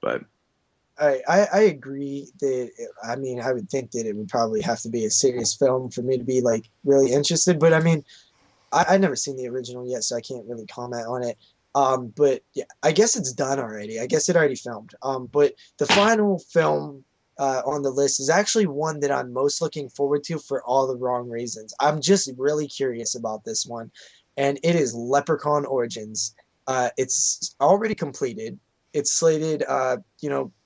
But I agree that I mean I would think that it would probably have to be a serious film for me to be like really interested. But I mean I've never seen the original yet, so I can't really comment on it. But yeah, I guess it's done already. I guess it already filmed. But the final film on the list is actually one that I'm most looking forward to for all the wrong reasons. I'm just really curious about this one, and it is Leprechaun Origins. It's already completed. It's slated.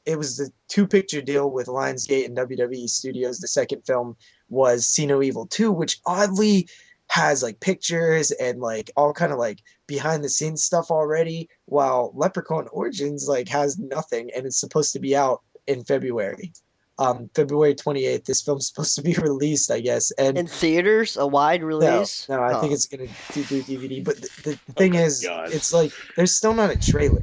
It was the two-picture deal with Lionsgate and WWE Studios. The second film was See No Evil 2, which oddly has like pictures and like all kind of like behind the scenes stuff already, while Leprechaun Origins like has nothing and it's supposed to be out in February. February 28th, this film's supposed to be released, I guess. And In theaters, a wide no, release. no, I think Oh, it's gonna do DVD. But the oh thing my is, god, it's like there's still not a trailer.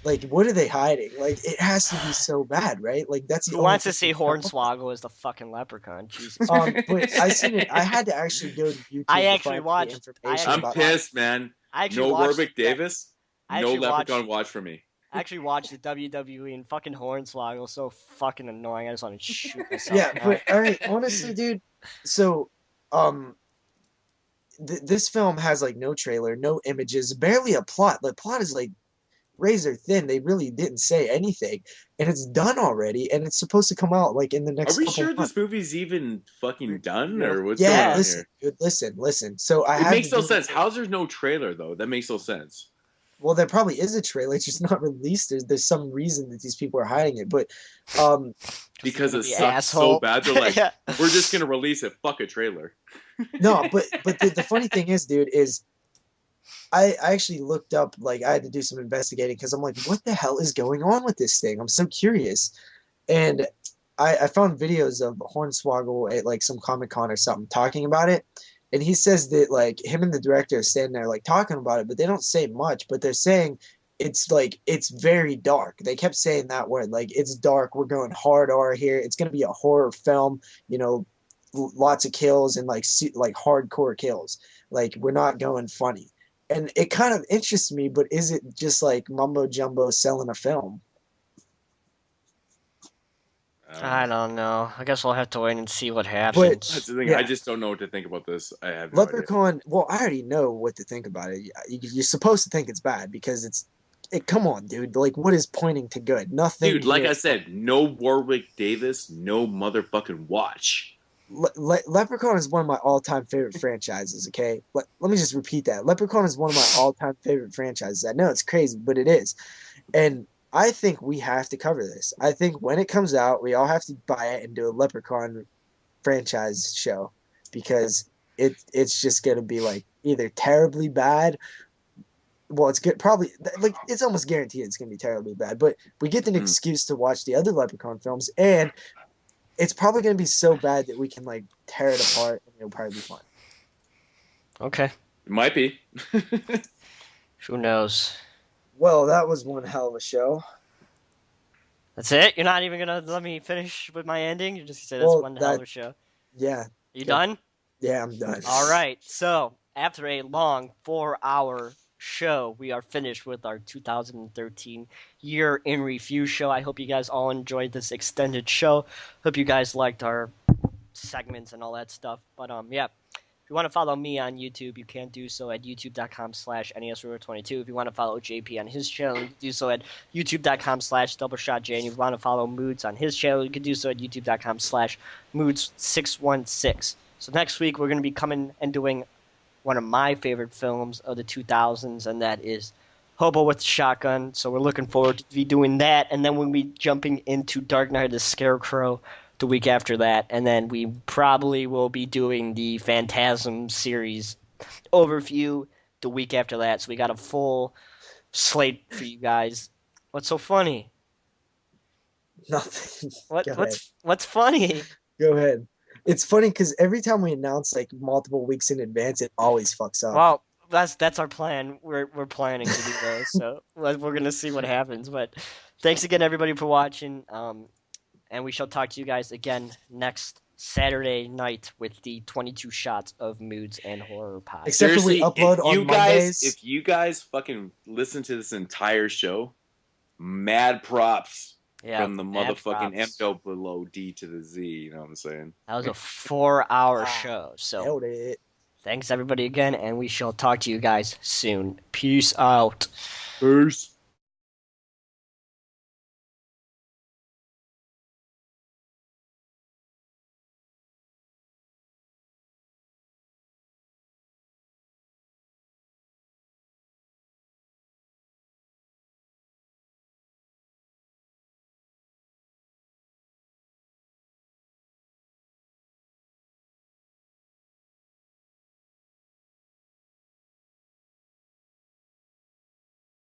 Like, what are they hiding? Like, it has to be so bad, right? Like, that's the who only wants to thing see they come up with. Hornswoggle as the fucking leprechaun? Jesus. But I seen it. I had to actually go to I YouTube to actually find the watched. I information I'm actually about that. watched. pissed, man. I actually No watched Warwick that. Davis, I no actually watched. Leprechaun watch for me. I actually watched the WWE and fucking Hornswoggle so fucking annoying. I just want to shoot myself Yeah, now. but all right, honestly, dude. So, um, this film has like no trailer, no images, barely a plot. The plot is like razor thin. They really didn't say anything, and it's done already, and it's supposed to come out like in the Are next we couple sure months. this movie's even fucking done, or what's going Yeah, on Yes. listen, here? dude, listen. So I It had to makes no do. sense. How's there no trailer though? That makes no sense. Well, there probably is a trailer. It's just not released. There's some reason that these people are hiding it, but um, Because it The sucks so asshole. bad. They're like, Yeah. we're just gonna release it. Fuck a trailer. no, but the funny thing is, dude, is I actually looked up, like, I had to do some investigating because I'm like, what the hell is going on with this thing? I'm so curious. And I found videos of Hornswoggle at like some Comic Con or something talking about it. And he says that like him and the director are standing there like talking about it, but they don't say much, but they're saying it's like it's very dark. They kept saying that word, like it's dark. We're going hard R here. It's gonna be a horror film, lots of kills and like hardcore kills. Like we're not going funny. And it kind of interests me, but is it just like mumbo jumbo selling a film? I don't know. I guess we'll have to wait and see what But That's happens. the thing. I yeah, just don't know what to think about this. I have no idea. Leprechaun. Well, I already know what to think about it. You're supposed to think it's bad because Come on, dude. Like, what is pointing to good? Nothing Dude, like here I is. said, no Warwick Davis, no motherfucking watch. Leprechaun is one of my all-time favorite franchises. Okay, let me just repeat that. Leprechaun is one of my all-time favorite franchises. I know it's crazy, but it is, and I think we have to cover this. I think when it comes out, we all have to buy it and do a Leprechaun franchise show because it's just gonna be like either terribly bad. Well, it's good. Probably like it's almost guaranteed it's gonna be terribly bad. But we get an Mm. excuse to watch the other Leprechaun films, and it's probably gonna be so bad that we can like tear it apart, and it'll probably be fun. Okay. It might be. Who knows? Well, that was one hell of a show. That's it? You're not even gonna let me finish with my ending? You're just gonna say that's Well, one hell of that a show. yeah, You go- done? yeah, I'm done. All right. So, after a long 4-hour show, we are finished with our 2013 year in review show. I hope you guys all enjoyed this extended show. Hope you guys liked our segments and all that stuff. But yeah. If you want to follow me on YouTube, you can do so at youtube.com/NESRuler22. If you want to follow JP on his channel, you can do so at youtube.com/DoubleShotJ. And if you want to follow Moodz on his channel, you can do so at youtube.com/Moodz616. So next week, we're going to be coming and doing one of my favorite films of the 2000s, and that is Hobo with the Shotgun. So we're looking forward to be doing that, and then we'll be jumping into Dark Knight of the Scarecrow the week after that, and then we probably will be doing the Phantasm series overview the week after that. So we got a full slate for you guys. What's so funny? Nothing. What Go ahead. what's funny? Go ahead. It's funny because every time we announce like multiple weeks in advance, it always fucks up. Well, that's our plan. We're planning to do those, so we're gonna see what happens. But thanks again, everybody, for watching. And we shall talk to you guys again next Saturday night with the 22 shots of Moods and Horror Pod. Except for we Seriously, upload on Mondays. if you guys fucking listen to this entire show, mad props Yeah, from the mad motherfucking props. MO below D to the Z. You know what I'm saying? That was a 4-hour show. So Nailed it. thanks everybody again, and we shall talk to you guys soon. Peace out. Peace.